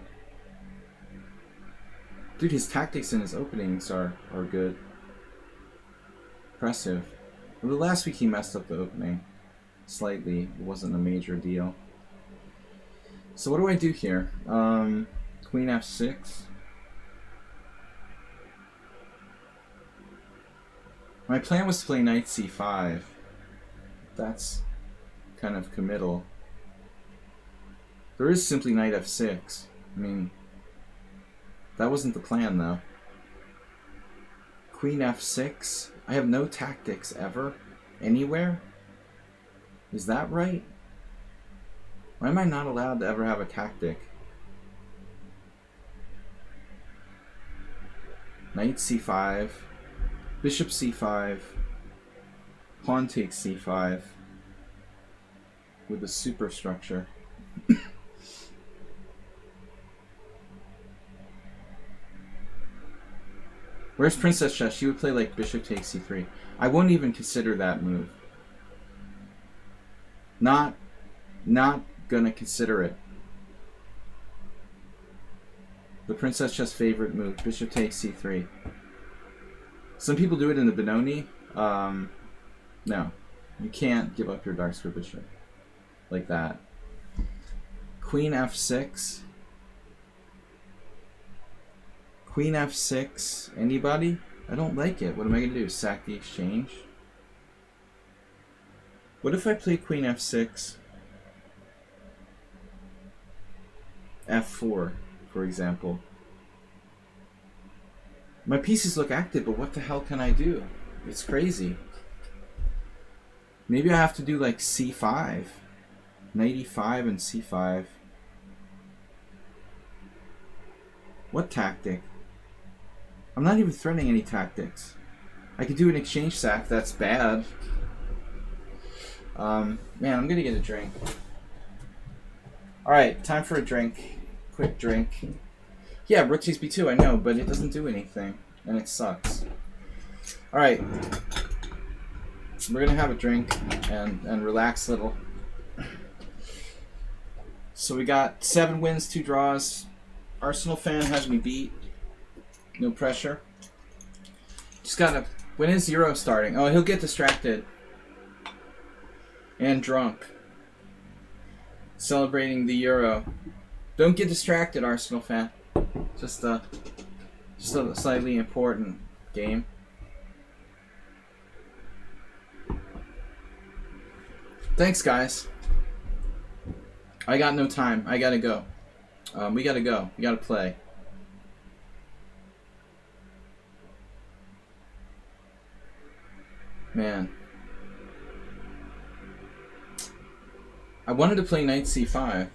Dude, his tactics and his openings are good. Impressive. Well, last week he messed up the opening slightly. It wasn't a major deal. So what do I do here? Queen f6. My plan was to play knight c5. That's kind of committal. There is simply knight f6. I mean, that wasn't the plan though. Queen f6. I have no tactics ever, anywhere. Is that right? Why am I not allowed to ever have a tactic? Knight c5, bishop c5, pawn takes c5 with a superstructure. Where's Princess Chess? She would play like bishop takes c3. I wouldn't even consider that move. Not gonna consider it. The Princess Chess favorite move, bishop takes c3. Some people do it in the Benoni. No, You can't give up your dark square bishop like that. Queen f6. Queen f6. Anybody? I don't like it. What am I going to do? Sack the exchange? What if I play queen f6? f4, for example. My pieces look active, but what the hell can I do? It's crazy. Maybe I have to do like c5. Knight e5 and c5. What tactic? I'm not even threatening any tactics. I could do an exchange sack. That's bad. Man, I'm gonna get a drink. Alright, time for a drink. Quick drink. Yeah, rook takes b2, I know, but it doesn't do anything. And it sucks. Alright. We're gonna have a drink and relax a little. So we got 7 wins, 2 draws. Arsenal fan has me beat. No pressure. Just gotta... When is Euro starting? Oh, he'll get distracted. And drunk. Celebrating the Euro. Don't get distracted, Arsenal fan. Just a slightly important game. Thanks, guys. I got no time. I gotta go. We gotta go. We gotta play. Man. I wanted to play knight c5.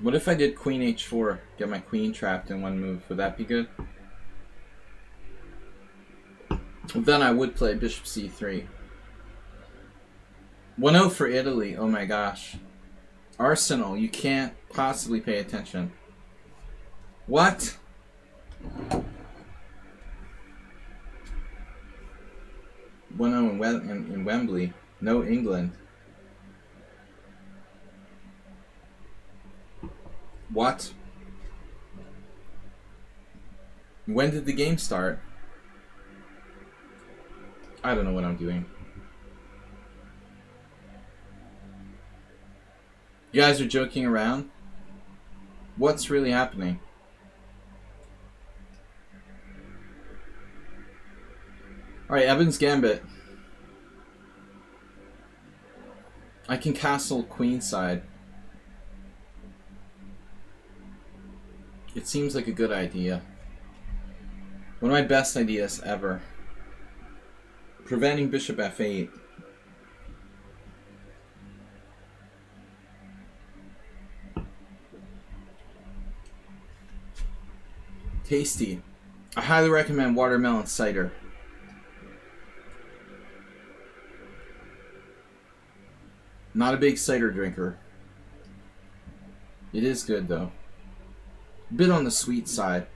What if I did queen h4? Get my queen trapped in one move. Would that be good? Then I would play bishop c3. 1-0 for Italy. Oh my gosh. Arsenal, you can't possibly pay attention. What? In Wembley. No England. What? When did the game start? I don't know what I'm doing. You guys are joking around? What's really happening? Alright, Evans Gambit. I can castle queenside. It seems like a good idea. One of my best ideas ever. Preventing bishop f8. Tasty. I highly recommend watermelon cider. Not a big cider drinker. It is good though. A bit on the sweet side.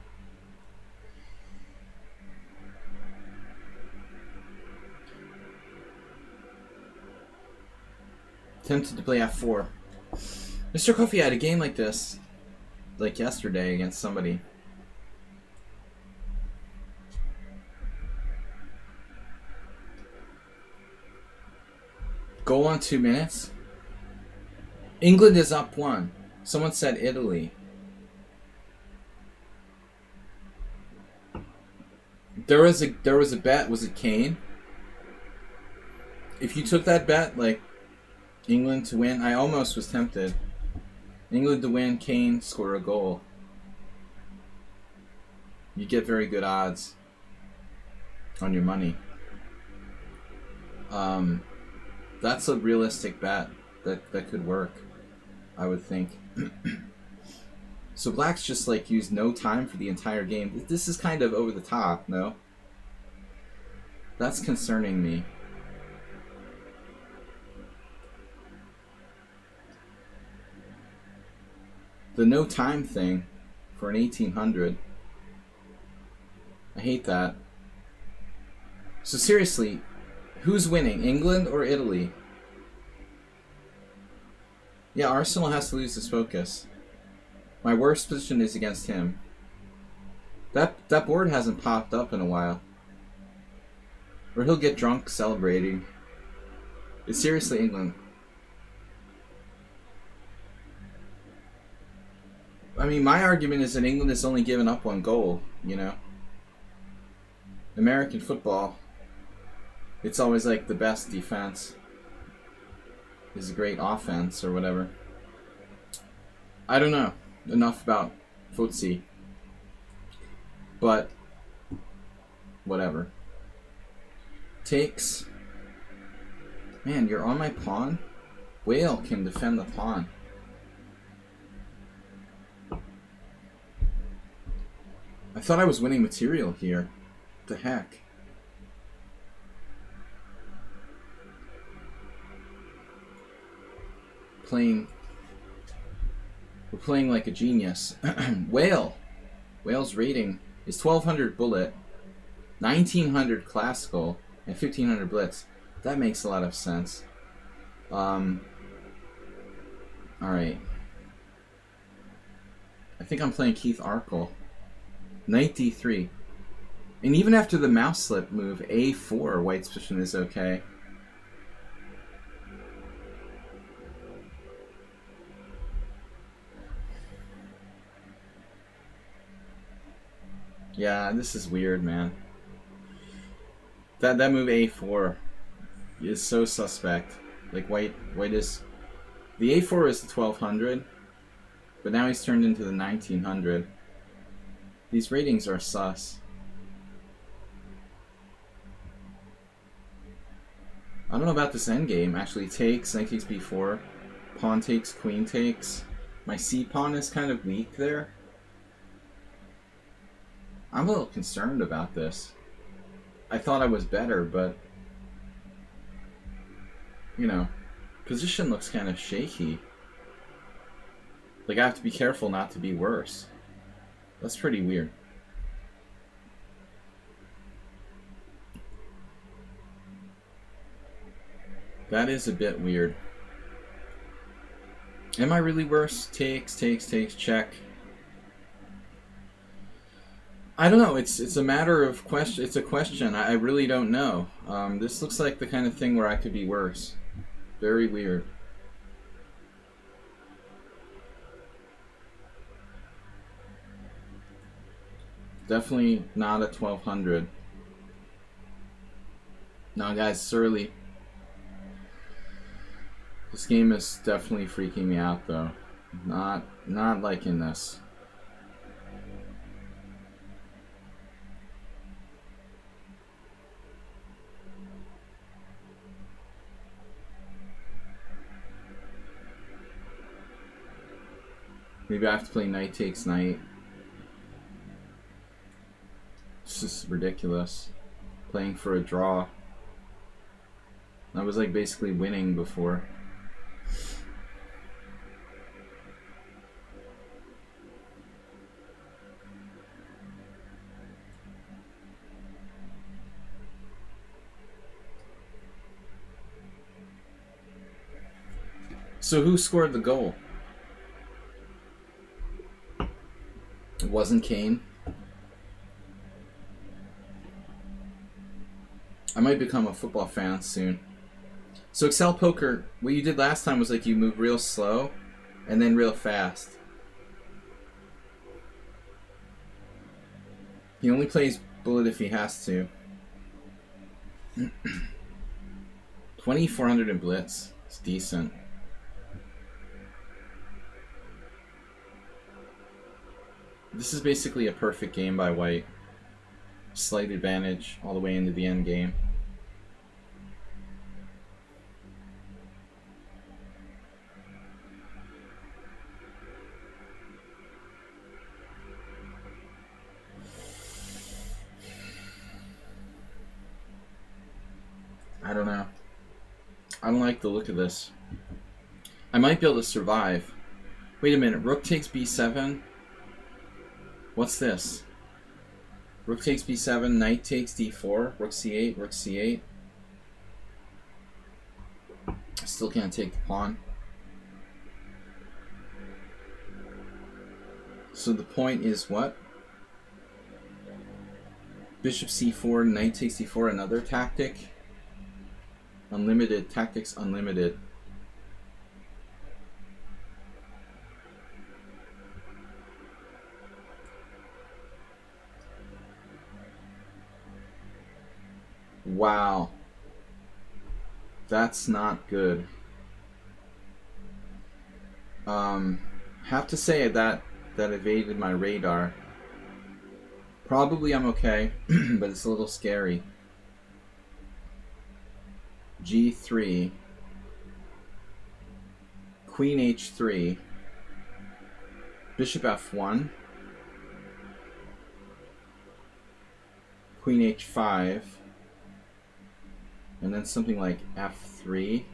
Tempted to play f4. Mr. Coffee had a game like this, like yesterday against somebody. Goal on 2 minutes. England is up 1. Someone said Italy. There was a bet. Was it Kane? If you took that bet, like England to win, I almost was tempted. England to win, Kane score a goal. You get very good odds on your money. That's a realistic bet that could work, I would think. So Black's just like used no time for the entire game. This is kind of over the top, no? That's concerning me. The no time thing for an 1800. I hate that. So seriously, who's winning, England or Italy? Yeah, Arsenal has to lose his focus. My worst position is against him. That board hasn't popped up in a while. Or he'll get drunk celebrating. It's seriously England. I mean, my argument is that England has only given up one goal, you know? American football, it's always like the best defense is a great offense or whatever. I don't know enough about footsie, but whatever. Takes. Man, you're on my pawn? Whale can defend the pawn. I thought I was winning material here. What the heck? We're playing like a genius. Whale. Whale's rating is 1200 bullet, 1900 classical, and 1500 blitz. That makes a lot of sense. Alright. I think I'm playing Keith Arkle. Knight d3. And even after the mouse slip move, a4, white's position is okay. Yeah, this is weird, man. That move a4 is so suspect. Like white is the a4 is the 1200, but now he's turned into the 1900. These ratings are sus. I don't know about this endgame. Actually, takes, knight takes b4, pawn takes, queen takes. My c pawn is kind of weak there. I'm a little concerned about this. I thought I was better, but you know, position looks kind of shaky. Like I have to be careful not to be worse. That's pretty weird. That is a bit weird. Am I really worse? Takes, check. I don't know. It's a matter of question. It's a question. I really don't know. This looks like the kind of thing where I could be worse. Very weird. Definitely not a 1200. No, guys, it's early. This game is definitely freaking me out, though. Not liking this. Maybe I have to play knight takes knight. It's just ridiculous. Playing for a draw. I was like basically winning before. So who scored the goal? It wasn't Kane. I might become a football fan soon. So Excel Poker, what you did last time was like you move real slow and then real fast. He only plays bullet if he has to. 2400 in blitz. It's decent. This is basically a perfect game by white. Slight advantage all the way into the end game. I don't know. I don't like the look of this. I might be able to survive. Wait a minute, rook takes b7. What's this? Rook takes b7, knight takes d4, rook c8, rook c8. I still can't take the pawn. So the point is what? Bishop c4, knight takes d4, another tactic. Unlimited, tactics unlimited. Wow. That's not good. Have to say that evaded my radar. Probably I'm okay, but it's a little scary. G3. Queen H3. Bishop F1. Queen H5. And then something like F3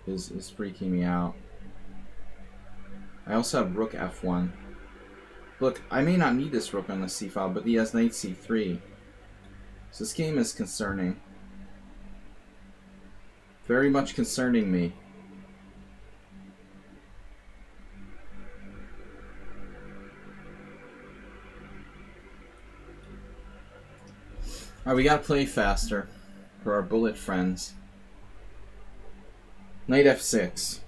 is freaking me out. I also have rook F1. Look, I may not need this rook on the c file, but he has knight c3. So this game is concerning. Very much concerning me. Alright, we gotta play faster for our bullet friends. Knight F6.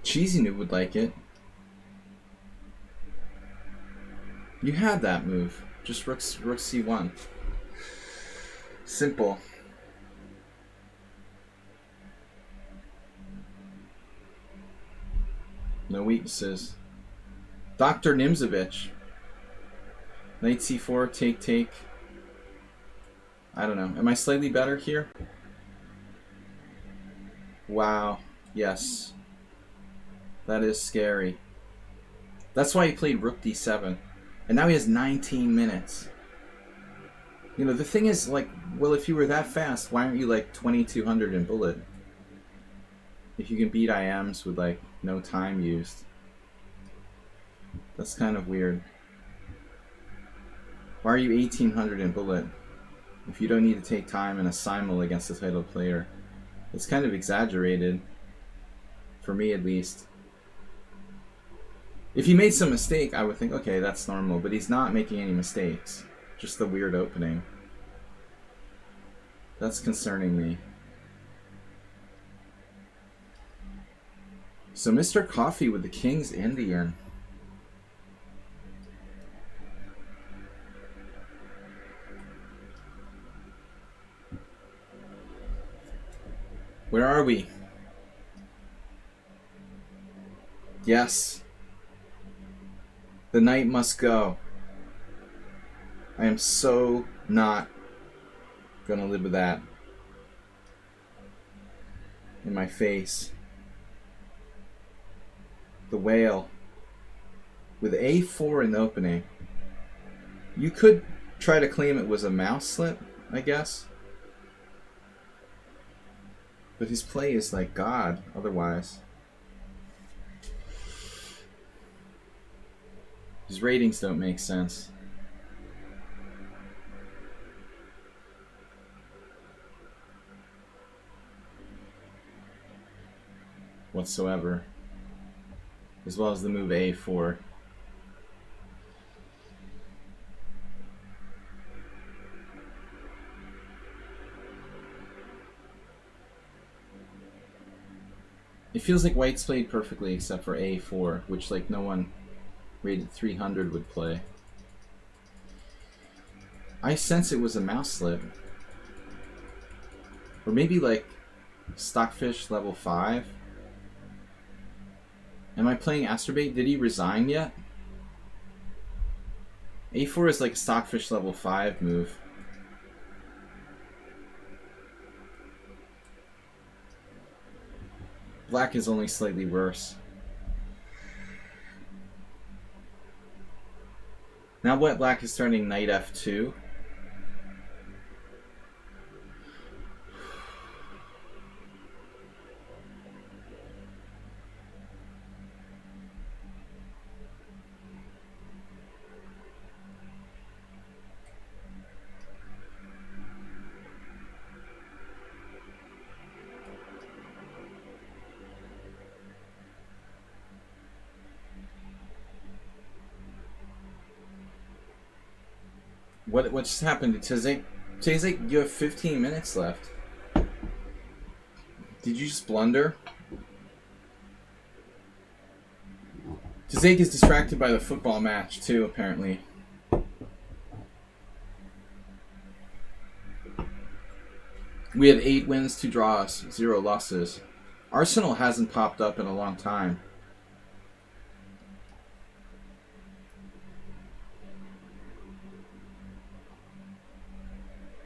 Cheesy Noob would like it. You had that move. Just rook c1. Simple. No weaknesses. Dr. Nimzovich. Knight c4, take. I don't know. Am I slightly better here? Wow. Yes. That is scary. That's why he played rook d7. And now he has 19 minutes. You know, the thing is, like, well, if you were that fast, why aren't you, like, 2200 in bullet? If you can beat IMs with, like, no time used. That's kind of weird. Why are you 1800 in bullet if you don't need to take time in a simul against a titled player? It's kind of exaggerated. For me, at least. If he made some mistake, I would think, okay, that's normal. But he's not making any mistakes. Just the weird opening. That's concerning me. So Mr. Coffee with the King's Indian. Where are we? Yes. The knight must go. I am so not gonna live with that in my face. The whale with a4 in the opening. You could try to claim it was a mouse slip, I guess. But his play is like God otherwise. His ratings don't make sense. Whatsoever. As well as the move a4. It feels like White's played perfectly except for a4, which like no one rated 300 would play. I sense it was a mouse slip. Or maybe like Stockfish level 5. Am I playing Astrobait? Did he resign yet? A4 is like a Stockfish level 5 move. Black is only slightly worse. Now Black is turning knight f2. What just happened to Tizek? Tizek, you have 15 minutes left. Did you just blunder? Tizek is distracted by the football match too, apparently. We have 8 wins, 2 draws, 0 losses. Arsenal hasn't popped up in a long time.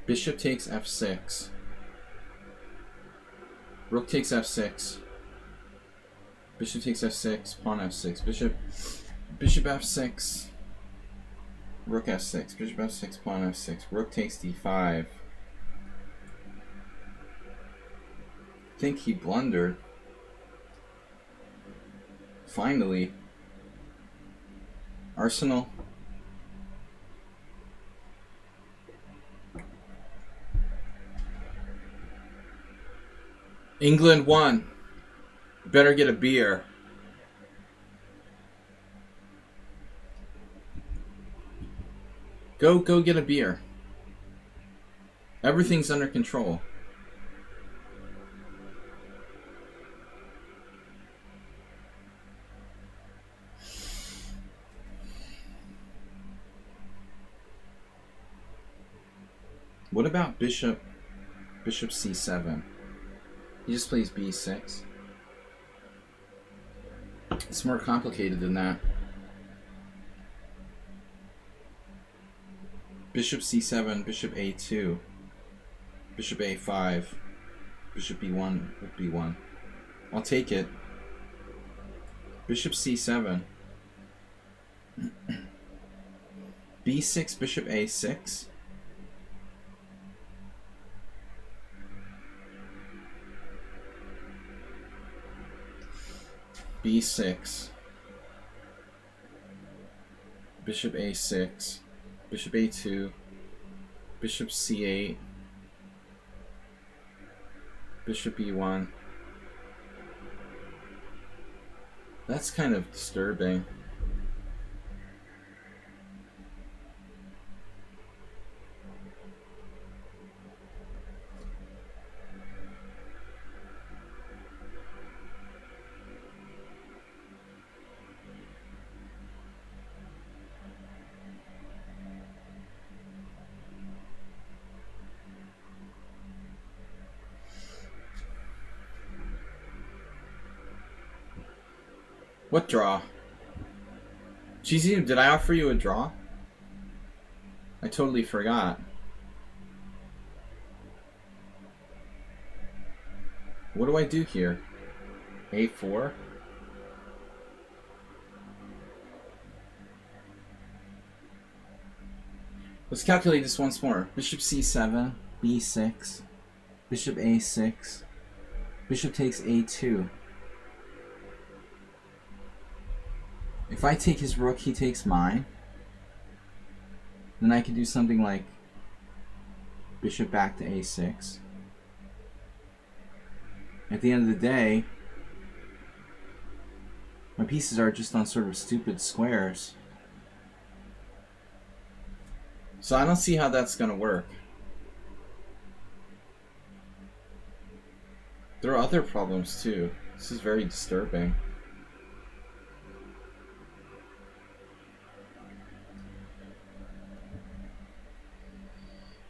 Bishop takes f6. Rook takes f6. Bishop takes f6. Pawn f6. Bishop f6. Rook f6. Bishop f6. Pawn f6. Rook takes d5. I think he blundered. Finally. Arsenal. England won. Better get a beer. Go get a beer. Everything's under control. What about bishop c7? He just plays b6. It's more complicated than that. Bishop c7, bishop a2, bishop a5, bishop b1, rook b1. I'll take it. Bishop c7. b6, bishop a6. b6, bishop a6, bishop a2, bishop c8, bishop e1. That's kind of disturbing. What draw? Cheesy, did I offer you a draw? I totally forgot. What do I do here? A4? Let's calculate this once more. Bishop c7, b6, bishop a6, bishop takes a2. If I take his rook, he takes mine. Then I can do something like bishop back to a6. At the end of the day, my pieces are just on sort of stupid squares. So I don't see how that's going to work. There are other problems too. This is very disturbing.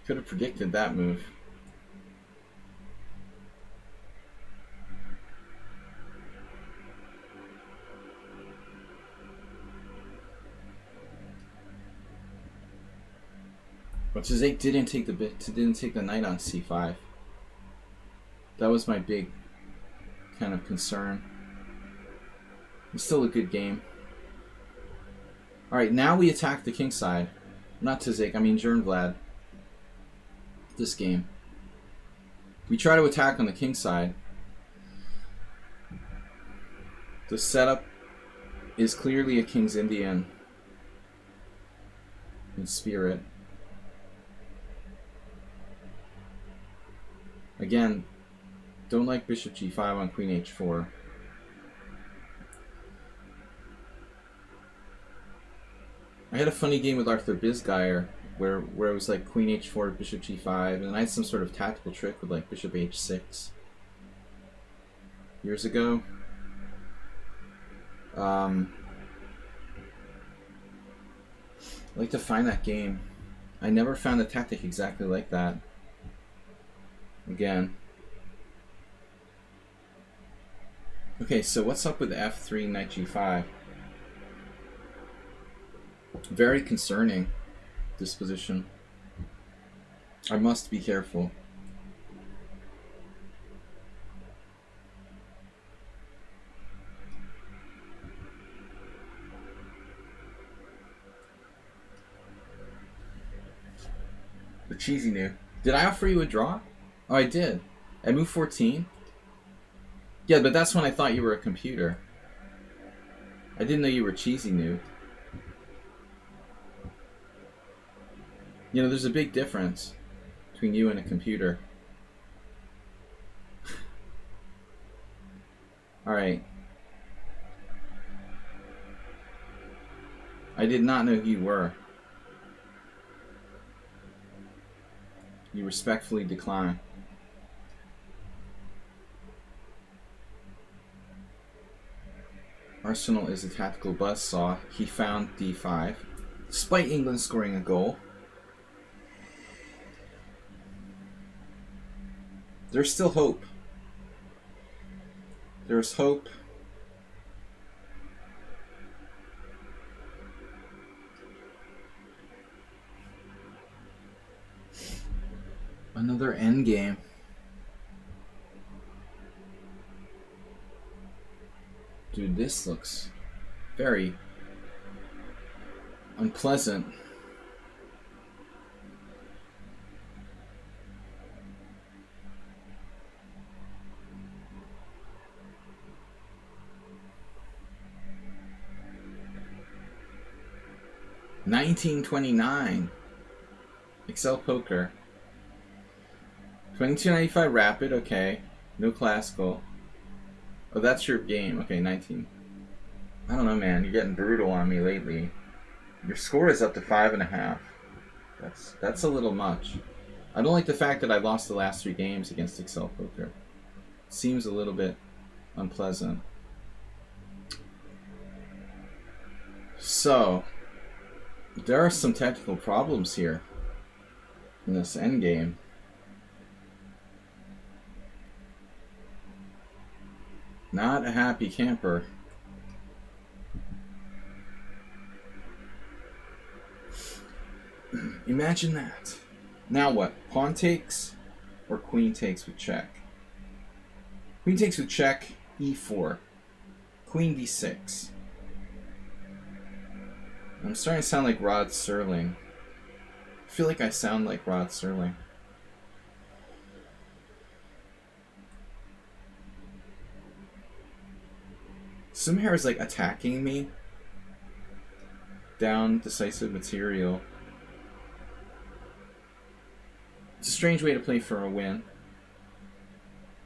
Could have predicted that move. But Zizek didn't take the knight on c5. That was my big kind of concern. It's still a good game. Alright, now we attack the king side. Not Tizek, I mean Jernvlad. This game. We try to attack on the king side. The setup is clearly a King's Indian in spirit. Again, don't like bishop g5 on queen h4. I had a funny game with Arthur Bisgeyer where it was like queen h4, bishop g5, and then I had some sort of tactical trick with like bishop h6 years ago. I'd like to find that game. I never found a tactic exactly like that. Again. Okay, so what's up with f3, knight g5? Very concerning, this position. I must be careful. The cheesy new. Did I offer you a draw? Oh, I did. At move 14? Yeah, but that's when I thought you were a computer. I didn't know you were cheesy new. You know, there's a big difference between you and a computer. Alright. I did not know who you were. You respectfully decline. Arsenal is a tactical buzzsaw. He found d5. Despite England scoring a goal. There's still hope. There's hope. Another endgame. Dude, this looks very unpleasant. $19.29. Excel Poker. 22.95 Rapid, okay. No Classical. Oh, that's your game. Okay, 19. I don't know, man. You're getting brutal on me lately. Your score is up to 5.5. That's a little much. I don't like the fact that I lost the last 3 games against Excel Poker. Seems a little bit unpleasant. So, there are some technical problems here in this endgame. Not a happy camper. Imagine that. Now what? Pawn takes or queen takes with check? Queen takes with check, e4. Queen d6. I'm starting to sound like Rod Serling. I feel like I sound like Rod Serling. Simul is like attacking me. Down decisive material. It's a strange way to play for a win.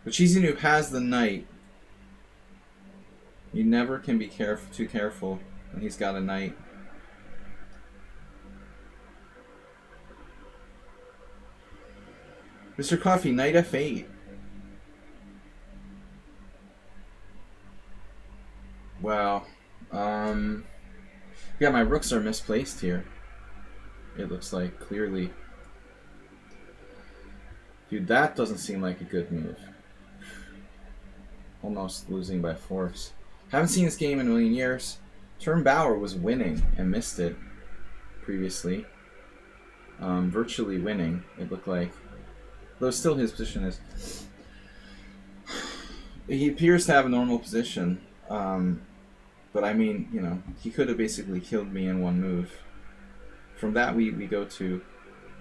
But Cheesy Noob has the knight. You never can be too careful when he's got a knight. Mr. Coffee, knight f8. Wow. Yeah, my rooks are misplaced here. It looks like, clearly. Dude, that doesn't seem like a good move. Almost losing by force. Haven't seen this game in a million years. Turnbauer was winning and missed it previously. Virtually winning, it looked like. Though still his position is... He appears to have a normal position. But I mean, you know, he could have basically killed me in one move. From that we go to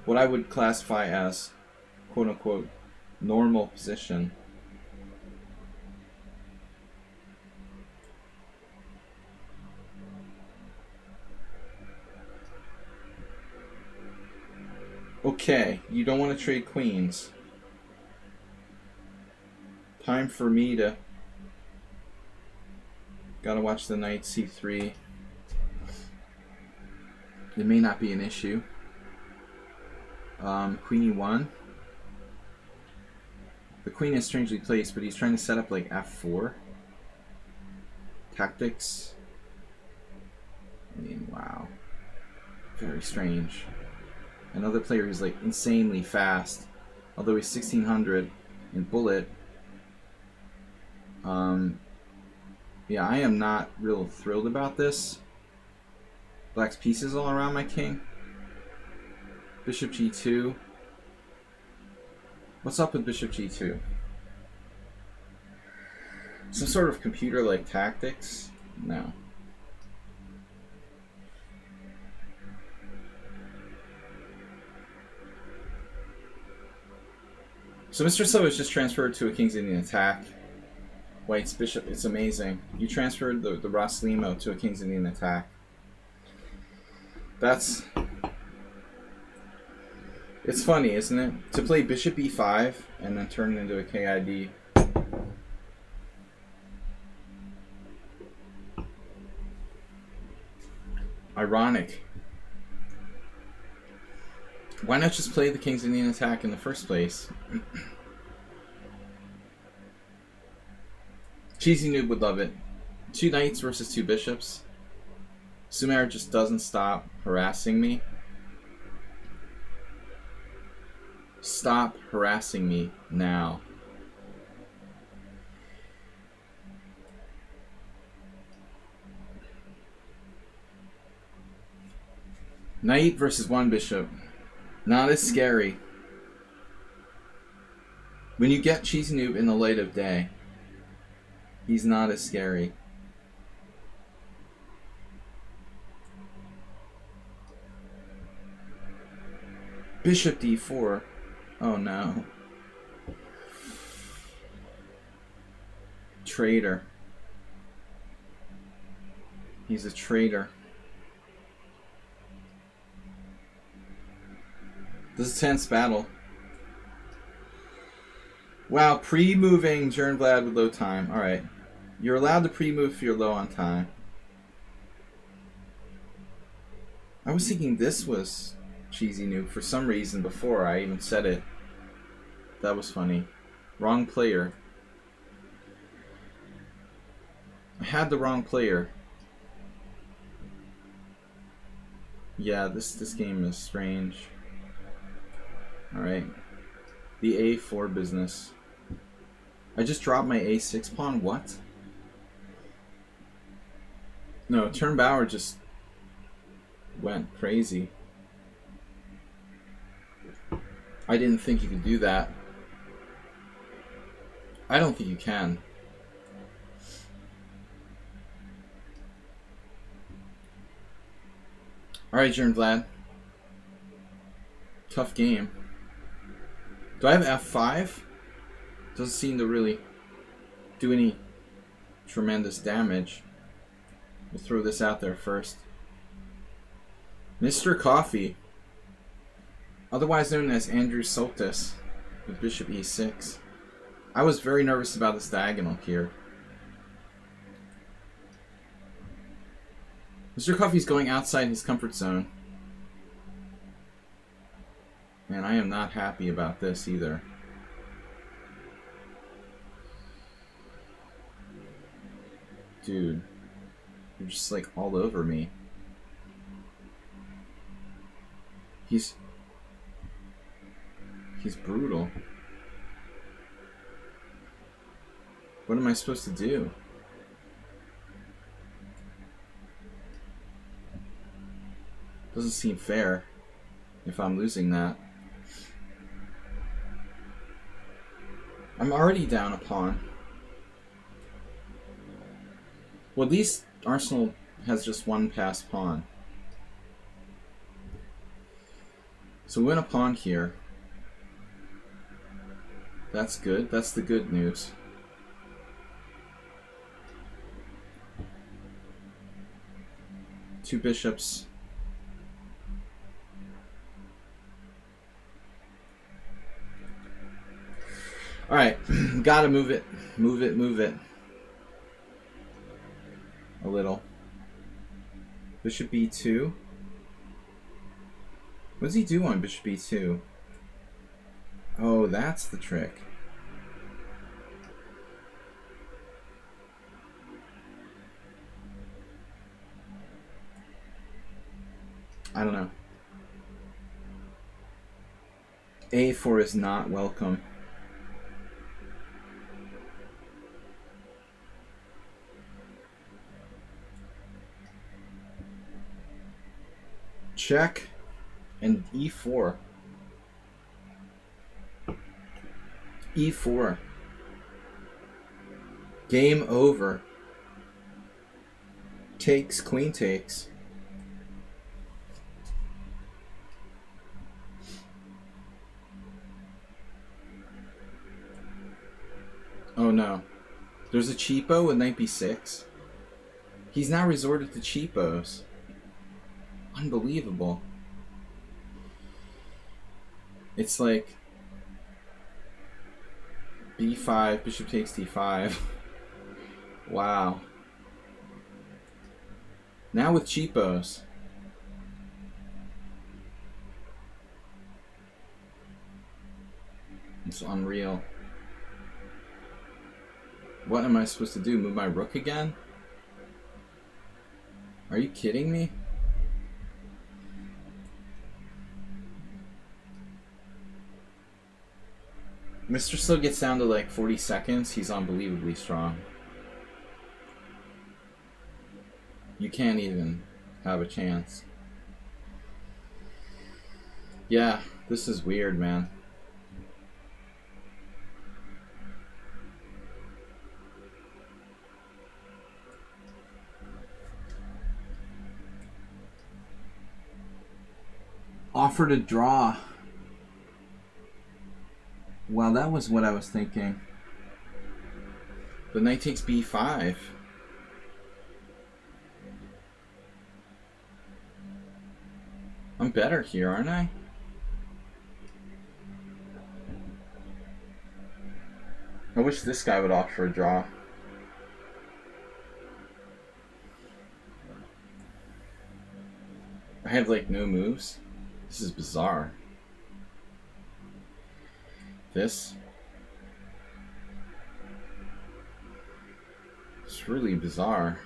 what I would classify as quote-unquote normal position. Okay, you don't want to trade queens. Time for me to... Gotta watch the knight c3. It may not be an issue. Queen e1. The queen is strangely placed, but he's trying to set up like f4. Tactics. I mean, wow. Very strange. Another player who's like insanely fast. Although he's 1600 in bullet. Yeah, I am not real thrilled about this. Black's pieces all around my king. Bishop g2. What's up with bishop g2? Some sort of computer-like tactics? No. So Mr. Silva was just transferred to a King's Indian attack. White's bishop, it's amazing. You transferred the Ras Limo to a King's Indian attack. That's... It's funny, isn't it? To play bishop e5 and then turn it into a KID. Ironic. Why not just play the King's Indian attack in the first place? Cheesy Noob would love it. 2 knights versus 2 bishops. Sumer just doesn't stop harassing me. Stop harassing me now. Knight versus 1 bishop. Not as scary. When you get Cheesy Noob in the light of day, he's not as scary. Bishop d4. Oh no. Traitor. He's a traitor. This is a tense battle. Wow, pre-moving Jernblad with low time. Alright. You're allowed to pre-move if you're low on time. I was thinking this was Cheesy Noob for some reason before I even said it. That was funny. Wrong player. I had the wrong player. Yeah, this game is strange. Alright. The a4 business. I just dropped my a6 pawn? What? No, Turnbauer just went crazy. I didn't think you could do that. I don't think you can. Alright, Jernblad. Tough game. Do I have f5? Doesn't seem to really do any tremendous damage. We'll throw this out there first. Mr. Coffee, otherwise known as Andrew Soltis, with bishop e6. I was very nervous about this diagonal here. Mr. Coffee's going outside his comfort zone. And I am not happy about this either. Dude, you're just like all over me. He's brutal. What am I supposed to do? Doesn't seem fair if I'm losing that. I'm already down a pawn. Well, at least Arsenal has just one passed pawn. So we win a pawn here. That's good. That's the good news. Two bishops. Alright, gotta move it. Move it, move it. A little. Bishop b2. What does he do on bishop b2? Oh, that's the trick. I don't know. A4 is not welcome. Check and E4. E4. Game over. Takes, queen takes. Oh no. There's a cheapo with knight b6. He's now resorted to cheapos. Unbelievable. It's like b5, bishop takes d5. Wow. Now with cheapos. It's unreal. What am I supposed to do? Move my rook again? Are you kidding me? Mr. Slow gets down to like 40 seconds. He's unbelievably strong. You can't even have a chance. Yeah, this is weird, man. Offer to draw. Well, that was what I was thinking. The knight takes b5. I'm better here, aren't I? I wish this guy would opt for a draw. I have like no moves. This is bizarre. This. It's really bizarre.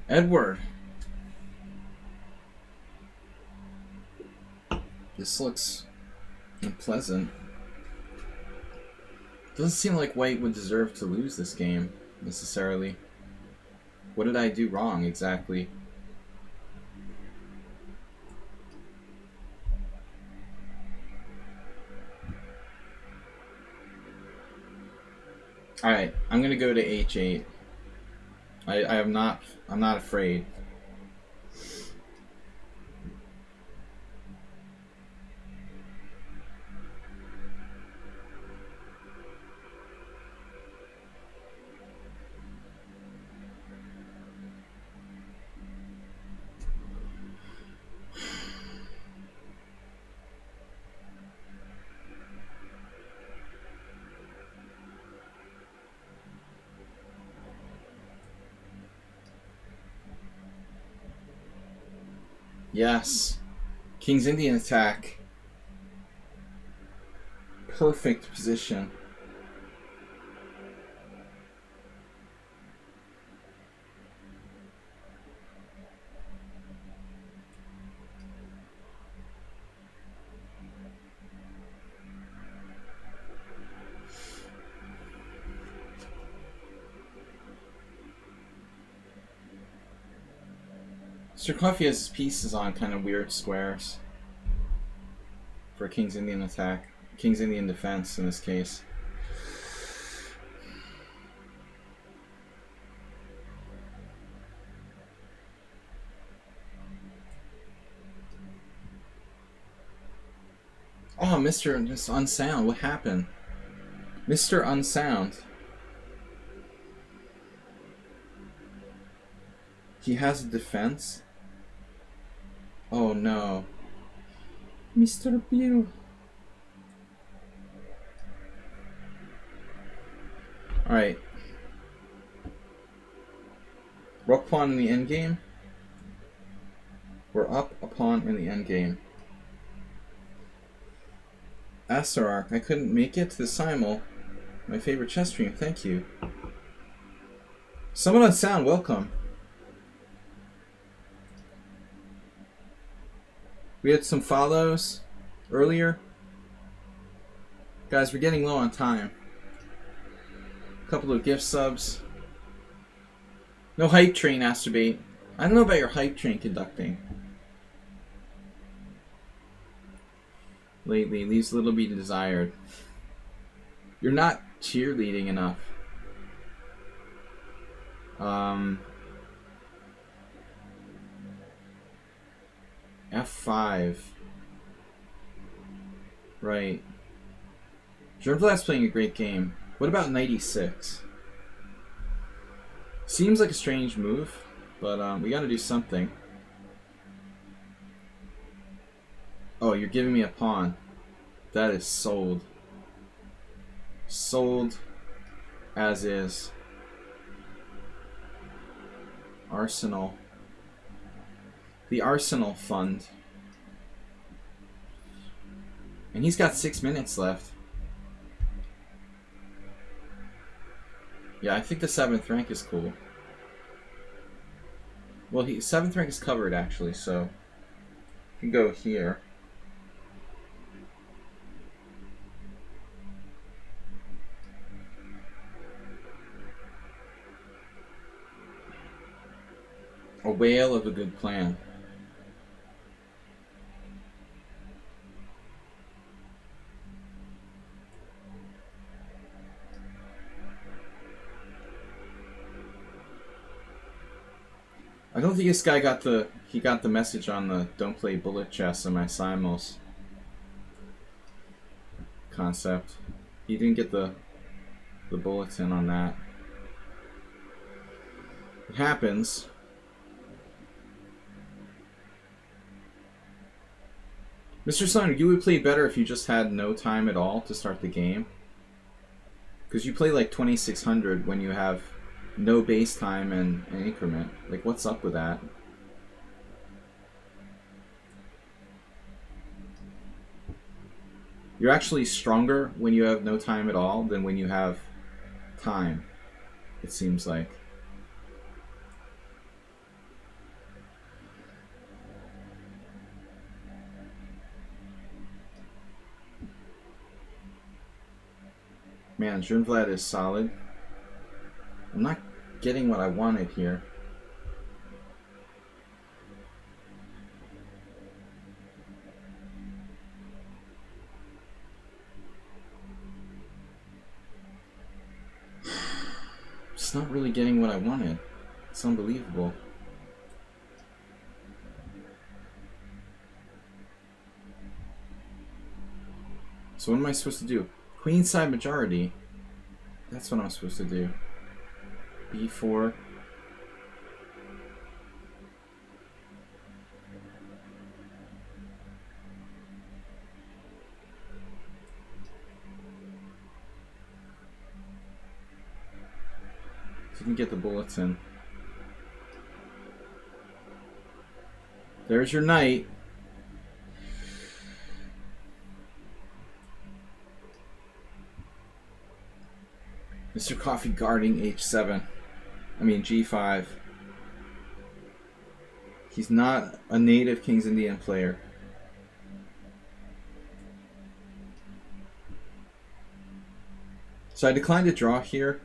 Edward. This looks unpleasant. Doesn't seem like white would deserve to lose this game, necessarily. What did I do wrong, exactly? Alright, I'm gonna go to h8. I'm not afraid. Yes. King's Indian attack. Perfect position. Sir Coffee has his pieces on kind of weird squares for King's Indian attack. King's Indian defense in this case. Oh, Mr. Unsound, what happened? Mr. Unsound. He has a defense? Oh no. Mr. Bill. Alright. Rook pawn in the endgame. We're up a pawn in the endgame. Asarok, I couldn't make it to the Simul. My favorite chess stream, thank you. Someone on sound, welcome. We had some follows earlier. Guys, we're getting low on time. A couple of gift subs. No hype train, Astrobate. I don't know about your hype train conducting. Lately, leaves little be desired. You're not cheerleading enough. F5. Right. Germvlad's playing a great game. What about knight e6? Seems like a strange move, but we gotta do something. Oh, you're giving me a pawn. That is sold. Sold as is. Arsenal. The Arsenal Fund. And he's got 6 minutes left. Yeah, I think the 7th rank is cool. Well, 7th rank is covered actually, so you can go here. A whale of a good plan. I don't think this guy got the message on the don't play bullet chess in my Simuls concept. He didn't get the bulletin on that. It happens. Mr. Steiner, you would play better if you just had no time at all to start the game. Because you play like 2600 when you have no base time and an increment. Like, what's up with that? You're actually stronger when you have no time at all than when you have time, it seems like. Man, Junvlad is solid. I'm not getting what I wanted here. Just not really getting what I wanted. It's unbelievable. So what am I supposed to do? Queenside majority. That's what I'm supposed to do. B4. Didn't get the bulletin. There's your knight. Mr. Coffee guarding H7. I mean G5. He's not a native King's Indian player. So I declined to draw here.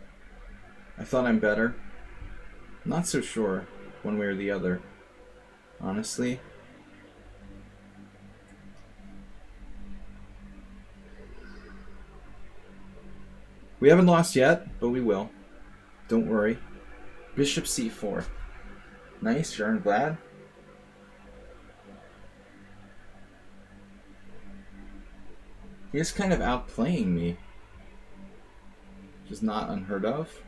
I thought I'm better. Not so sure one way or the other, honestly. We haven't lost yet, but we will. Don't worry. Bishop C4. Nice, Jern Vlad. He is kind of outplaying me. Which is not unheard of.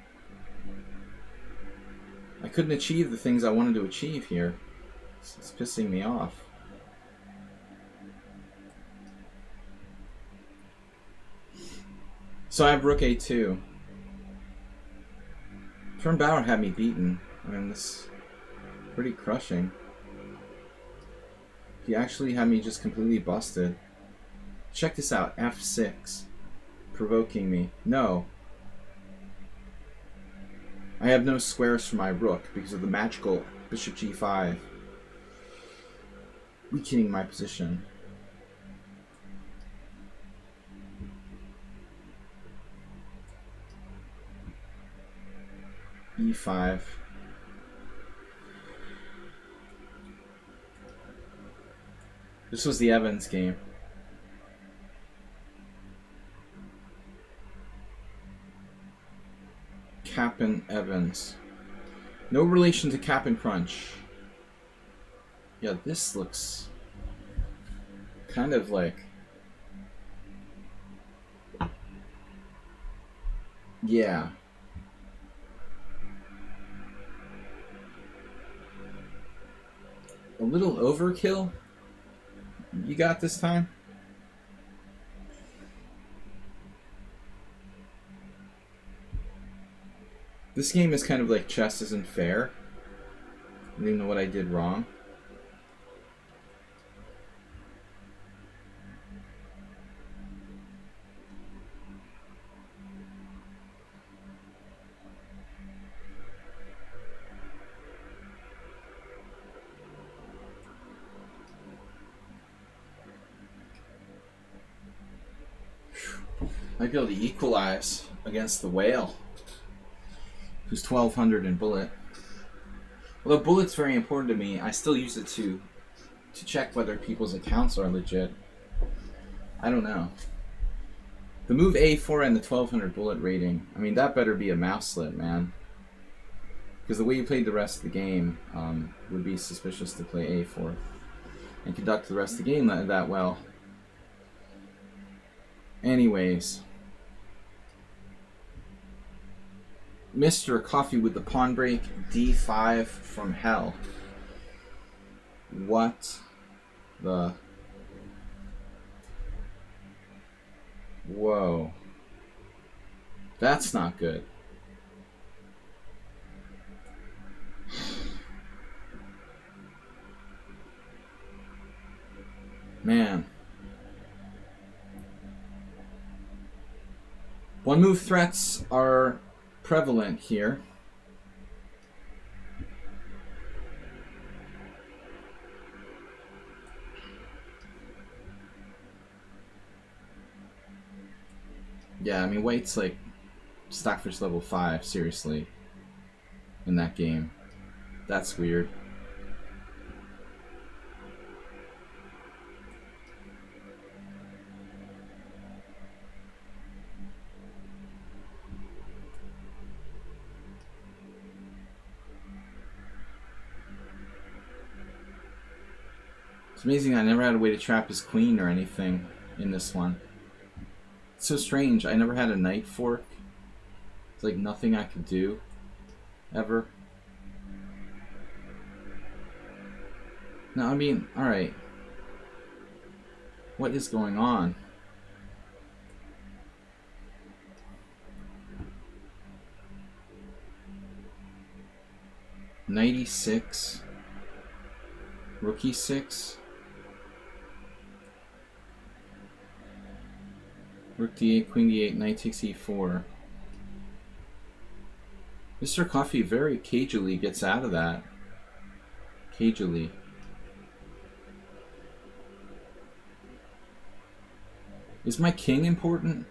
I couldn't achieve the things I wanted to achieve here. It's pissing me off. So I have Rook A2. Turn Bauer had me beaten. I mean, this is pretty crushing. He actually had me just completely busted. Check this out. F6. Provoking me. No. I have no squares for my rook because of the magical bishop g5. Weakening my position. e5. This was the Evans game. Cap'n Evans. No relation to Cap'n Crunch. Yeah, this looks kind of like... Yeah. A little overkill you got this time? This game is kind of like chess isn't fair. I don't even know what I did wrong. Might be able to equalize against the whale, who's 1200 in bullet. Although bullet's very important to me, I still use it to check whether people's accounts are legit. I don't know. The move A4 and the 1200 bullet rating, I mean, that better be a mouselet, man. Because the way you played the rest of the game would be suspicious to play A4 and conduct the rest of the game that well. Anyways. Mr. Coffee with the pawn break, D5 from hell. What the... Whoa. That's not good. Man. One move threats are prevalent here. Yeah, I mean, White's like Stockfish level 5, seriously, in that game. That's weird. It's amazing I never had a way to trap his queen or anything in this one. It's so strange. I never had a knight fork. It's like nothing I could do ever. No, I mean, alright. What is going on? Knight e6. Rook e6. Rook d8, queen d8, knight takes e4. Mr. Coffee very cagily gets out of that. Cagily. Is my king important?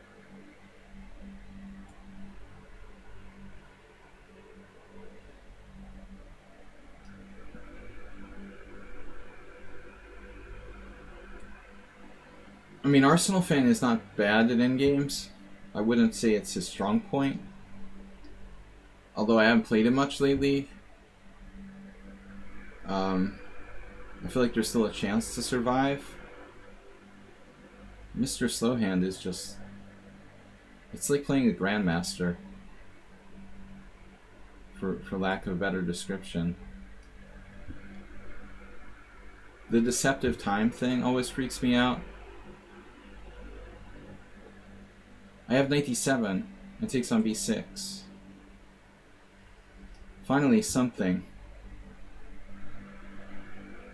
I mean, Arsenal fan is not bad at endgames. I wouldn't say it's his strong point. Although I haven't played it much lately. I feel like there's still a chance to survive. Mr. Slowhand is just... It's like playing a Grandmaster. For lack of a better description. The deceptive time thing always freaks me out. I have knight d7. It takes on b6. Finally, something.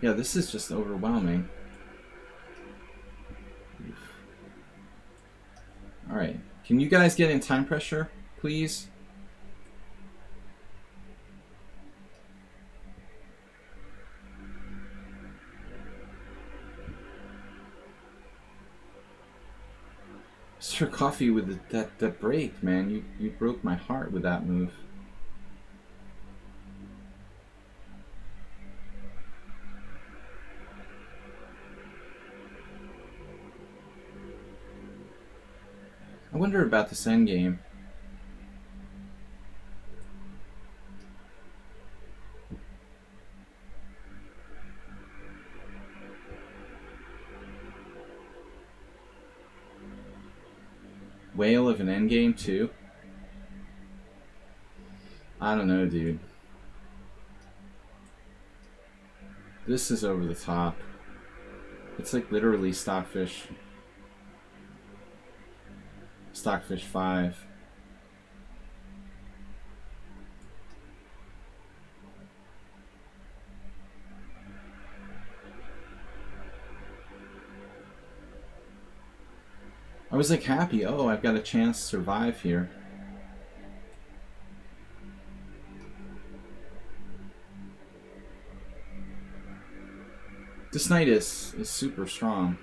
Yeah, this is just overwhelming. Oof. Can you guys get in time pressure, please? Sir Coffee with that break, man. You broke my heart with that move. I wonder about this endgame. Whale of an endgame too? I don't know, dude. This is over the top. It's like literally Stockfish. Stockfish 5. I was like happy. Oh, I've got a chance to survive here. This knight is super strong.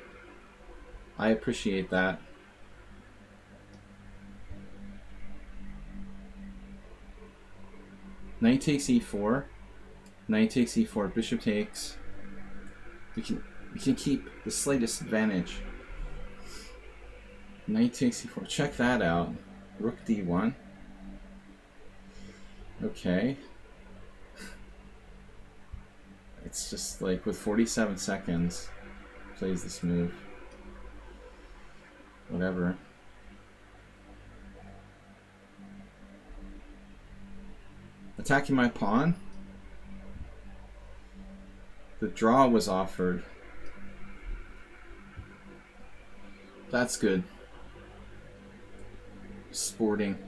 I appreciate that. Knight takes e4. Knight takes e4. Bishop takes. We can keep the slightest advantage. Knight takes e4. Check that out. Rook d1. Okay. It's just like with 47 seconds, plays this move. Whatever. Attacking my pawn. The draw was offered. That's good. Sporting.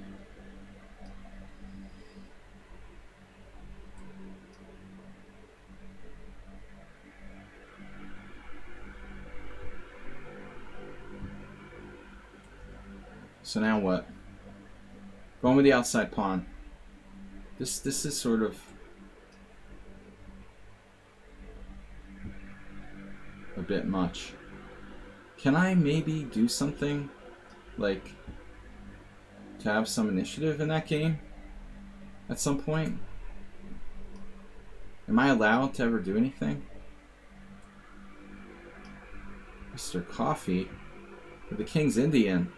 So now what? Going with the outside pawn. This is sort of a bit much. Can I maybe do something like to have some initiative in that game at some point? Am I allowed to ever do anything? Mr. Coffee with the King's Indian.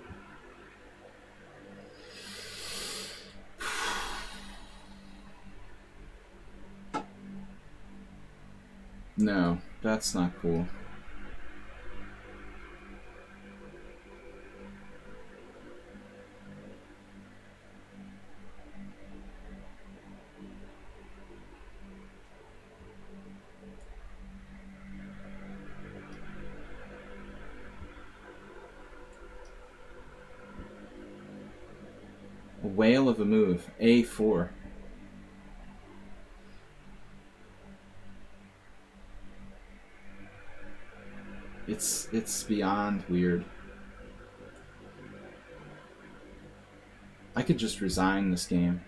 No, that's not cool. A whale of a move. A4. It's beyond weird. I could just resign this game.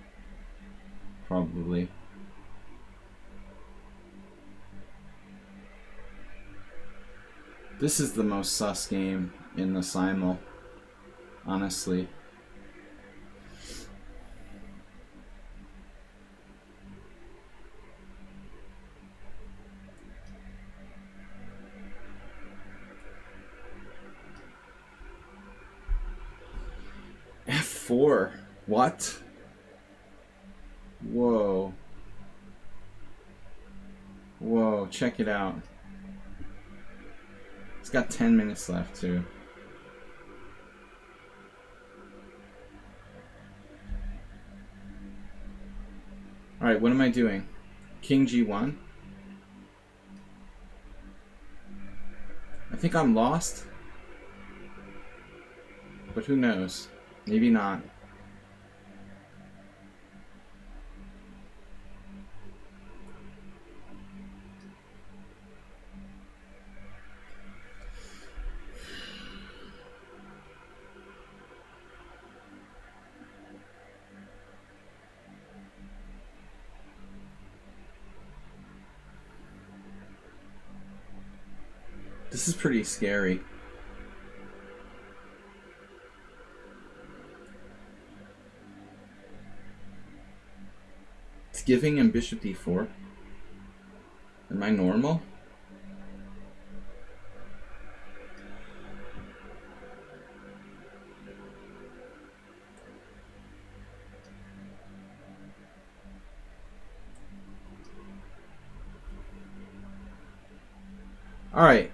Probably. This is the most sus game in the Simul, honestly. F4. What? Whoa. Whoa, check it out. It's got 10 minutes left, too. Alright, what am I doing? King G1? I think I'm lost. But who knows? Maybe not. This is pretty scary. It's giving him bishop d4. Am I normal? Alright.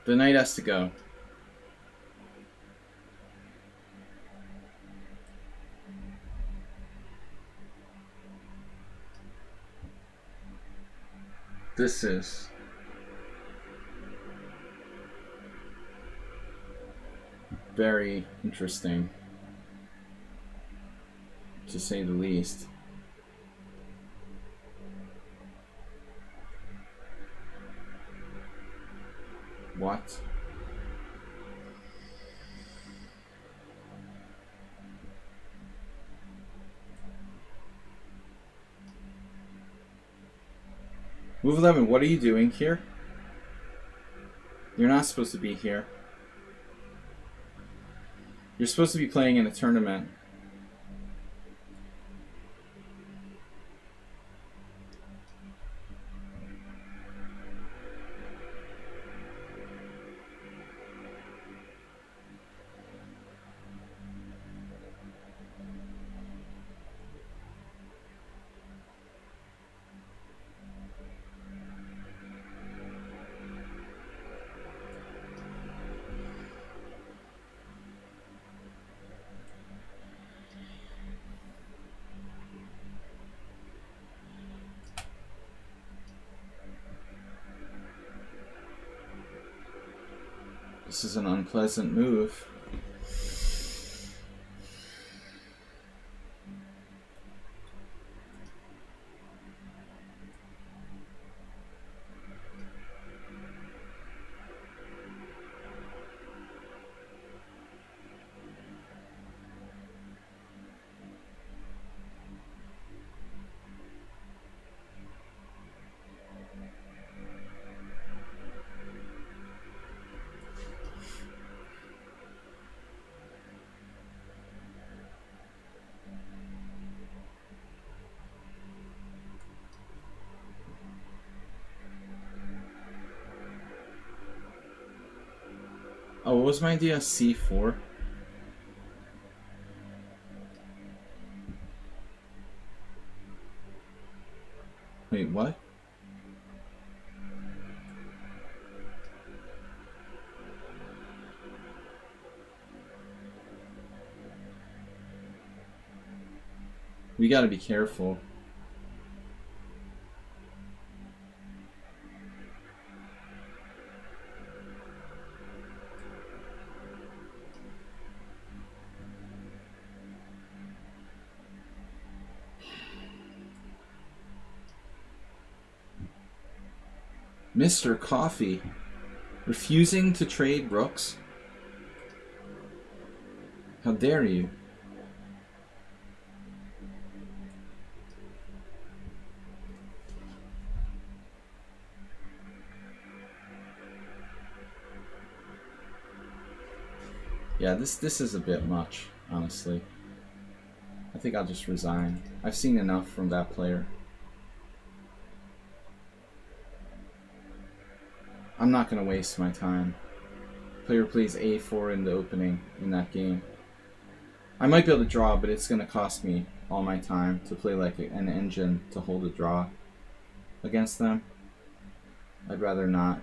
The knight has to go. This is very interesting, to say the least. What? Move 11, what are you doing here? You're not supposed to be here. You're supposed to be playing in a tournament. This is an unpleasant move. Oh, what was my idea? C4? Wait, what? We gotta be careful. Mr. Coffee, refusing to trade rooks? How dare you? Yeah, this is a bit much, honestly. I think I'll just resign. I've seen enough from that player. I'm not going to waste my time. Player plays a4 in the opening in that game. I might be able to draw, but it's going to cost me all my time to play like an engine to hold a draw against them. I'd rather not.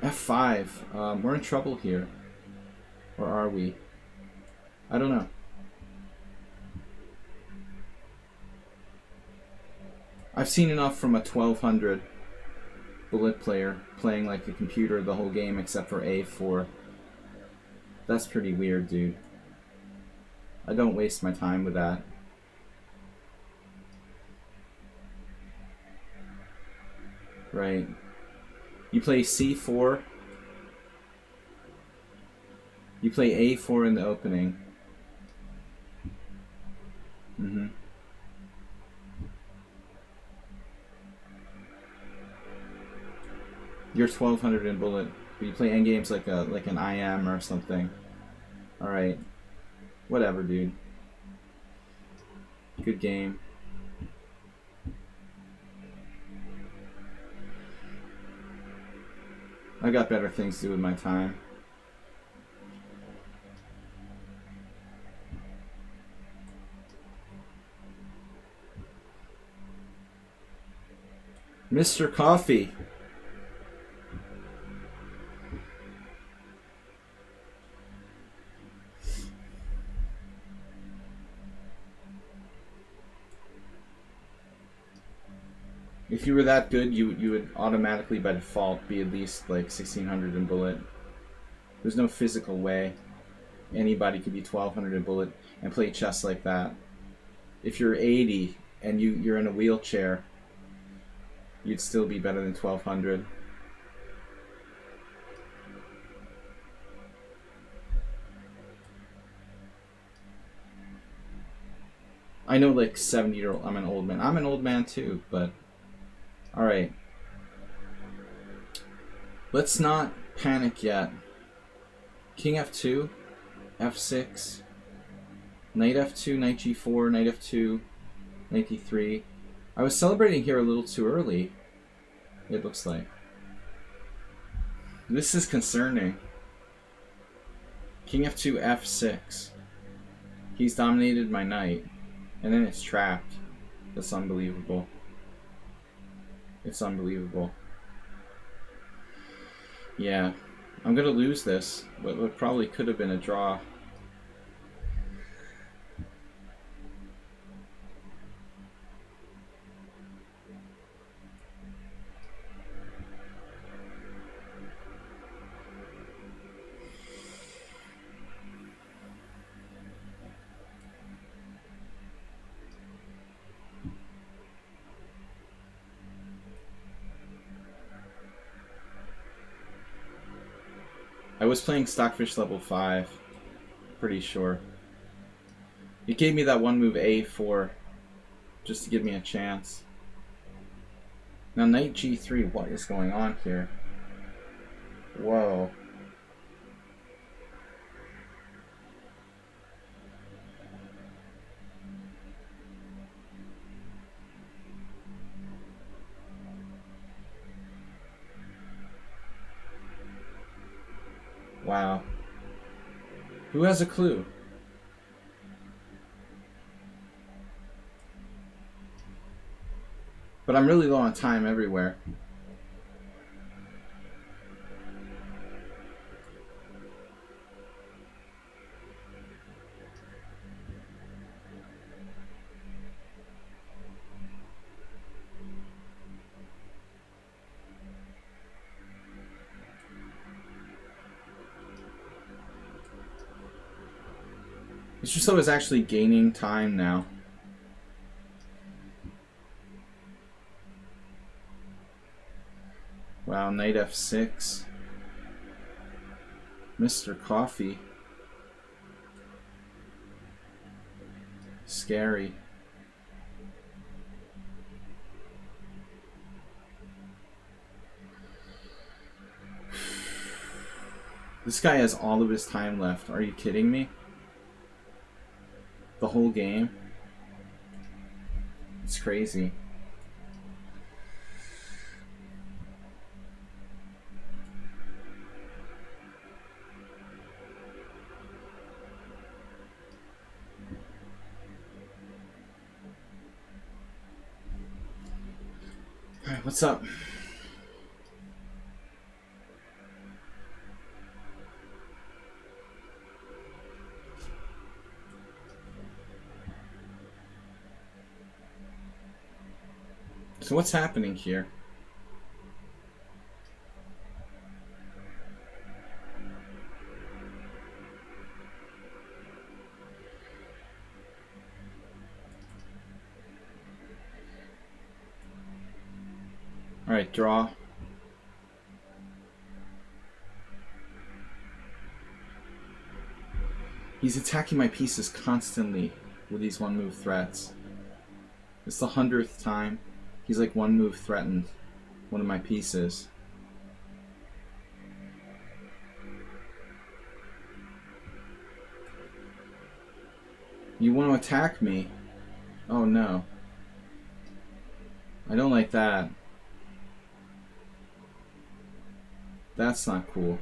F5. We're in trouble here. Or are we? I don't know. I've seen enough from a 1200 bullet player playing like a computer the whole game except for A4. That's pretty weird, dude. I don't waste my time with that. Right. You play C4. You play A4 in the opening. You're 1200 in bullet. But you play endgames like an IM or something. Alright. Whatever, dude. Good game. I got better things to do with my time. Mr. Coffee. If you were that good, you would automatically by default be at least like 1600 in bullet. There's no physical way anybody could be 1200 in bullet and play chess like that. If you're 80 and you're in a wheelchair, you'd still be better than 1200. I know like 70-year-old, I'm an old man. I'm an old man too, but alright. Let's not panic yet. King f2, f6, knight f2, knight g4, knight f2, knight d3. I was celebrating here a little too early, it looks like. This is concerning. King f2, f6. He's dominated my knight, and then it's trapped. That's unbelievable. It's unbelievable. Yeah, I'm gonna lose this. What probably could have been a draw. I was playing Stockfish level 5, pretty sure. It gave me that one move A4 just to give me a chance. Now knight G3, what is going on here? Whoa. Wow. Who has a clue? But I'm really low on time everywhere. It's just so it's actually gaining time now. Wow, knight f6. Mr. Coffee. Scary. This guy has all of his time left. Are you kidding me? The whole game? It's crazy. Alright, what's up? So what's happening here? Alright, draw. He's attacking my pieces constantly with these one-move threats. It's the 100th time. He's like one move threatened one of my pieces. You want to attack me? Oh no. I don't like that. That's not cool.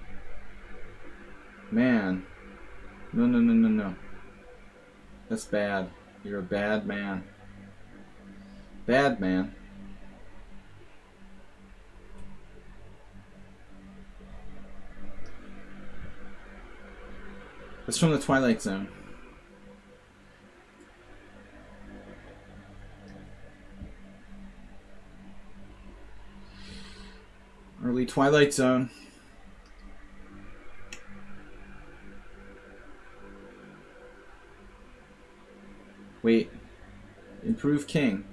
Man. No, no, no, no, no. That's bad. You're a bad man. Bad man. That's from the Twilight Zone. Early Twilight Zone. Wait. Improve king.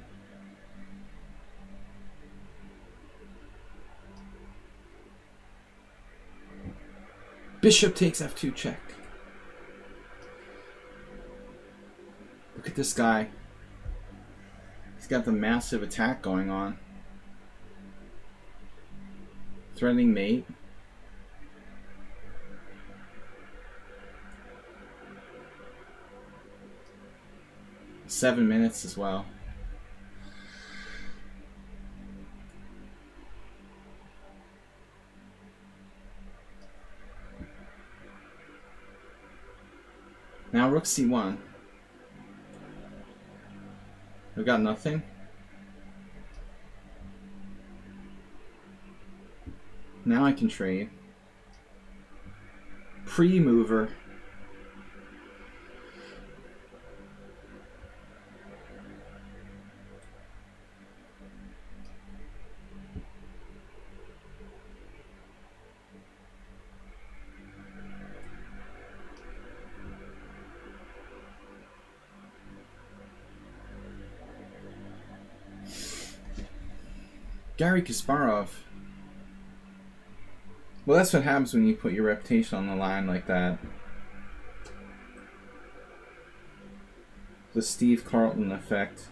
Bishop takes f2 check. Look at this guy. He's got the massive attack going on. Threatening mate. $7 as well. Now rook c1. I've got nothing. Now I can trade. Pre-mover. Garry Kasparov. Well, that's what happens when you put your reputation on the line like that. The Steve Carlton effect.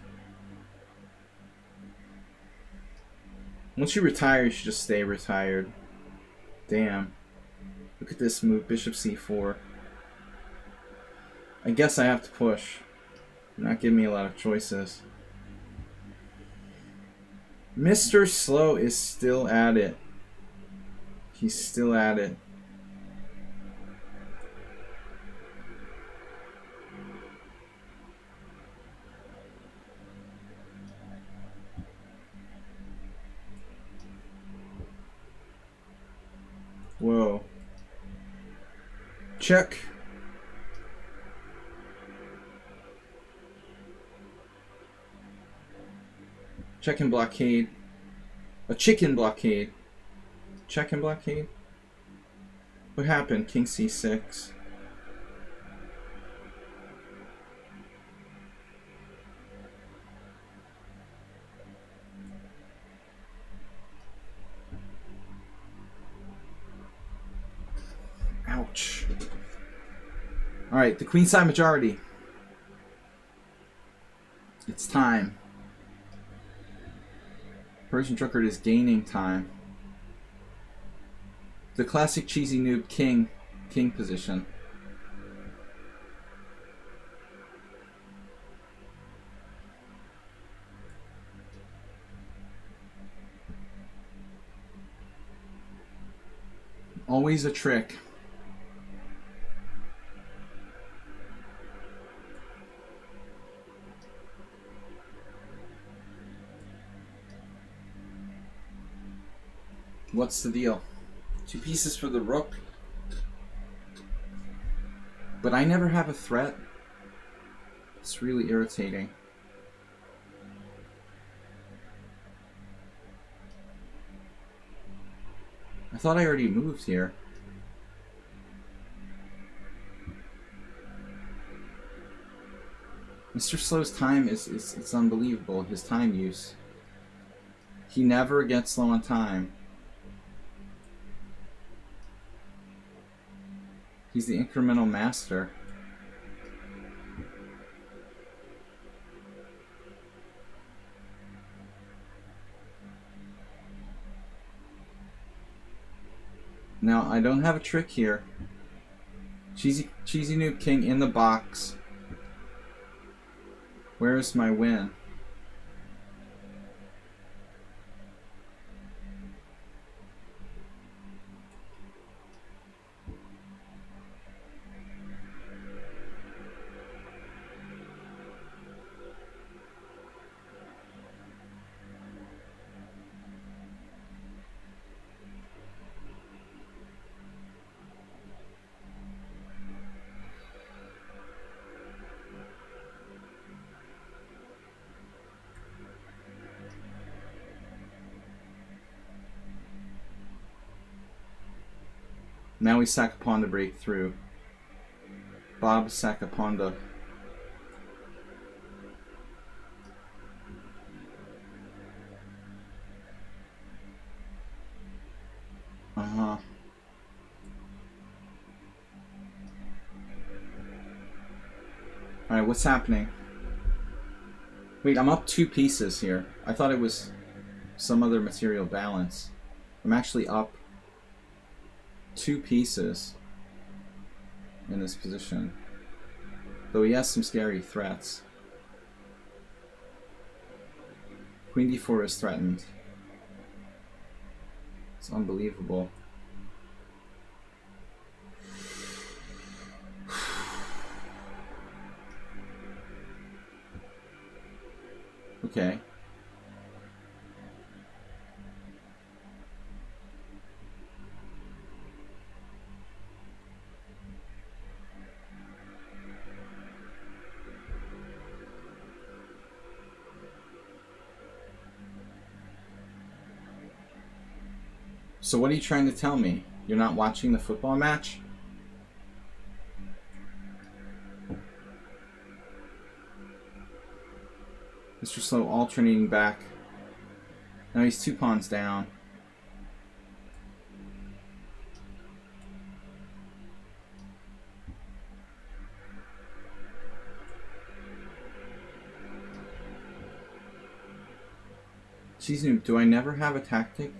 Once you retire, you should just stay retired. Damn. Look at this move, Bishop c4. I guess I have to push. You're not giving me a lot of choices. Mr. Slow is still at it. He's still at it. Whoa. Check. Check and blockade. A chicken blockade. Check and blockade. What happened? King c6. Ouch. Alright, the queenside majority. It's time. Persian Drunkard is gaining time. The classic cheesy noob king position. Always a trick. What's the deal? 2 pieces for the rook. But I never have a threat. It's really irritating. I thought I already moved here. Mr. Slow's time is it's unbelievable, his time use. He never gets slow on time. He's the incremental master. Now, I don't have a trick here. Cheesy Noob King in the box. Where's my win? Now we sack a pawn to break through. Bob sack a pawn to... Uh-huh. Alright, what's happening? Wait, I'm up 2 pieces here. I thought it was some other material balance. I'm actually up 2 pieces in this position. Though he has some scary threats. Queen d4 is threatened. It's unbelievable. Okay. So what are you trying to tell me? You're not watching the football match? Mr. Slow alternating back. Now he's 2 pawns down. Jeez, do I never have a tactic?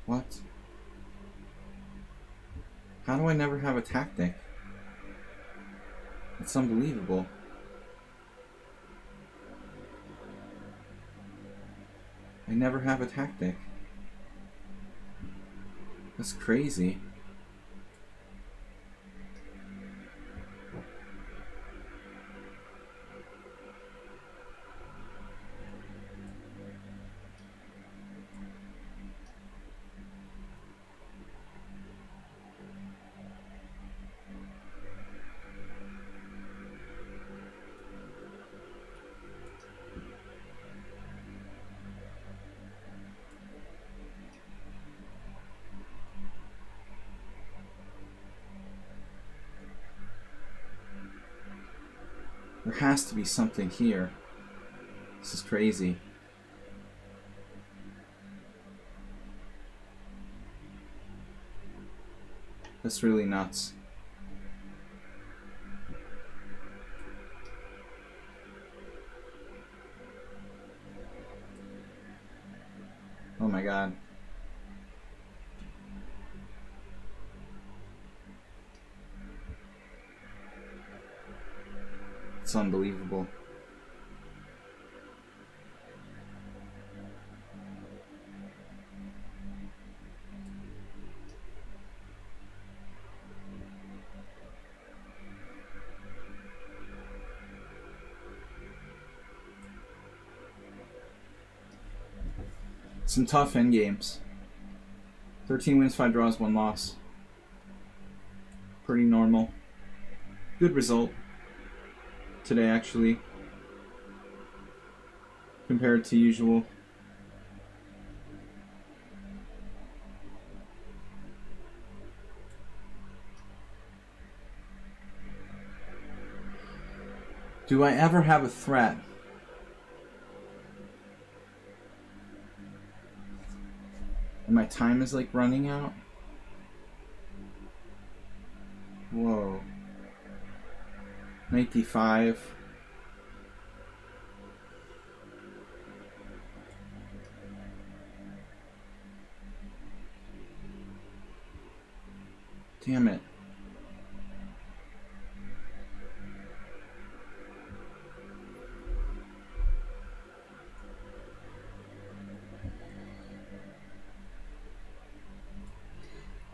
What? How do I never have a tactic? It's unbelievable. I never have a tactic. That's crazy. There has to be something here. This is crazy. That's really nuts. Oh my god. It's unbelievable. Some tough endgames. 13 wins, 5 draws, 1 loss. Pretty normal. Good result today, actually, compared to usual. Do I ever have a threat? And my time is like running out? Whoa. 95. Damn it.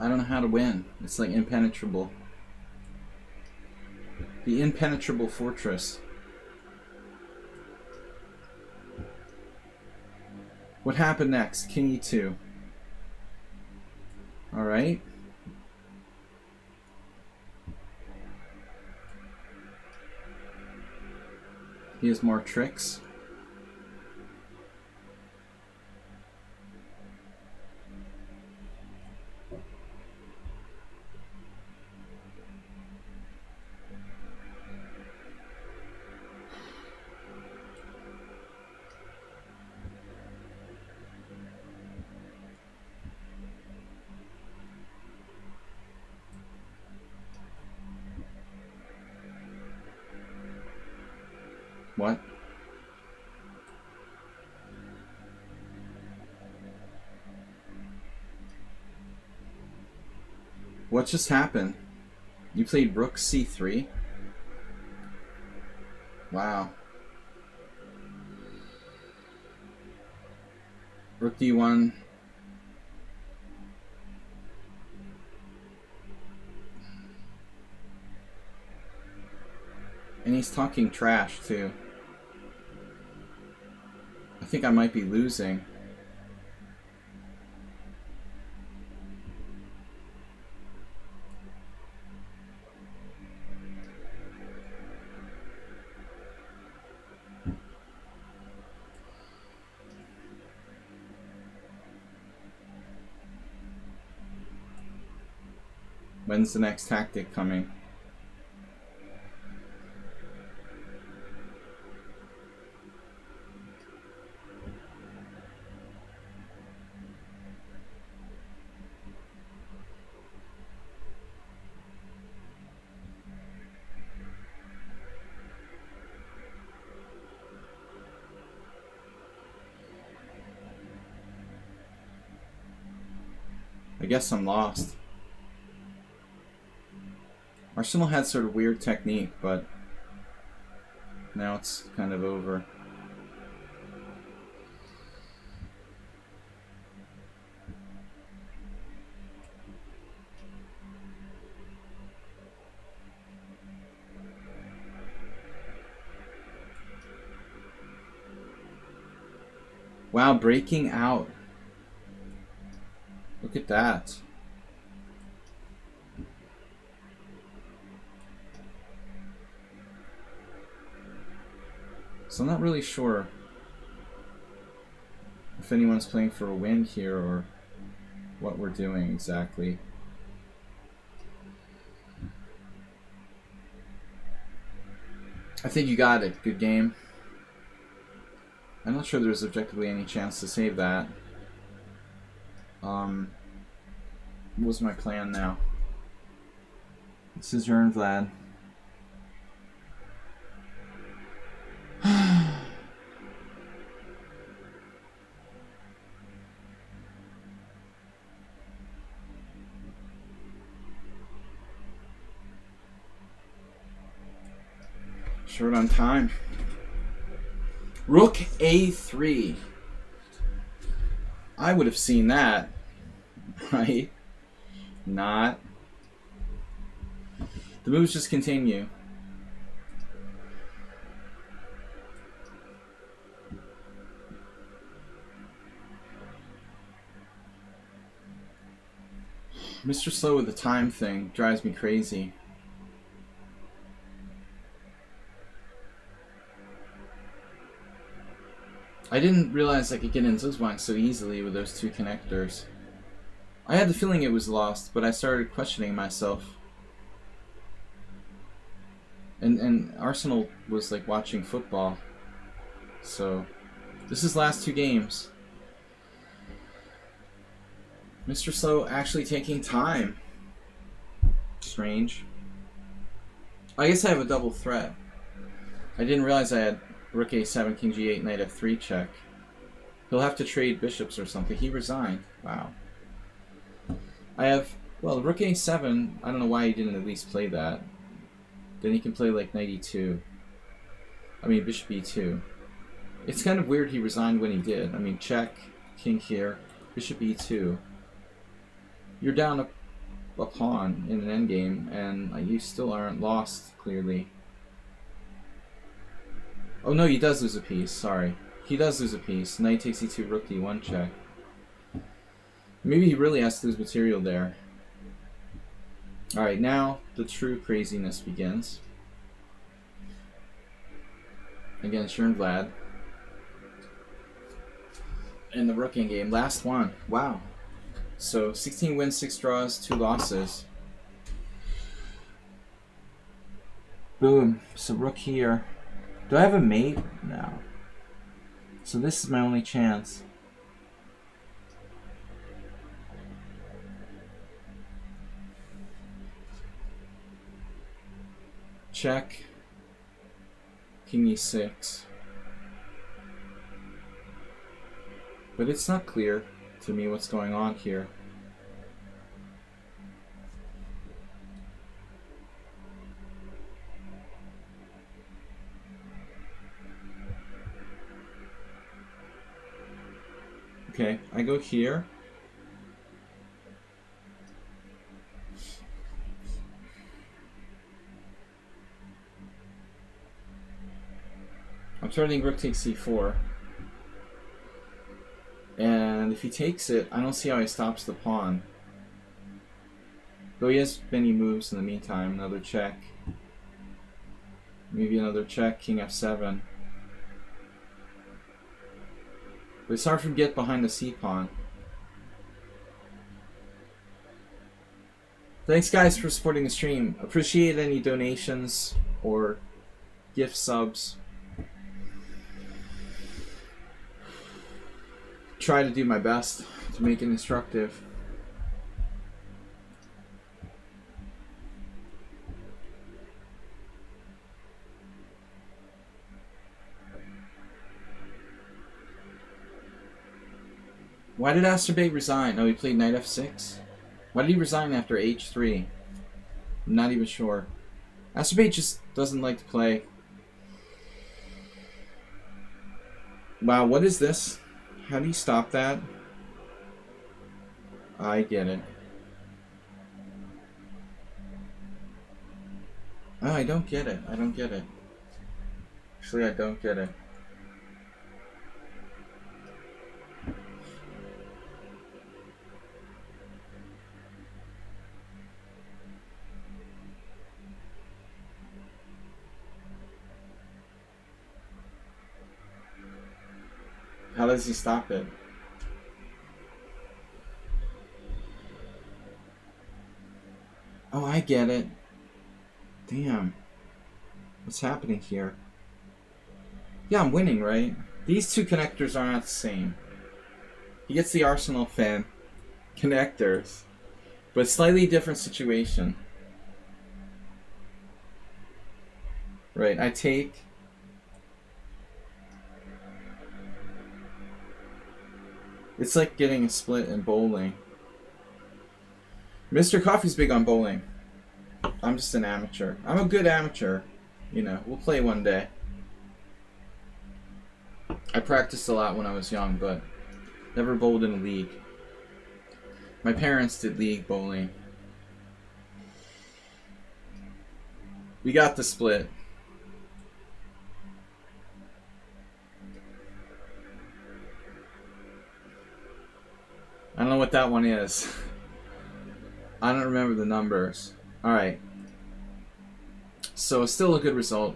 I don't know how to win. It's like impenetrable. The impenetrable fortress. What happened next? King e2. Alright. He has more tricks. What? What just happened? You played rook c3? Wow. Rook d1. And he's talking trash too. I think I might be losing. When's the next tactic coming? I guess I'm lost. Arsenal had sort of weird technique, but now it's kind of over. Wow, breaking out. Look at that. So I'm not really sure if anyone's playing for a win here or what we're doing exactly. I think you got it. Good game. I'm not sure there's objectively any chance to save that. What was my plan now? This is your turn, Vlad. Short on time. Rook a3. I would have seen that, right? Not. The moves just continue. Mr. Slow with the time thing drives me crazy. I didn't realize I could get in Zuzwang so easily with those two connectors. I had the feeling it was lost, but I started questioning myself. And Arsenal was like watching football. So, this is last two games. Mr. Slow actually taking time. Strange. I guess I have a double threat. I didn't realize I had Rook a7, King g8, Knight f3 check. He'll have to trade bishops or something. He resigned. Wow. I have, well, Rook a7. I don't know why he didn't at least play that. Then he can play like Knight e2. I mean, Bishop e2. It's kind of weird he resigned when he did. I mean, check, King here, Bishop e2. You're down a pawn in an endgame, and you still aren't lost, clearly. Oh no, he does lose a piece, sorry. He does lose a piece. Knight takes e2, rook d1 check. Maybe he really has to lose material there. Alright, now the true craziness begins. Against Shern Vlad. In the rook game. Last one. Wow. So 16 wins, 6 draws, 2 losses. Boom. So rook here. Do I have a mate? No. So this is my only chance. Check. King e6. But it's not clear to me what's going on here. Okay, I go here. I'm threatening rook takes c4. And if he takes it, I don't see how he stops the pawn. Though he has many moves in the meantime. Another check. Maybe another check, king f7. But it's hard for him to get behind the c-pawn. Thanks guys for supporting the stream. Appreciate any donations or gift subs. Try to do my best to make it instructive. Why did Asterbait resign? Oh, he played knight f6? Why did he resign after h3? I'm not even sure. Asterbait just doesn't like to play. Wow, what is this? How do you stop that? I get it. Oh, I don't get it. I don't get it. Actually, I don't get it. How does he stop it? Oh, I get it. Damn. What's happening here? Yeah, I'm winning, right? These two connectors are not the same. He gets the Arsenal fan connectors, but slightly different situation. Right, I take. It's like getting a split in bowling. Mr. Coffee's big on bowling. I'm just an amateur. I'm a good amateur. You know, we'll play one day. I practiced a lot when I was young, but never bowled in a league. My parents did league bowling. We got the split. I don't know what that one is. I don't remember the numbers. Alright. So, still a good result.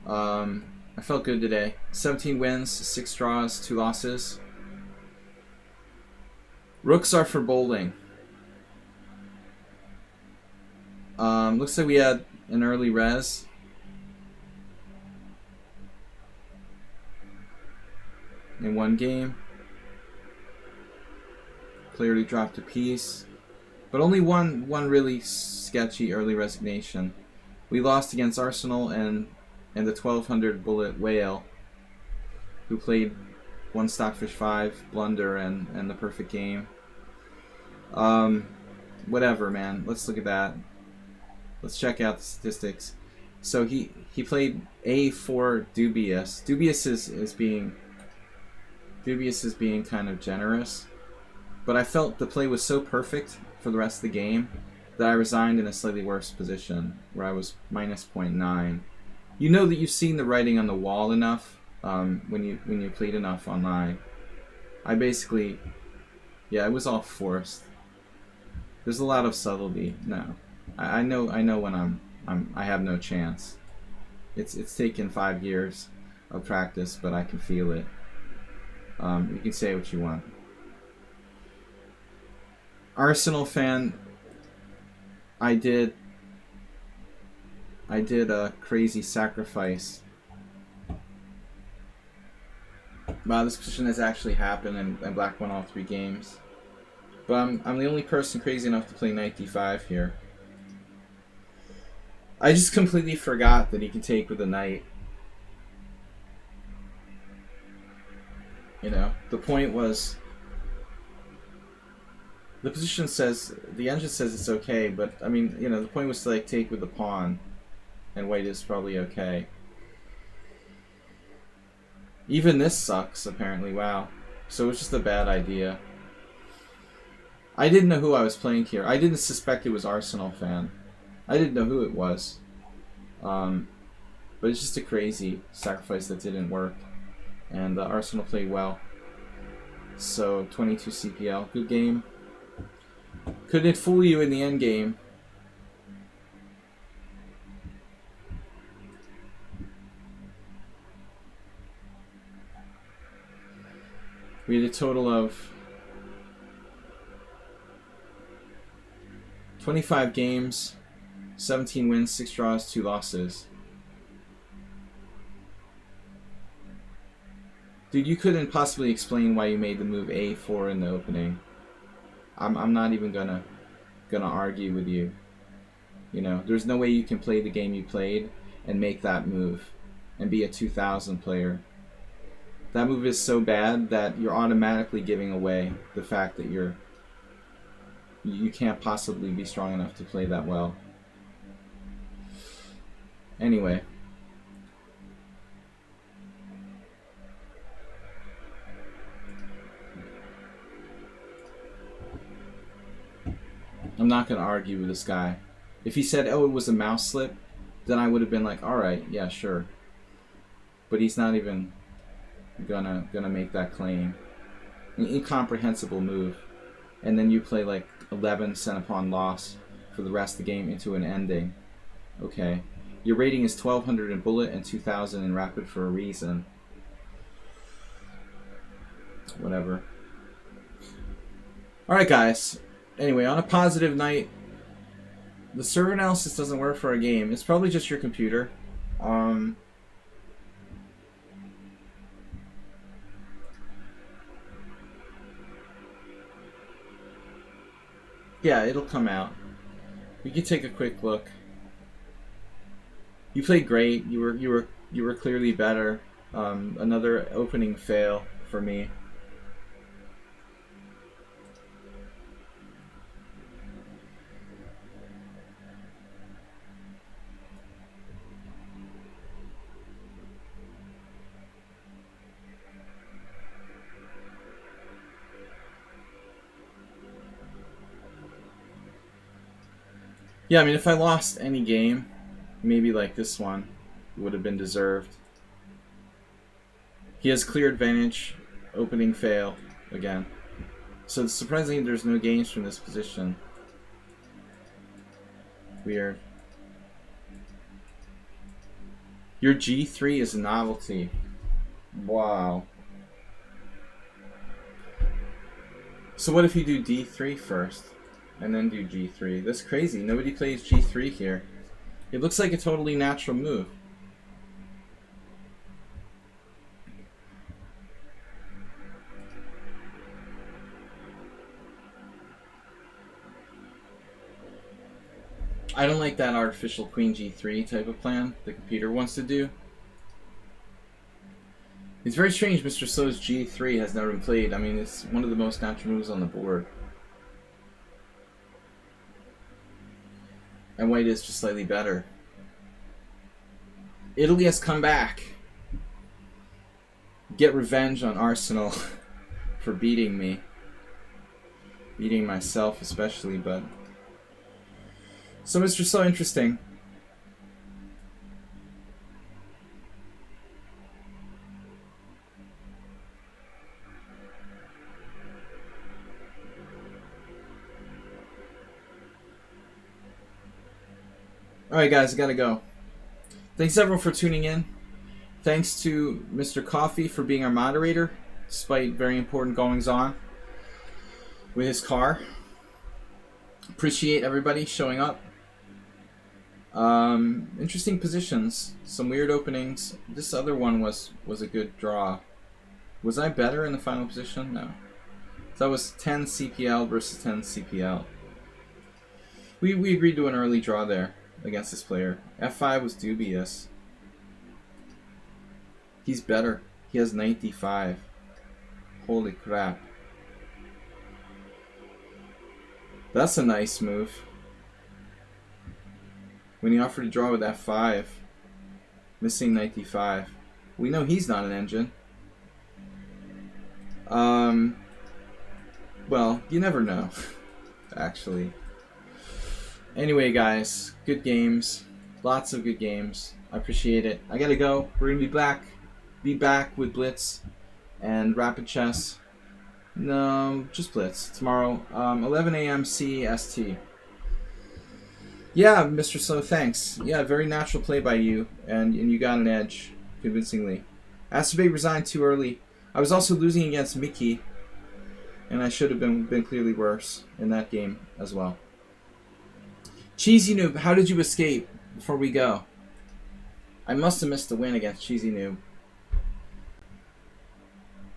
I felt good today. 17 wins, 6 draws, 2 losses. Rooks are for bowling. Looks like we had an early res. In one game. Clearly dropped a piece. But only one really sketchy early resignation. We lost against Arsenal and the 1200 bullet whale, who played one Stockfish 5 blunder and the perfect game. Whatever, man. Let's look at that. Let's check out the statistics. So he played A4 dubious. Dubious is being kind of generous. But I felt the play was so perfect for the rest of the game that I resigned in a slightly worse position, where I was minus 0.9. You know that you've seen the writing on the wall enough when you played enough online. I basically, yeah, it was all forced. There's a lot of subtlety. No, I know when I have no chance. It's taken 5 years of practice, but I can feel it. You can say what you want. Arsenal fan, I did a crazy sacrifice. Wow, this position has actually happened, and Black won all 3 games. But I'm the only person crazy enough to play knight d5 here. I just completely forgot that he can take with a knight. You know, the point was, the position says, the engine says it's okay, but I mean, you know, the point was to like take with the pawn, and white is probably okay. Even this sucks, apparently. Wow. So it's just a bad idea. I didn't know who I was playing here. I didn't suspect it was Arsenal fan. I didn't know who it was. But it's just a crazy sacrifice that didn't work. And Arsenal played well. So 22 CPL. Good game. Couldn't fool you in the end game. We had a total of 25 games, 17 wins, 6 draws, 2 losses. Dude, you couldn't possibly explain why you made the move A4 in the opening. I'm not even gonna argue with you. You know, there's no way you can play the game you played and make that move and be a 2000 player. That move is so bad that you're automatically giving away the fact that you can't possibly be strong enough to play that well. Anyway. I'm not going to argue with this guy. If he said, oh, it was a mouse slip, then I would have been like, alright, yeah, sure. But he's not even gonna make that claim. An incomprehensible move. And then you play like 11 cent upon loss for the rest of the game into an ending. Okay. Your rating is 1200 in bullet and 2000 in rapid for a reason. Whatever. Alright guys. Anyway, on a positive night, the server analysis doesn't work for a game. It's probably just your computer. Yeah, it'll come out. We can take a quick look. You played great. You were clearly better. Another opening fail for me. Yeah, I mean, if I lost any game, maybe like this one, it would have been deserved. He has clear advantage, opening fail, again. So surprisingly, there's no games from this position. Weird. Your G3 is a novelty. Wow. So what if you do D3 first? And then do G3. That's crazy. Nobody plays G3 here. It looks like a totally natural move. I don't like that artificial Queen G3 type of plan the computer wants to do. It's very strange Mr. Slow's G3 has never been played. I mean, it's one of the most natural moves on the board. And white is just slightly better. Italy has come back. Get revenge on Arsenal for beating me. Beating myself especially, but... So Mr. So Interesting. Alright guys, I gotta go. Thanks everyone for tuning in. Thanks to Mr. Coffee for being our moderator, despite very important goings-on with his car. Appreciate everybody showing up. Interesting positions, some weird openings. This other one was a good draw. Was I better in the final position? No. So that was 10 CPL versus 10 CPL. We agreed to an early draw there against this player. F5 was dubious. He's better. He has 95. Holy crap. That's a nice move. When he offered to draw with F5, missing 95. We know he's not an engine. Well, you never know, actually. Anyway, guys, good games. Lots of good games. I appreciate it. I gotta go. We're gonna be back with Blitz and Rapid Chess. No, just Blitz tomorrow, 11 a.m. CST. Yeah, Mr. Slow, thanks. Yeah, very natural play by you, and you got an edge, convincingly. Astrobate resigned too early. I was also losing against Mickey, and I should have been clearly worse in that game as well. Cheesy Noob, how did you escape before we go? I must have missed the win against Cheesy Noob.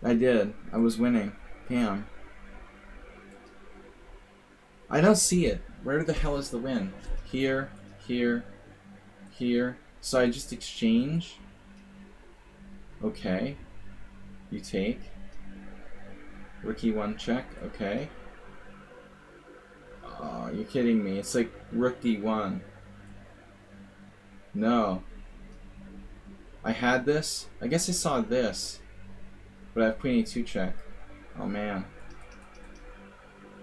I did. I was winning. Damn. I don't see it. Where the hell is the win? Here, here, here. So I just exchange. Okay. You take. Rook E1 check. Okay. Oh, you're kidding me. It's like Rook D1. No. I had this. I guess I saw this. But I have Queen A2 check. Oh man.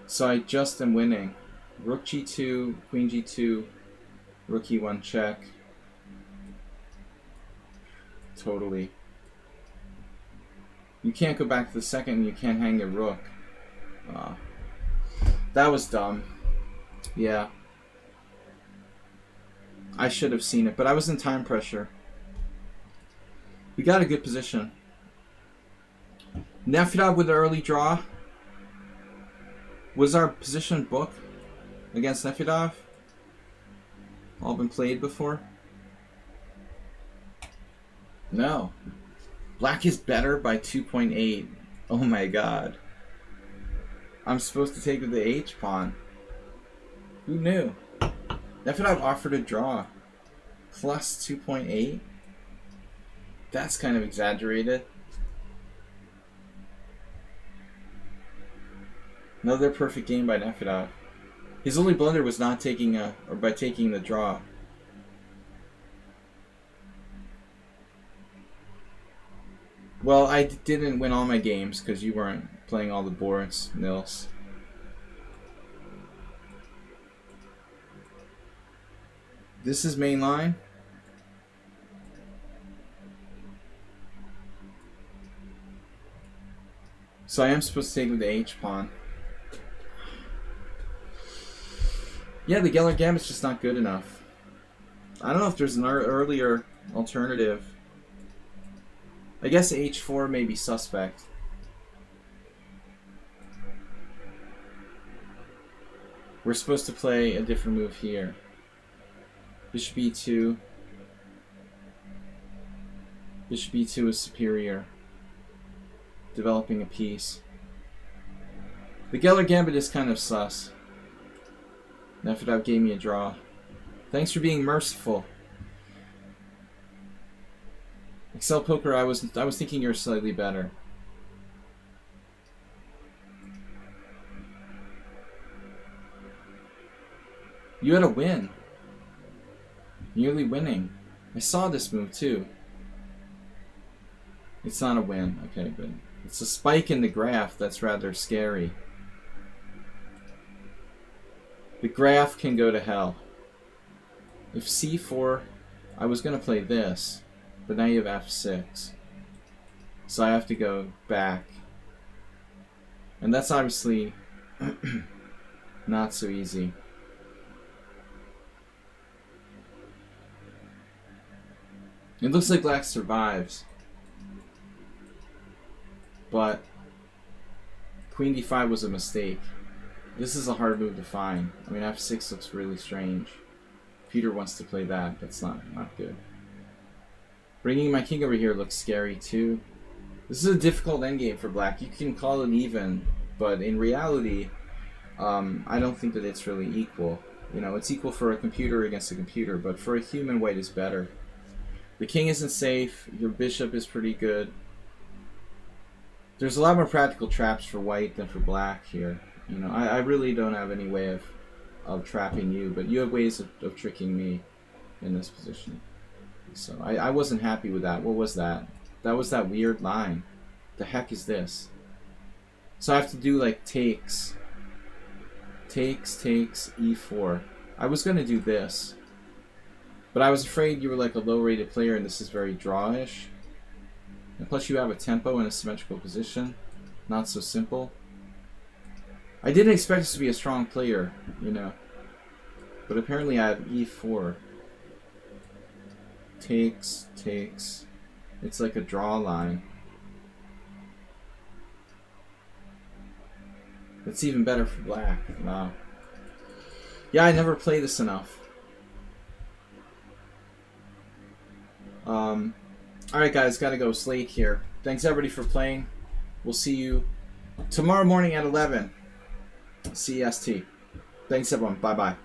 So I just am winning. Rook G2, Queen G2, Rook E1 check. Totally. You can't go back to the second and you can't hang your rook. That was dumb. Yeah. I should have seen it, but I was in time pressure. We got a good position. Nefedov with an early draw. Was our position book against Nefedov all been played before? No. Black is better by 2.8. Oh my god. I'm supposed to take with the H pawn. Who knew? Nefedov offered a draw. Plus 2.8? That's kind of exaggerated. Another perfect game by Nefedov. His only blunder was not taking by taking the draw. Well, I didn't win all my games because you weren't playing all the boards, Nils. This is main line. So I am supposed to take with the H pawn. Yeah, the Geller Gambit's just not good enough. I don't know if there's an earlier alternative. I guess H4 may be suspect. We're supposed to play a different move here. Bishop E2. Bishop E2 is superior. Developing a piece. The Geller Gambit is kind of sus. Nefedov gave me a draw. Thanks for being merciful. Excel Poker, I was thinking you're slightly better. You had a win. Nearly winning. I saw this move too. It's not a win. Okay, but it's a spike in the graph that's rather scary. The graph can go to hell. If c4, I was going to play this, but now you have f6. So I have to go back. And that's obviously not so easy. It looks like black survives. But queen d5 was a mistake. This is a hard move to find. I mean, f6 looks really strange. Peter wants to play that. That's not good. Bringing my king over here looks scary too. This is a difficult endgame for black. You can call it even, but in reality, I don't think that it's really equal. You know, it's equal for a computer against a computer, but for a human, white is better. The king isn't safe. Your bishop is pretty good. There's a lot more practical traps for white than for black here. You know, I really don't have any way of trapping you, but you have ways of tricking me in this position. So I wasn't happy with that. What was that? That was that weird line. The heck is this? So I have to do like takes, e4. I was going to do this, but I was afraid you were like a low-rated player and this is very drawish. And plus you have a tempo in a symmetrical position. Not so simple. I didn't expect this to be a strong player, you know. But apparently I have e4. Takes. It's like a draw line. It's even better for black. Wow. Yeah, I never play this enough. Alright guys, gotta go. Slate here. Thanks everybody for playing. We'll see you tomorrow morning at 11 CST. Thanks everyone. Bye bye.